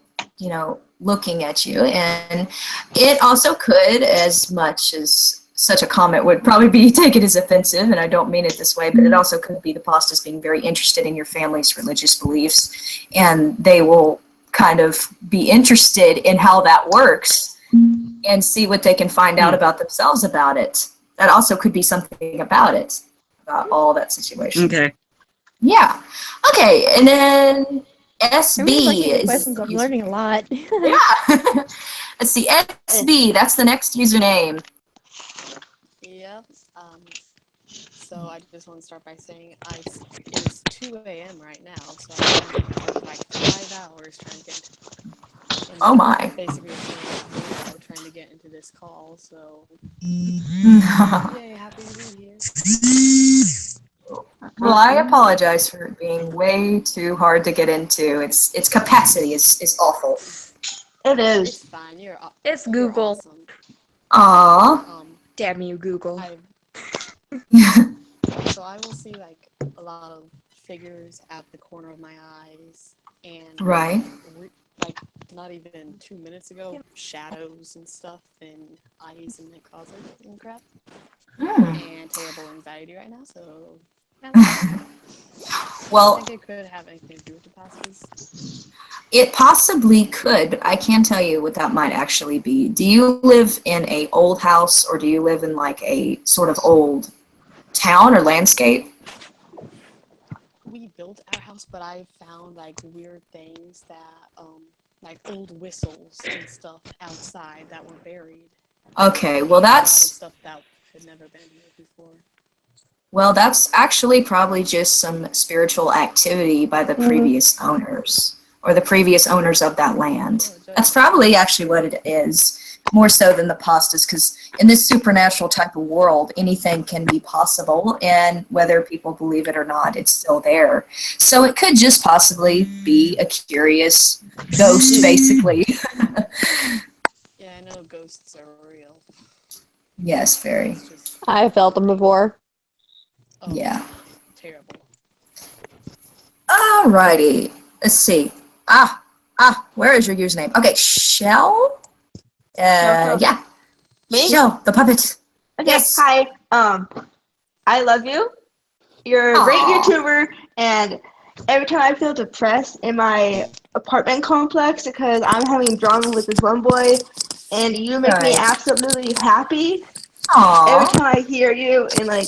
looking at you, and it also could, as much as such a comment would probably be taken as offensive, and I don't mean it this way, but it also could be the pastas being very interested in your family's religious beliefs, and they will kind of be interested in how that works and see what they can find out about themselves about it. That also could be something about it, about all that situation. Okay. Yeah. Okay, and then SB I really like these is... questions. I'm learning a lot. Yeah. Let's see, SB, that's the next username. Yep. So I just want to start by saying it's 2 a.m. right now, so I've been for like 5 hours trying to get into Oh my. basically trying to get into this call, so yay, happy to be here. Well, I apologize for it being way too hard to get into. Its capacity is awful. It is. It's fine. It's Google. Aww. Damn you, Google. So I will see like a lot of figures at the corner of my eyes, and Right. Like not even 2 minutes ago, shadows and stuff, and eyes in my closet and crap, and terrible anxiety right now. So. Well, I think it could have anything to do with the pastas. it possibly could. I can't tell you what that might actually be. Do you live in a old house, or do you live in like a sort of old town or landscape? We built our house, but I found like weird things that, like old whistles and stuff outside that were buried. Okay, well A lot of that's stuff that had never been here before. Well, that's actually probably just some spiritual activity by the previous owners, or the previous owners of that land. That's probably actually what it is, more so than the pastas, because in this supernatural type of world, anything can be possible, and whether people believe it or not, it's still there. So it could just possibly be a curious ghost, basically. Yeah, I know ghosts are real. Yes, very. I felt them before. Yeah. Terrible. Alrighty. Let's see. Where is your username? Okay, Shell? Yeah. Me? Shell, the puppet. Okay, Yes. hi. I love you. You're a great YouTuber, and every time I feel depressed in my apartment complex because I'm having drama with this one boy, and you make me Right. absolutely happy. Aww. Every time I hear you, and I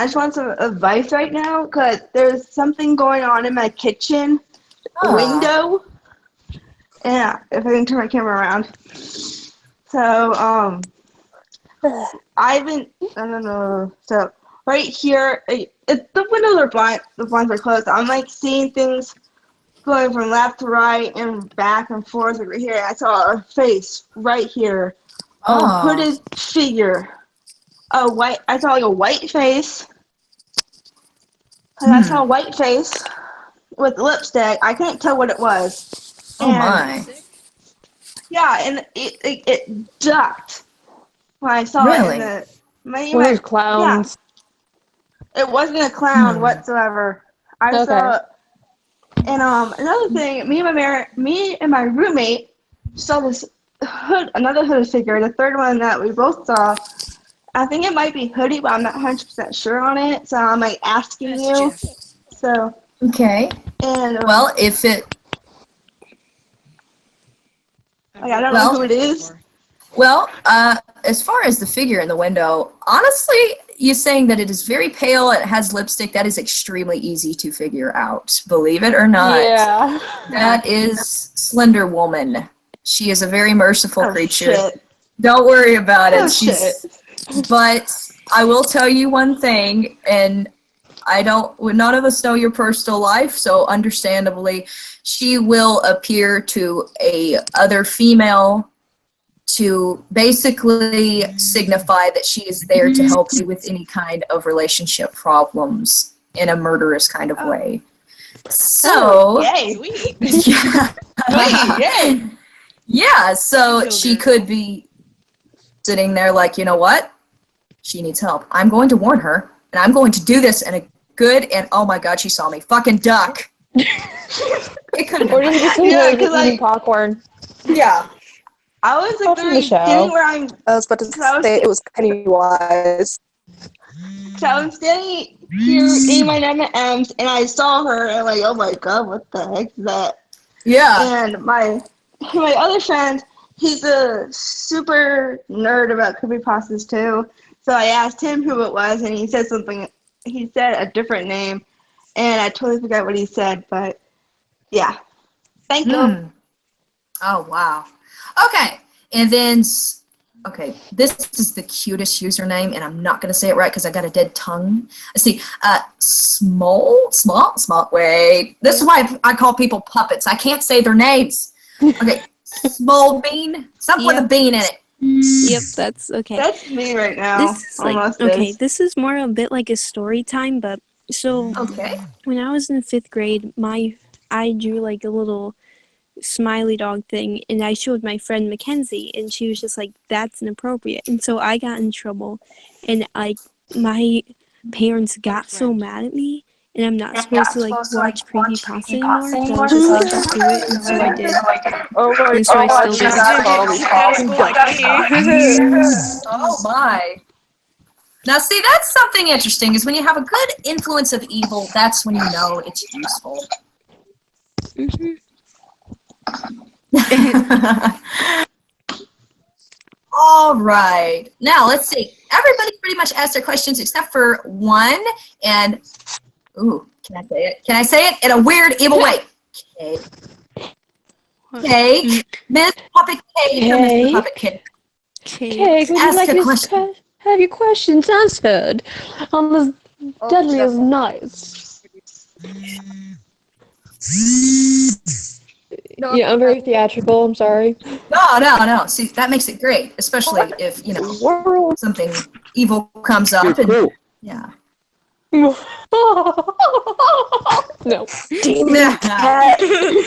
just want some advice right now because there's something going on in my kitchen window. Yeah, if I can turn my camera around. So, I don't know. So, right here, the windows are blind, the blinds are closed. I'm like seeing things going from left to right and back and forth over here. I saw a face right here. A hooded figure. I saw like a white face. And I saw a white face with lipstick. I couldn't tell what it was. Oh my. Yeah, and it ducked when I saw Really? it. One of those clowns. Yeah, it wasn't a clown whatsoever. I saw it. And another thing, me and my roommate saw this another hooded figure, the third one that we both saw I think it might be Hoodie, but I'm not 100% sure on it. So I'm like asking you. So. Okay. And well, if it. Like, I don't know who it is. Well, as far as the figure in the window, honestly, you saying that it is very pale, it has lipstick, that is extremely easy to figure out. Believe it or not. Yeah. That is Slender Woman. She is a very merciful creature. Shit. Don't worry about it. Shit. But I will tell you one thing, and none of us know your personal life, so understandably, she will appear to a other female to basically signify that she is there to help you with any kind of relationship problems in a murderous kind of way. So, yay. yeah. Yeah, so she could be sitting there like, you know what? She needs help. I'm going to warn her, and I'm going to do this in a good, and oh my god, she saw me. Fucking duck. It could have been. Or did you just eating popcorn? Yeah. I was like from the show. I was about to say it was Pennywise. So I was standing here eating my M&Ms, and I saw her, and like, oh my god, what the heck is that? Yeah. And my other friend, he's a super nerd about creepypastas too. So I asked him who it was, and he said something. He said a different name, and I totally forgot what he said. But yeah, thank you. Oh wow. Okay, and then this is the cutest username, and I'm not gonna say it right because I got a dead tongue. Let's see, small. Wait, this is why I call people puppets. I can't say their names. Okay, small bean, something with a bean in it. Yep, that's okay. That's me right now. This is this is more a bit like a story time, but so when I was in 5th grade, I drew like a little smiley dog thing, and I showed my friend Mackenzie, and she was just like, "That's inappropriate," and so I got in trouble, and my parents got so mad at me. And I'm not supposed to like watch creepypasta anymore, so I was just like, just do it, and so I did. And so I still do. Oh my. Now see, that's something interesting, is when you have a good influence of evil, that's when you know it's useful. All right. Now let's see. Everybody pretty much asked their questions except for one, and ooh, can I say it? Can I say it in a weird, evil way? Okay. Miss Puppet Cake or Mr. Puppet Cake? Cake, would you Ask like a to question. have your questions answered on the deadliest nights? Yeah, I'm very theatrical. I'm sorry. No. See, that makes it great, especially if, you know, something evil comes up. And, yeah. No. Demon cat. Demon.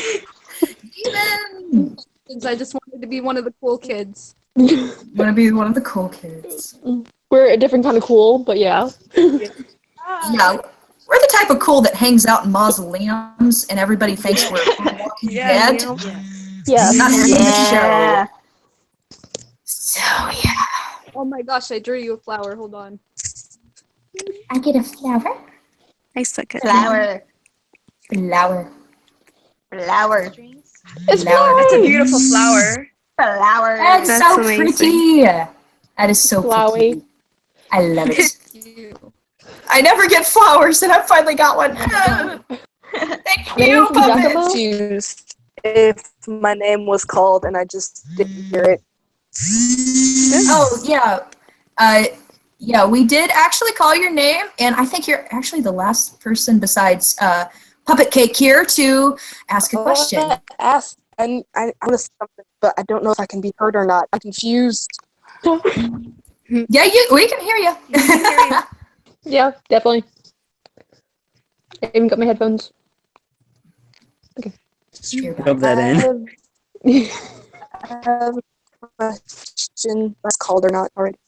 I just wanted to be one of the cool kids. Want to be one of the cool kids. We're a different kind of cool, but yeah. Yeah, we're the type of cool that hangs out in mausoleums and everybody thinks we're Walking Dead. Yeah. That's the show. So, yeah. Oh my gosh, I drew you a flower. Hold on. I get a flower. I suck at Flower. Flower. It's flower. That's a beautiful flower. Flower. That's so amazing. pretty. That is so pretty. I love it. I never get flowers, and I finally got one. Thank you, Puppet. Confused if my name was called and I just didn't hear it. Oh, yeah. Yeah, we did actually call your name, and I think you're actually the last person besides Puppet Cake here to ask a question. I want to say something, but I don't know if I can be heard or not. I'm confused. Yeah, we can hear you. Yeah, definitely. I even got my headphones. Okay. Rub that in. I have a question. That's called or not already.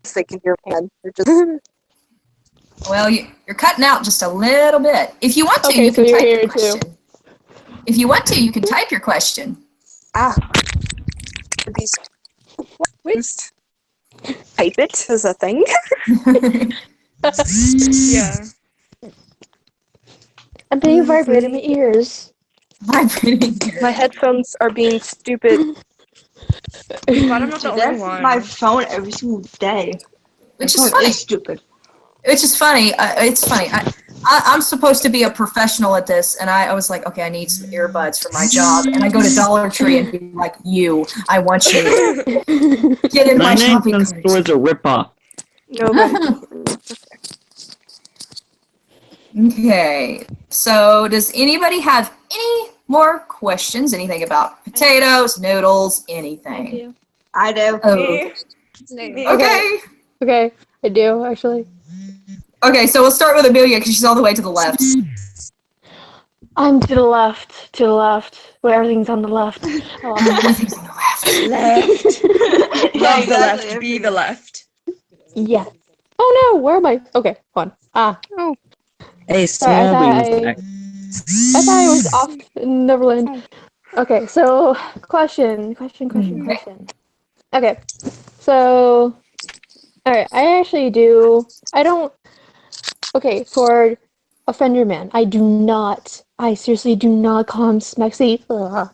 If they can hear me, they're just. Well, you're cutting out just a little bit. If you want to, Okay, you can so you're type your here question. too. If you want to, you can type your question. Ah. These. Waste. Type it is a thing. Yeah. I'm being vibrated in my ears. Vibrating. My headphones are being stupid. Glad I'm not the Dude, only that's one. my phone every single day. Which My is phone funny. is stupid. Which is funny. It's funny. I'm supposed to be a professional at this, and I was like, okay, I need some earbuds for my job. And I go to Dollar Tree and be like, I want you. Get in my shopping cart. Store's a ripoff. Okay, so does anybody have any more questions? Anything about potatoes, noodles, anything? I do. Oh. Okay. Okay, I do actually. Okay, so we'll start with Amelia because she's all the way to the left. I'm to the left, where everything's on the left. Everything's on the left. Love the left, be the left. Yeah. Oh no, where am I? Okay, hold on. Oh. Hey, Sorry, Snowblue's back. I thought I was off in Neverland. Okay, so question. Okay, so alright, okay, for Offender Man, I seriously do not call him Smexy. For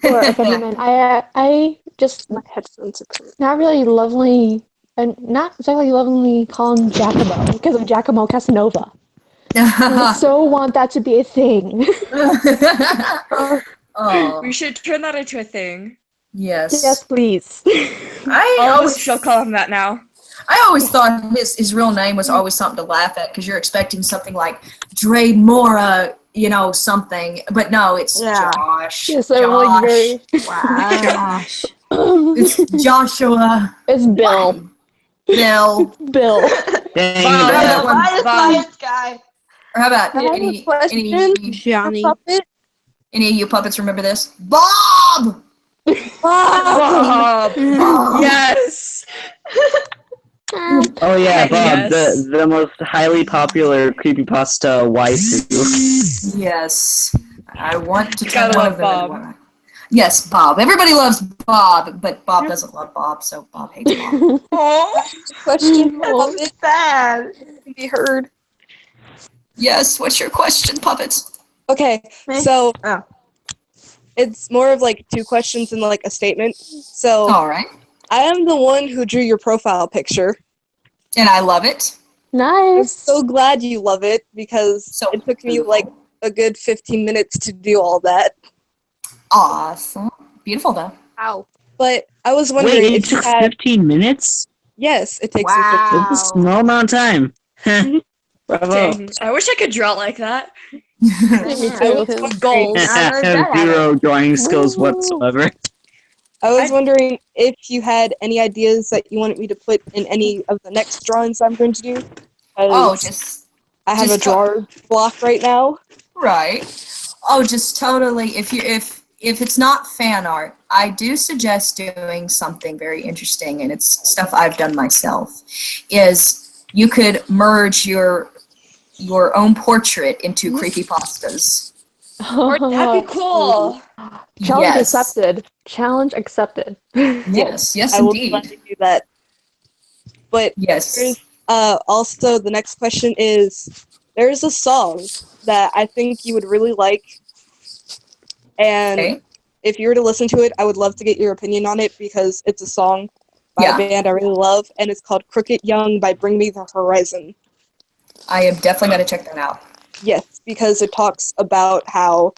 Offender Man, I just my headphones are not really lovingly, and not exactly lovingly call him Giacomo because of Giacomo Casanova. I so want that to be a thing. Oh. We should turn that into a thing. Yes. Yes, please. All of us shall call him that now. I always thought his real name was always something to laugh at because you're expecting something like Dre Mora, something. But no, it's Josh. Yes, I'm like very. Wow. It's Joshua. It's Bill. Bill. Bias guy. Or how about any Johnny? Any of you puppets remember this? Bob! Bob! Yes! Oh yeah, Bob, Yes. the most highly popular creepypasta waifu. Yes. I want to Gotta turn one love of them into Bob. one. Yes, Bob. Everybody loves Bob, but Bob doesn't love Bob, so Bob hates Bob. Question. It's bad. Be heard. Yes, what's your question, puppets? Okay, so it's more of like two questions and like a statement. So All right. I am the one who drew your profile picture. And I love it. Nice. I'm so glad you love it because it took me like a good 15 minutes to do all that. Awesome. Beautiful, though. Ow. But I was wondering Wait, it if you took had... 15 minutes? Yes, it takes That's a small amount of time. Bravo. Dang, I wish I could draw like that. Me I was my goals. Zero drawing skills whatsoever. I was wondering if you had any ideas that you wanted me to put in any of the next drawings I'm going to do. I have a drawer block right now. Right. Oh, just totally. If it's not fan art, I do suggest doing something very interesting, and it's stuff I've done myself. Is you could merge your own portrait into creepypastas. That'd be cool. Challenge accepted. Challenge accepted. Yes, I will indeed. gladly do that. But yes. Also, the next question is: there's a song that I think you would really like, and if you were to listen to it, I would love to get your opinion on it because it's a song by a band I really love, and it's called "Crooked Young" by Bring Me the Horizon. I am definitely going to check that out. Yes, because it talks about how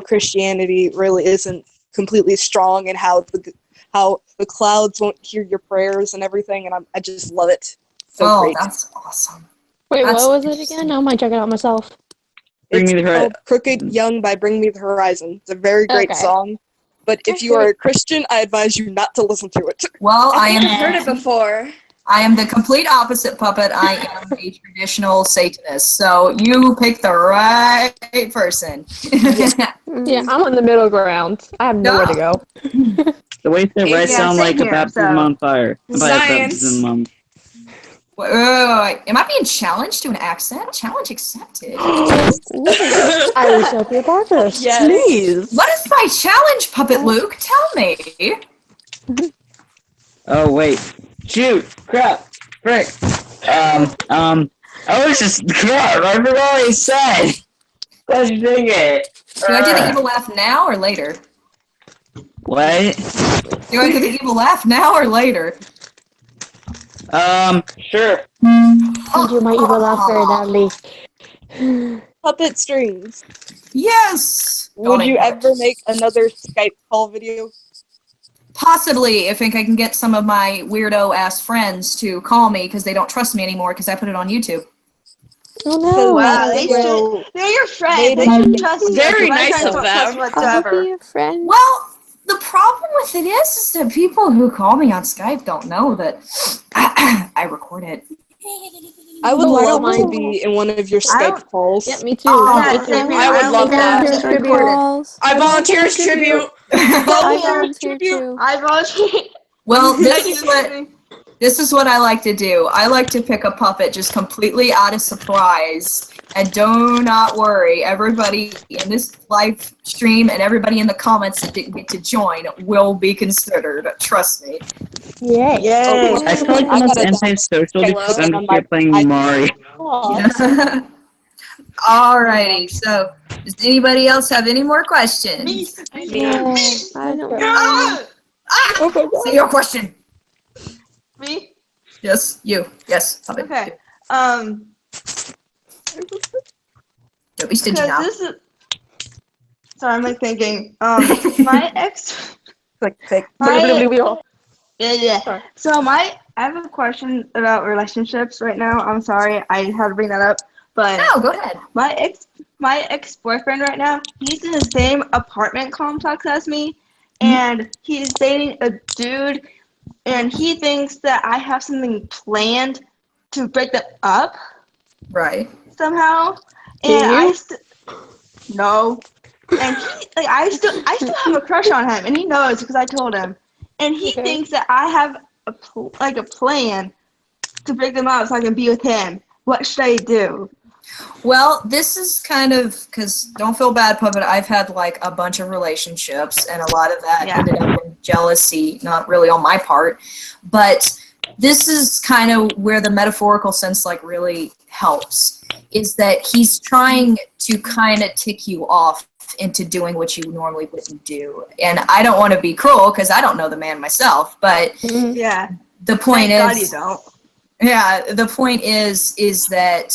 Christianity really isn't completely strong, and how the clouds won't hear your prayers and everything, and I just love it. So great. That's awesome. Wait, what was it again? I might check it out myself. It's called Crooked Young by Bring Me the Horizon. It's a very great song, but if you are a Christian, I advise you not to listen to it. Well, I've heard it before. I am the complete opposite, Puppet. I am a traditional Satanist, so you picked the right person. Yeah, I'm on the middle ground. I have nowhere to go. The way that right sound like a here, baptism on fire. By a Science. baptism on... Wait. Am I being challenged to an accent? Challenge accepted. I will show your progress. Yes. Please. What is my challenge, Puppet Luke? Tell me. Oh wait. Shoot! Crap! Frick! I was just crap. I forgot what he said. Gosh dang it! Do I do the evil laugh now or later? What? Do I do the evil laugh now or later? Sure. I do my evil laugh very loudly. Puppet strings. Yes! Would you ever make another Skype call video? Possibly, if I can get some of my weirdo-ass friends to call me because they don't trust me anymore because I put it on YouTube. Oh no! Wow, they're your friends. They should trust you. Very My nice friends of don't trust them. whatsoever. Be a friend. Well, the problem with it is that people who call me on Skype don't know that I record it. I would Oh, I love don't to mind. be in one of your Skype calls. Yeah, me too. Yeah, same here. I would love that. Calls. I volunteer as tribute. I volunteer too. I volunteer. Well, this is what I like to do. I like to pick a puppet just completely out of surprise. And do not worry, everybody in this live stream and everybody in the comments that didn't get to join will be considered. Trust me. Yay. Yay. I feel like the most antisocial because I'm just here playing Mario. Alrighty, so does anybody else have any more questions? No, I don't. Say your question. Me? Yes, you. Yes. Puppet. Okay. Don't be stingy now. This is. Sorry, I'm like thinking. My ex. Yeah. So I have a question about relationships right now. I'm sorry, I had to bring that up. But no, go ahead. My ex-boyfriend right now, he's in the same apartment complex as me, and he's dating a dude, and he thinks that I have something planned to break them up. Right. Somehow. And no. And I still have a crush on him, and he knows because I told him. And he thinks that I have a plan to break them up so I can be with him. What should I do? Well, this is kind of, because don't feel bad, Puppet, I've had like a bunch of relationships, and a lot of that ended up in jealousy, not really on my part, but this is kind of where the metaphorical sense like really helps, is that he's trying to kind of tick you off into doing what you normally wouldn't do. And I don't want to be cruel because I don't know the man myself, but yeah, the point Thank God is, you don't. Yeah, the point is that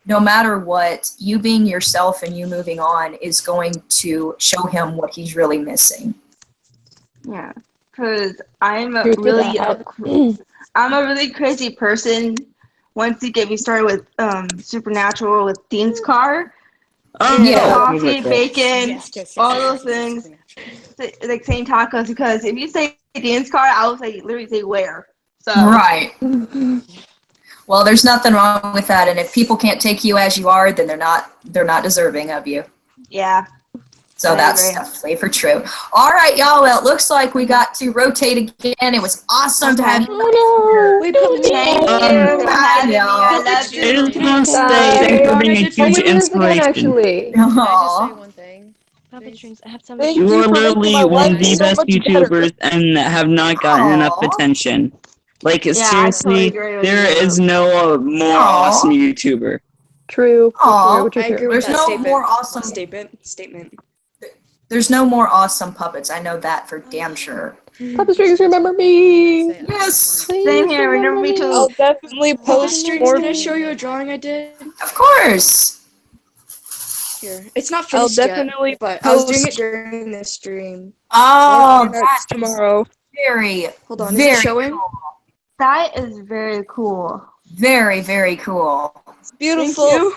no matter what, you being yourself and you moving on is going to show him what he's really missing. Yeah, because I'm a really crazy person. Once you get me started with Supernatural with Dean's car, coffee, bacon, all those things, like saying tacos. Because if you say Dean's car, I will literally say where. So. Right. Well, there's nothing wrong with that, and if people can't take you as you are, then they're not deserving of you. Yeah. So that's definitely for true. All right, y'all. Well, it looks like we got to rotate again. It was awesome to have you here. We put Thank you for having me. I love you. I just want to say thanks for being a huge inspiration. Actually. Can I just say one thing? I have something. You are literally one of the best YouTubers and have not gotten enough attention. Like, seriously, there is no more awesome YouTuber. True. Aw, True. I agree with that statement. More awesome statement. There's no more awesome puppets. I know that for damn sure. Puppet Strings, remember me. Yes. Same here. Remember me too. I'll definitely post Strings, more. can I show you a drawing I did? Of course. Here. It's not I'll finished definitely yet, but I was doing it post during this stream. Oh, that's tomorrow. Very. Hold on, very is it showing? Cool. That is very cool. Very, very cool. It's beautiful. Thank you.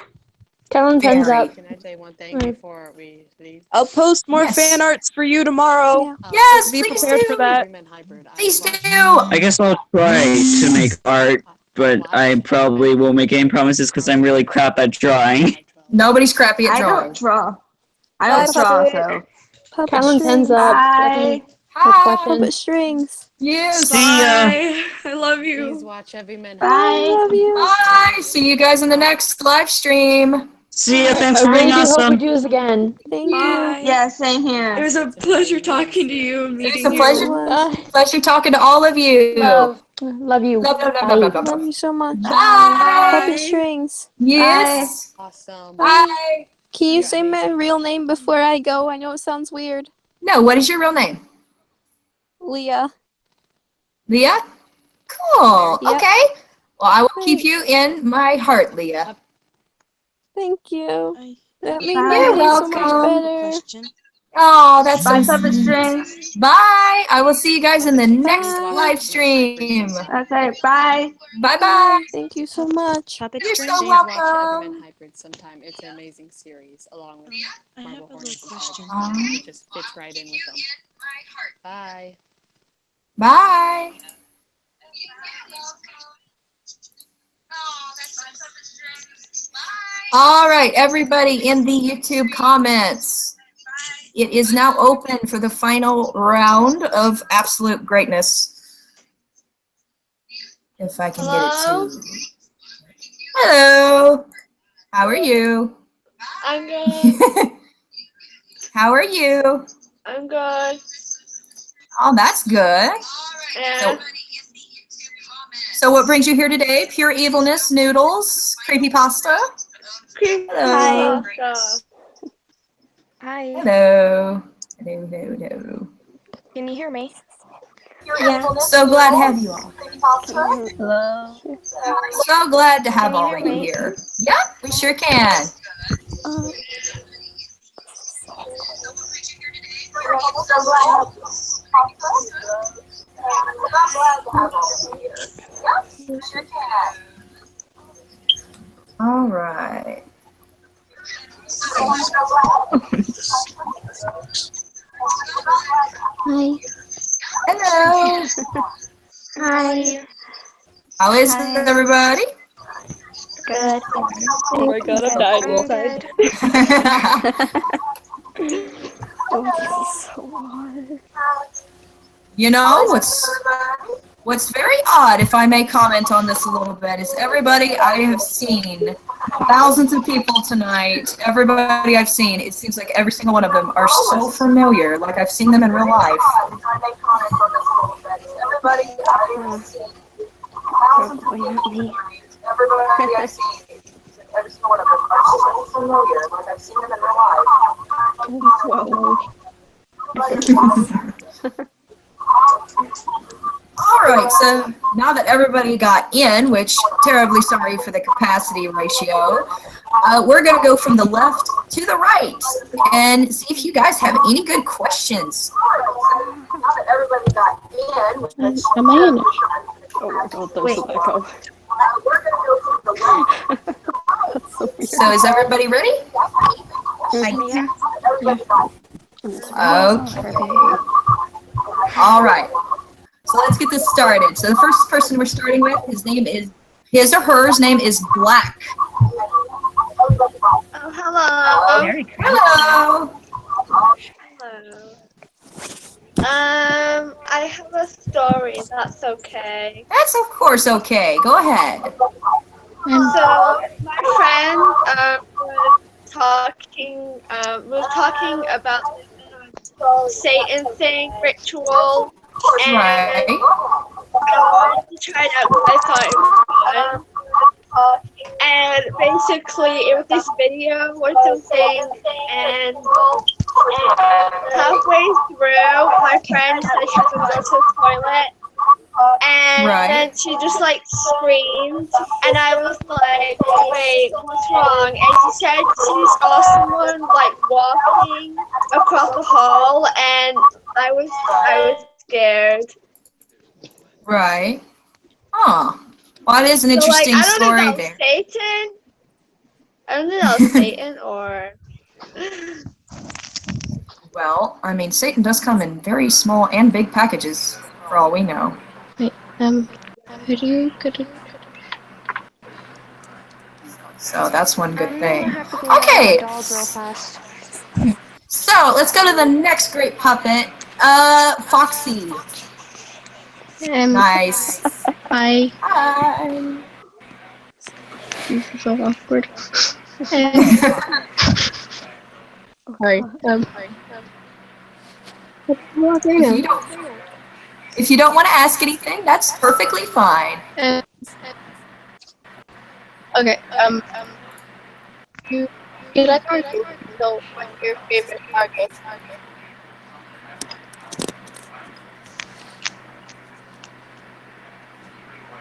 Kellen, thumbs up. Can I say one thing before we leave? I'll post more fan arts for you tomorrow. Yeah. Yes, Be please prepared do. for that. Please do. I guess I'll try to make art, but I probably won't make any promises because I'm really crap at drawing. Nobody's crappy at I drawing. don't draw. I don't draw, so. Kellen, thumbs up. Bye. Puppet Strings. Yes. See ya. Bye. I love you. Please watch Every Man. Bye. I love you. Bye. See you guys in the next live stream. See ya. Thanks I for being really do hope we awesome. do this again. Thank you. Yeah, same here. It was a pleasure talking to you and It was meeting a pleasure. you. Pleasure talking to all of you. Love you. Love, love, love, Bye. love, love, love. Love you so much. Bye. Puppet strings. Yes. Awesome. Bye. Can you say my real name before I go? I know it sounds weird. No, what is your real name? Leah. Leah? Cool. Yep. Okay. Well, I will keep you in my heart, Leah. Thank you. That made You're my day so much welcome. better. Oh, that's Bye, so puppet sweet. strings. Bye. I will see you guys in the next live stream. Okay, bye. Bye bye. Thank you so much. Puppet You're Strings. so Watch welcome. Everman Hybrid sometime. It's an amazing series, along with I have Marble a Hornets little and question. Tigers. It just fits right in with them. Bye. Bye. All right, everybody in the YouTube comments. It is now open for the final round of absolute greatness. If I can get it to. Hello. How are you? I'm good. How are you? I'm good. Oh, that's good. Yeah. So what brings you here today? Pure evilness, noodles, creepypasta. Hello. Creepypasta. Hi. Hello. Hello, hello, hello. Can you hear me? Yeah. So glad to have you all. Hello. So glad to have Can you all hear of you me? here. Yep, we sure can. All right. Hi. Hello. Hi. How is everybody? Good. Oh my god, I'm dying inside. Oh, this is so hard. You know, what's very odd, if I may comment on this a little bit, is everybody I have seen, thousands of people tonight, everybody I've seen, it seems like every single one of them are so familiar, like I've seen them in real life. Probably not me. Everybody I've seen, every single one of them are so familiar, like I've seen them in real life. All right, so now that everybody got in, which terribly sorry for the capacity ratio, we're going to go from the left to the right and see if you guys have any good questions. Now that everybody got in, which Am I in it? Oh my god, there's an echo. we're going to go from the left. That's so weird. So is everybody ready? Yeah. Okay. All right. So let's get this started. So the first person we're starting with, his or her name is Black. Oh, hello. Hello. Hello. I have a story. That's okay. That's of course okay. Go ahead. So my friend was talking about the Satan thing ritual, and Right. I wanted to try it out because I thought it was fun. And basically, it was this video or something, and halfway through, my friend said she was going to go to the toilet, and then she just like screamed, and I was like, wait, what's wrong? And she said she saw someone like walking across the hall, and I was scared. Right. Oh. Well, it is an interesting I don't story know if there. that was Satan. I don't know if that was Satan or. Well, I mean, Satan does come in very small and big packages, for all we know. Wait, could you So that's one good thing. Have to go Okay. get my dog real fast. So let's go to the next great puppet, Foxy. Nice. Hi. Hi. This is so awkward. Sorry. If you don't want to ask anything, that's perfectly fine. Okay. Do you like our game? So, what's your favorite card game?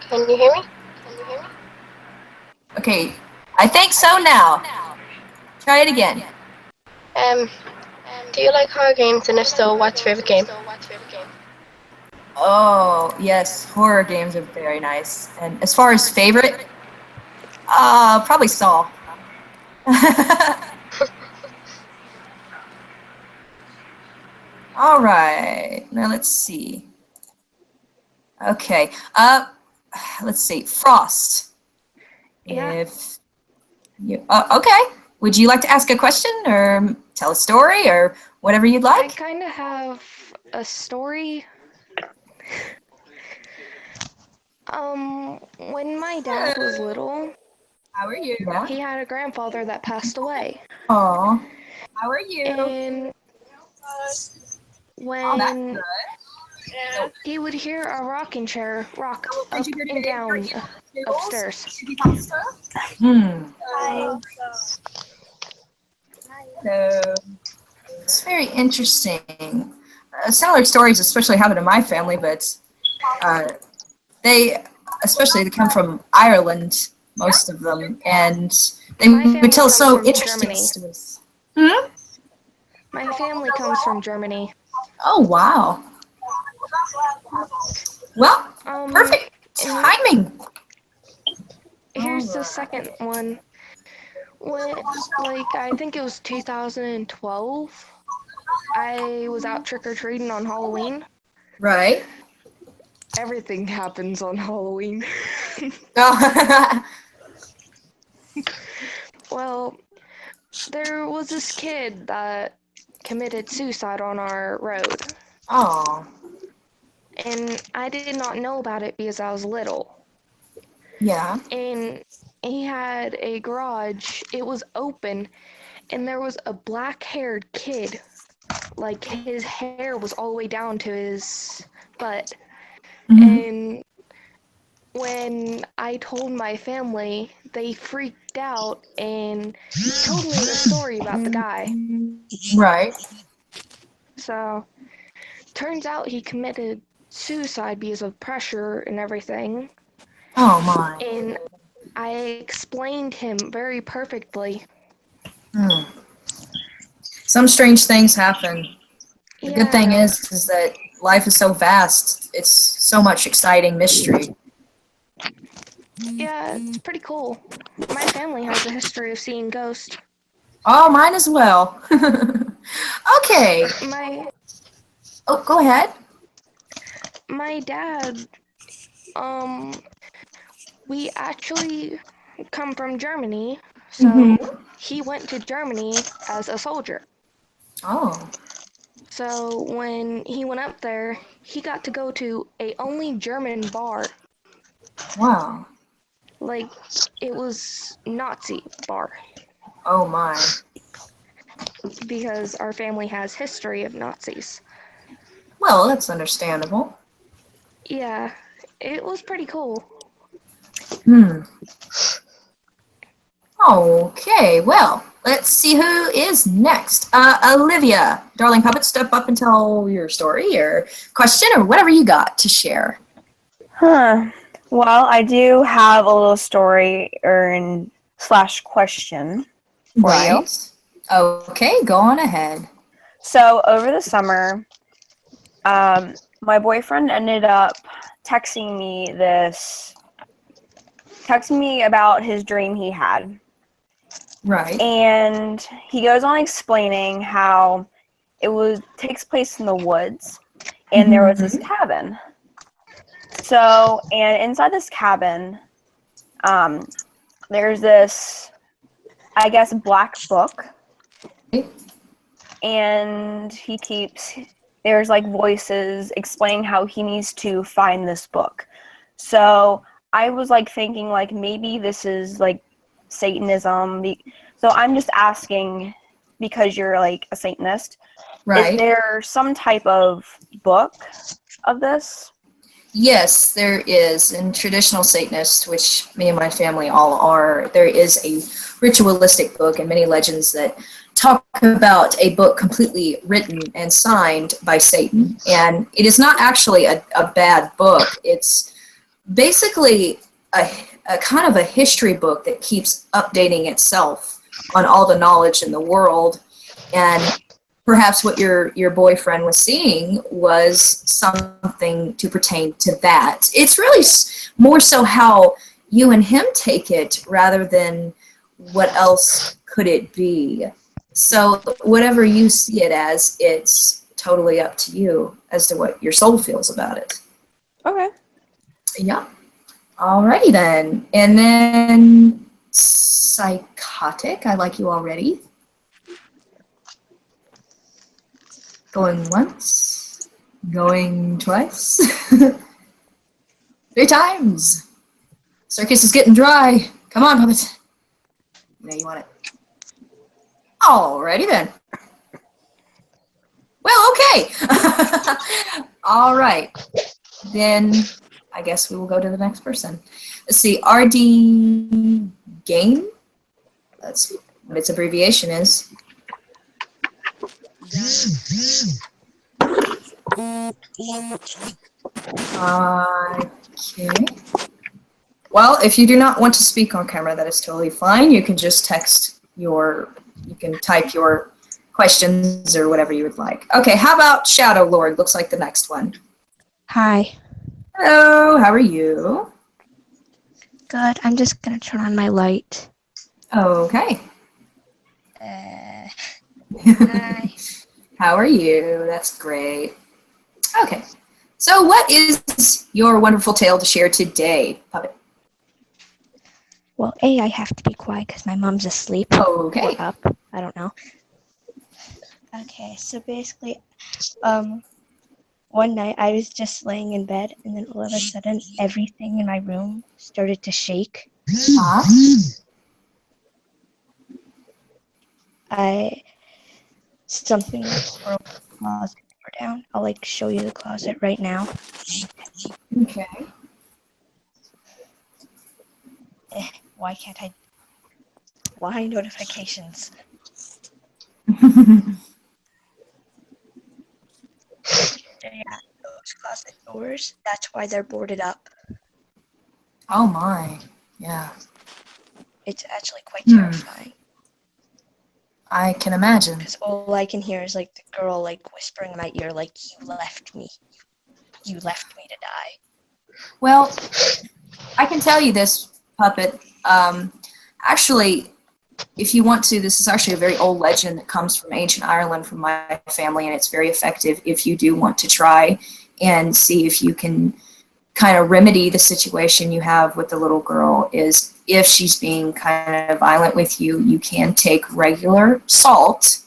Can you hear me? Okay, I think so now. Try it again. Do you like horror games? And if so, what's your favorite game? Oh, yes, horror games are very nice. And as far as favorite, probably Saw. All right, now let's see. Okay, let's see, Frost. Yeah. If you, okay, would you like to ask a question or tell a story or whatever you'd like? I kind of have a story. When my dad was little, how are you? He had a grandfather that passed away. Aw, how are you? And when he would hear a rocking chair rock up and down upstairs. So, it's very interesting. Similar stories especially happen in my family, but they come from Ireland, most of them, and they would tell so interesting stories. My family comes from Germany. Oh, wow. Well, perfect timing. Here's the second one. When, I think it was 2012, I was out trick-or-treating on Halloween. Right. Everything happens on Halloween. Well, there was this kid that committed suicide on our road. Oh. And I did not know about it because I was little. Yeah. And he had a garage. It was open, and there was a black-haired kid. Like, his hair was all the way down to his butt. And when I told my family, they freaked out and told me the story about the guy. Right. So, turns out he committed suicide because of pressure and everything. Oh, my. And I explained him very perfectly. Some strange things happen. The good thing Yeah. is that life is so vast. It's so much exciting mystery. Yeah, it's pretty cool. My family has a history of seeing ghosts. Oh, mine as well. Okay. Oh, go ahead. My dad, we actually come from Germany, so he went to Germany as a soldier. Oh. So when he went up there, he got to go to a only German bar. Wow. Like, it was Nazi bar. Oh, my. Because our family has history of Nazis. Well, that's understandable. Yeah, it was pretty cool. Okay, well, let's see who is next. Olivia, darling puppet, step up and tell your story or question or whatever you got to share. Well, I do have a little story / question for you. Okay, go on ahead. So over the summer, my boyfriend ended up texting me about his dream he had. Right. And he goes on explaining how it takes place in the woods, and there was this cabin. So, and inside this cabin, there's this, I guess, black book. And there's like voices explaining how he needs to find this book. So I was like thinking like maybe this is like Satanism. So I'm just asking, because you're like a Satanist, Right. is there some type of book of this? Yes, there is. In traditional Satanist, which me and my family all are, there is a ritualistic book and many legends that talk about a book completely written and signed by Satan. And it is not actually a bad book. It's basically a kind of a history book that keeps updating itself on all the knowledge in the world. And perhaps what your boyfriend was seeing was something to pertain to that. It's really more so how you and him take it rather than what else could it be. So whatever you see it as, it's totally up to you as to what your soul feels about it. Okay. Yeah. Alrighty then. And then psychotic, I like you already. Going once, going twice, 3 times. Circus is getting dry. Come on, puppet. You know you want it. Alrighty then. Well, okay. All right. Then I guess we will go to the next person. Let's see, RD Game. Let's see what its abbreviation is. Okay. Well, if you do not want to speak on camera, that is totally fine. You can just you can type your questions or whatever you would like. Okay, how about Shadow Lord? Looks like the next one. Hi. Hello, how are you? Good. I'm just gonna turn on my light. Okay. Hi. How are you? That's great. Okay. So what is your wonderful tale to share today, Puppet? Well, I have to be quiet because my mom's asleep. Okay. Or up. I don't know. Okay, so basically, one night I was just laying in bed, and then all of a sudden, everything in my room started to shake. Something from the closet door down. I'll like show you the closet right now. Okay. Why can't I? Why notifications? Yeah, those closet doors. That's why they're boarded up. Oh my. Yeah. It's actually quite terrifying. I can imagine. Because all I can hear is like the girl like whispering in my ear, like, "You left me. You left me to die." Well, I can tell you this, Puppet. Actually, if you want to, this is actually a very old legend that comes from ancient Ireland from my family, and it's very effective if you do want to try and see if you can kind of remedy the situation you have with the little girl. Is if she's being kind of violent with you, you can take regular salt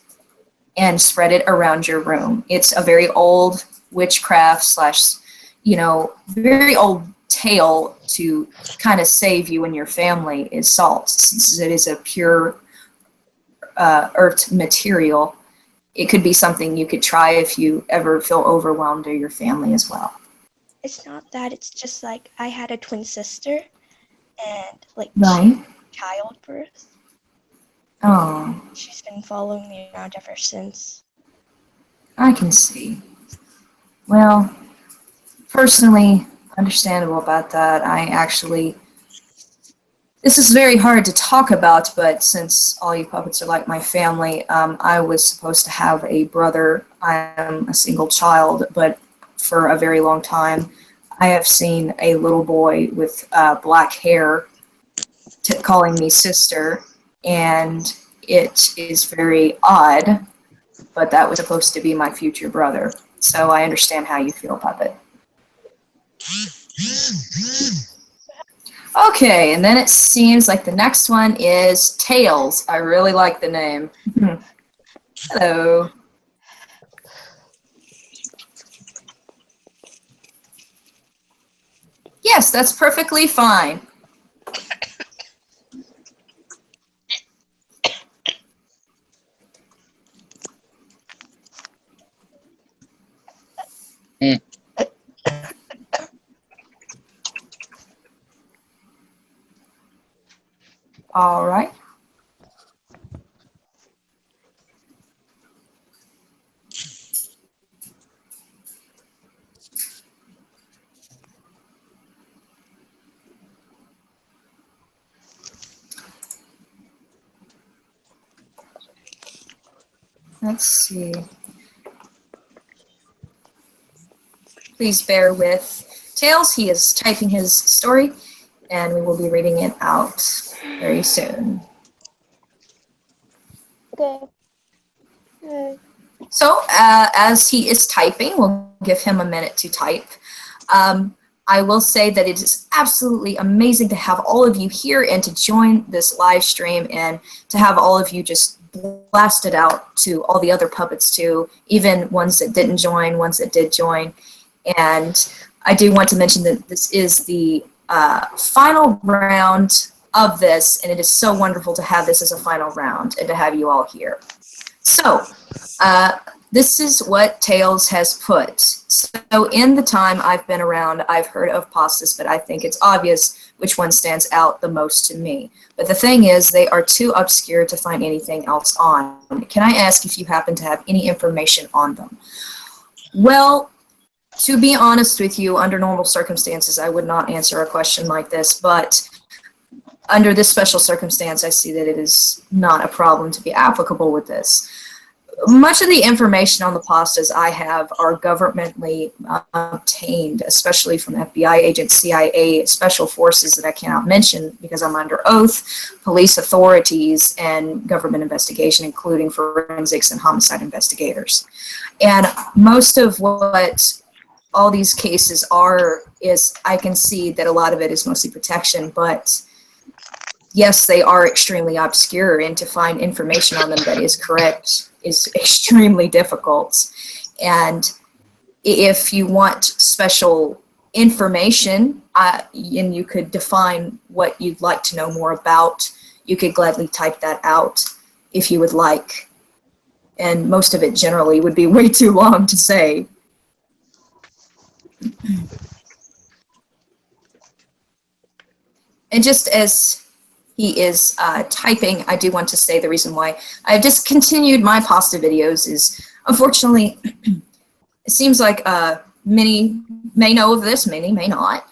and spread it around your room. It's a very old witchcraft / very old tale to kind of save you and your family is salt. Since it is a pure earth material, it could be something you could try if you ever feel overwhelmed or your family as well. It's not that. It's just like I had a twin sister, and like Right. childbirth. Oh, She's been following me around ever since. I can see. Well, personally, understandable about that. This is very hard to talk about, but since all you puppets are like my family, I was supposed to have a brother. I am a single child, but for a very long time, I have seen a little boy with black hair calling me sister, and it is very odd, but that was supposed to be my future brother. So I understand how you feel, Puppet. Okay, and then it seems like the next one is Tails. I really like the name. Hello. Yes, that's perfectly fine. All right. Let's see. Please bear with Tails. He is typing his story, and we will be reading it out very soon. Okay. Hey. So, as he is typing, we'll give him a minute to type. I will say that it is absolutely amazing to have all of you here and to join this live stream and to have all of you just blast it out to all the other puppets too, even ones that didn't join, ones that did join. And I do want to mention that this is the final round of this, and it is so wonderful to have this as a final round and to have you all here. So, this is what Tails has put. So in the time I've been around, I've heard of pastas, but I think it's obvious which one stands out the most to me. But the thing is, they are too obscure to find anything else on. Can I ask if you happen to have any information on them? Well, to be honest with you, under normal circumstances, I would not answer a question like this, but under this special circumstance, I see that it is not a problem to be applicable with this. Much of the information on the pastas I have are governmentally obtained, especially from FBI agents, CIA, special forces that I cannot mention because I'm under oath, police authorities, and government investigation, including forensics and homicide investigators. And most of what all these cases are is, I can see that a lot of it is mostly protection, but yes, they are extremely obscure, and to find information on them that is correct is extremely difficult. And if you want special information, and you could define what you'd like to know more about, you could gladly type that out if you would like. And most of it generally would be way too long to say. And just as he is typing, I do want to say the reason why I've discontinued my pasta videos is, unfortunately, it seems like many may know of this, many may not.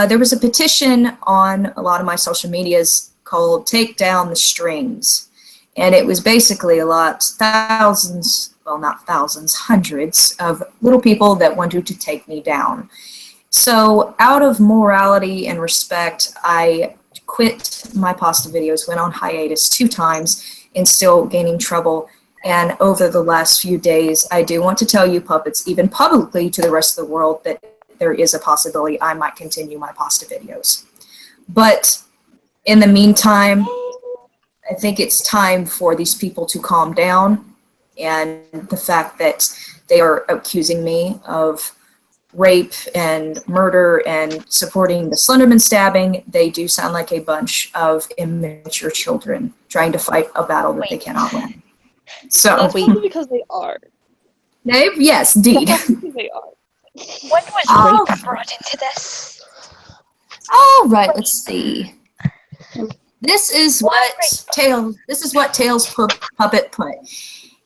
There was a petition on a lot of my social medias called Take Down the Strings. And it was basically thousands, well, not thousands, hundreds of little people that wanted to take me down. So out of morality and respect, I quit my pasta videos, went on hiatus 2 times, and still gaining trouble. And over the last few days, I do want to tell you puppets, even publicly to the rest of the world, that there is a possibility I might continue my pasta videos. But in the meantime, I think it's time for these people to calm down, and the fact that they are accusing me of rape and murder and supporting the Slenderman stabbing, they do sound like a bunch of immature children trying to fight a battle that they cannot win. So that's probably because they are. Yes, indeed. That's because they are. When was rape brought into this? All right, let's see. This is what Tails Puppet put.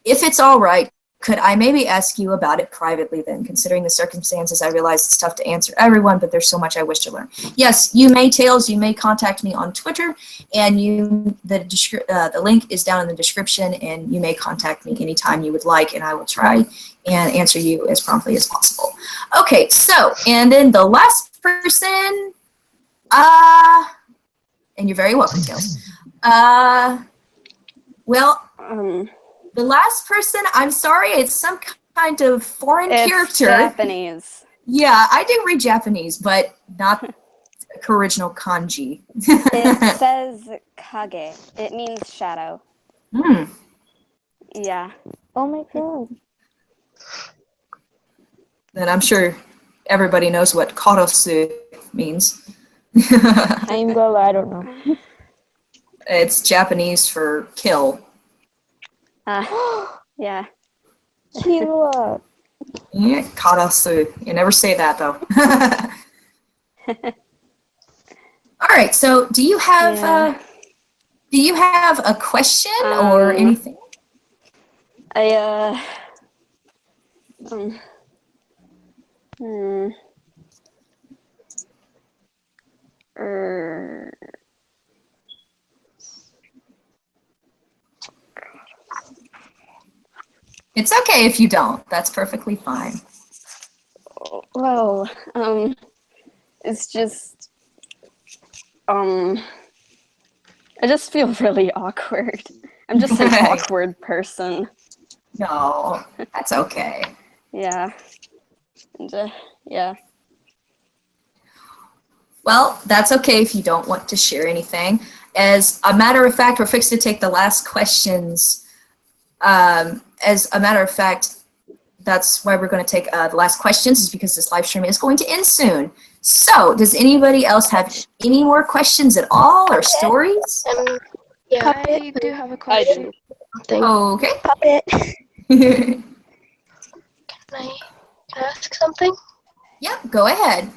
If it's all right, could I maybe ask you about it privately then? Considering the circumstances, I realize it's tough to answer everyone, but there's so much I wish to learn. Yes, you may, Tails, you may contact me on Twitter, and the link is down in the description, and you may contact me anytime you would like, and I will try and answer you as promptly as possible. Okay, so, and then the last person, and you're very welcome, Tails. The last person, I'm sorry, it's some kind of foreign character. Japanese. Yeah, I do read Japanese, but not original kanji. It says kage. It means shadow. Yeah. Oh my god. Then I'm sure everybody knows what korosu means. I'm girl, I don't know. It's Japanese for kill. Yeah. Kill. Yeah, karasu. You never say that though. All right. So, do you have Do you have a question or anything? It's okay if you don't. That's perfectly fine. Well, it's just, I just feel really awkward. I'm just an awkward person. No, that's okay. Yeah. And, yeah. Well, that's okay if you don't want to share anything. As a matter of fact, we're fixed to take the last questions. As a matter of fact, that's why we're going to take the last questions, is because this live stream is going to end soon. So, does anybody else have any more questions at all or stories? Yeah, I do have a question. Okay. Puppet. Can I ask something? Yeah, go ahead.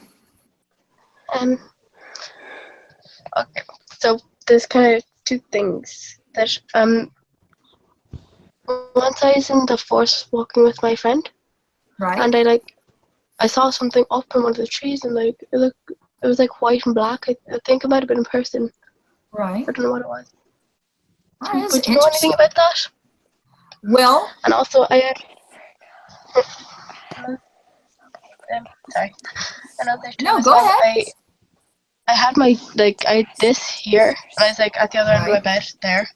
Okay, so there's kind of two things. There's once I was in the forest walking with my friend, right? And I saw something up in one of the trees, and it was like white and black. I think it might have been a person. Right. I don't know what it was. Oh, Would you know anything about that? Well, and also I sorry. Another thing go ahead. I had my I had this here, and I was at the other end of my bed there.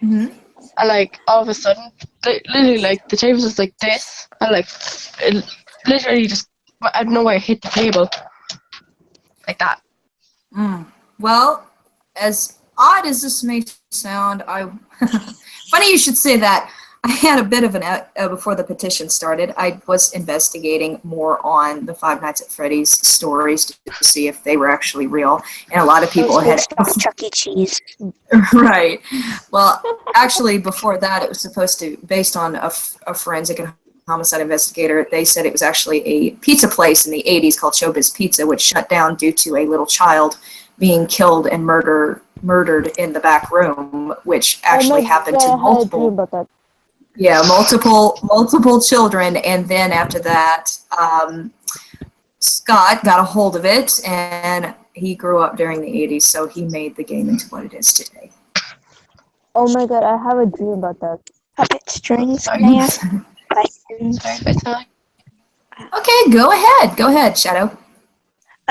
Mm-hmm. And all of a sudden, literally the table was just like this, and it literally just I don't know why I hit the table like that. Well, as odd as this may sound, funny you should say that. I had a bit of before the petition started, I was investigating more on the Five Nights at Freddy's stories to see if they were actually real. And a lot of people had... Chuck E. Cheese. Right. Well, actually, before that, it was supposed to, based on a forensic and homicide investigator, they said it was actually a pizza place in the 80s called Showbiz Pizza, which shut down due to a little child being killed and murdered in the back room, which actually happened to multiple... Yeah, multiple children, and then after that, Scott got a hold of it, and he grew up during the 80s, so he made the game into what it is today. Oh my god, I have a dream about that. Puppet strings, can I ask questions? Okay, go ahead, Shadow.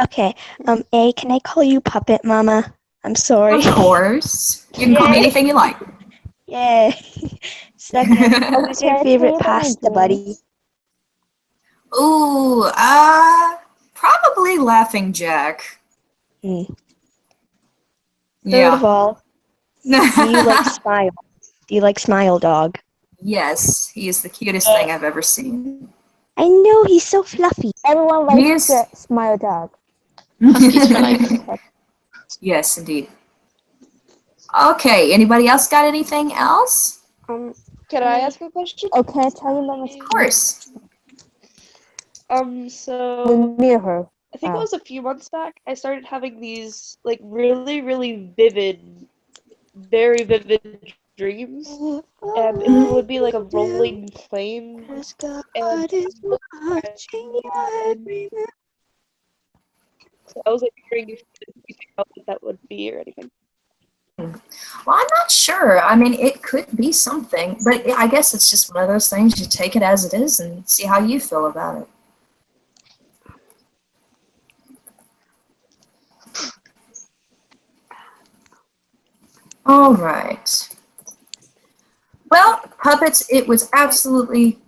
Okay, can I call you Puppet Mama? I'm sorry. Of course. You can call me anything you like. Yay. Second, what was your favorite pasta, buddy? Ooh, probably Laughing Jack. Third Yeah. of all, do you like Smile? Do you like Smile Dog? Yes, he is the cutest thing I've ever seen. I know, he's so fluffy. Everyone likes the Smile Dog. Yes, indeed. Okay, anybody else got anything else? Can I ask a question? Oh, can I tell you about my Of course. So me or her? I think it was a few months back. I started having these really, really vivid, very vivid dreams, and it would be like a rolling plane. And so I was wondering if you think about what that would be or anything. Well, I'm not sure. I mean, it could be something, but I guess it's just one of those things. You take it as it is and see how you feel about it. All right. Well, puppets, it was absolutely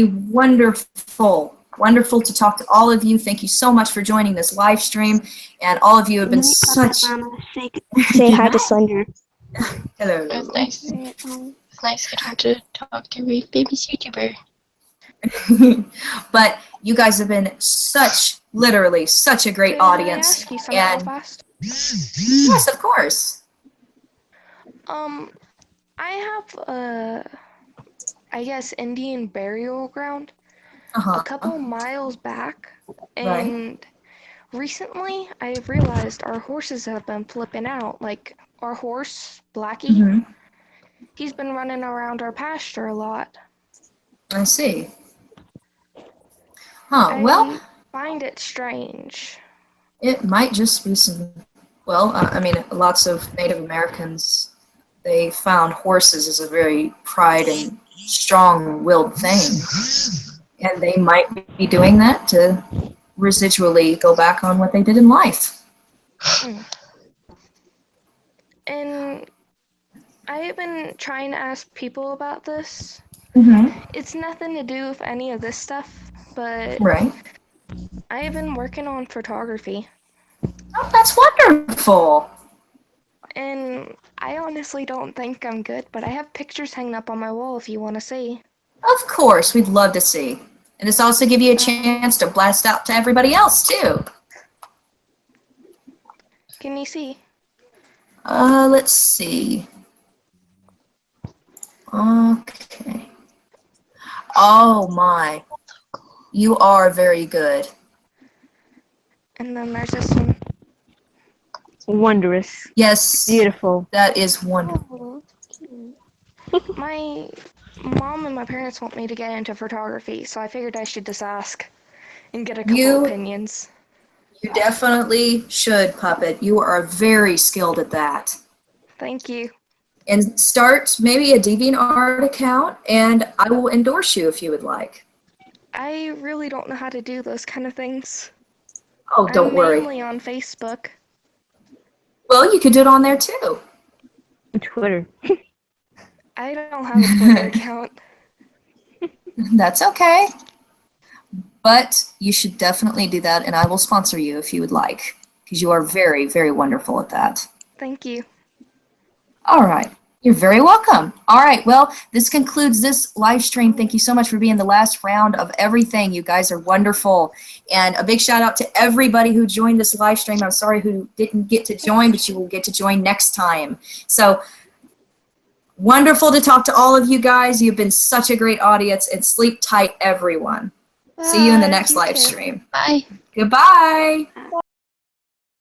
wonderful. Wonderful to talk to all of you. Thank you so much for joining this live stream. And all of you have been such... Say hi to Slender. Hello. It's nice. It's nice getting to talk to a famous YouTuber. But you guys have been literally such a great audience. Can I ask you something real fast? Yes, of course. I have I guess Indian burial ground a couple miles back, and recently I've realized our horses have been flipping out. Like our horse, Blackie, Mm-hmm. he's been running around our pasture a lot. I see. Huh, well, I find it strange. it might just be some, well, I mean, lots of Native Americans, they found horses as a very pride and strong-willed thing. And they might be doing that to residually go back on what they did in life. And I have been trying to ask people about this. Mm-hmm. It's nothing to do with any of this stuff, but Right. I have been working on photography. Oh, that's wonderful. And I honestly don't think I'm good, but I have pictures hanging up on my wall if you want to see. Of course, we'd love to see. And this also give you a chance to blast out to everybody else, too. Can you see? Let's see. Okay. Oh, my. You are very good. And then there's this one. Wondrous. Yes. Beautiful. That is wonderful. My mom and my parents want me to get into photography, so I figured I should just ask and get a couple opinions. You definitely should, Puppet. You are very skilled at that. Thank you. And start maybe a DeviantArt account, and I will endorse you if you would like. I really don't know how to do those kind of things. Oh, don't worry. I'm mainly on Facebook. Well, you could do it on there, too. Twitter. I don't have a Twitter account. That's okay. But you should definitely do that, and I will sponsor you if you would like, because you are very, very wonderful at that. Thank you. All right. You're very welcome. All right. Well, this concludes this live stream. Thank you so much for being the last round of everything. You guys are wonderful. And a big shout out to everybody who joined this live stream. I'm sorry who didn't get to join, but you will get to join next time. So wonderful to talk to all of you guys. You've been such a great audience, and sleep tight, everyone. See you in the next live stream. Bye. Goodbye.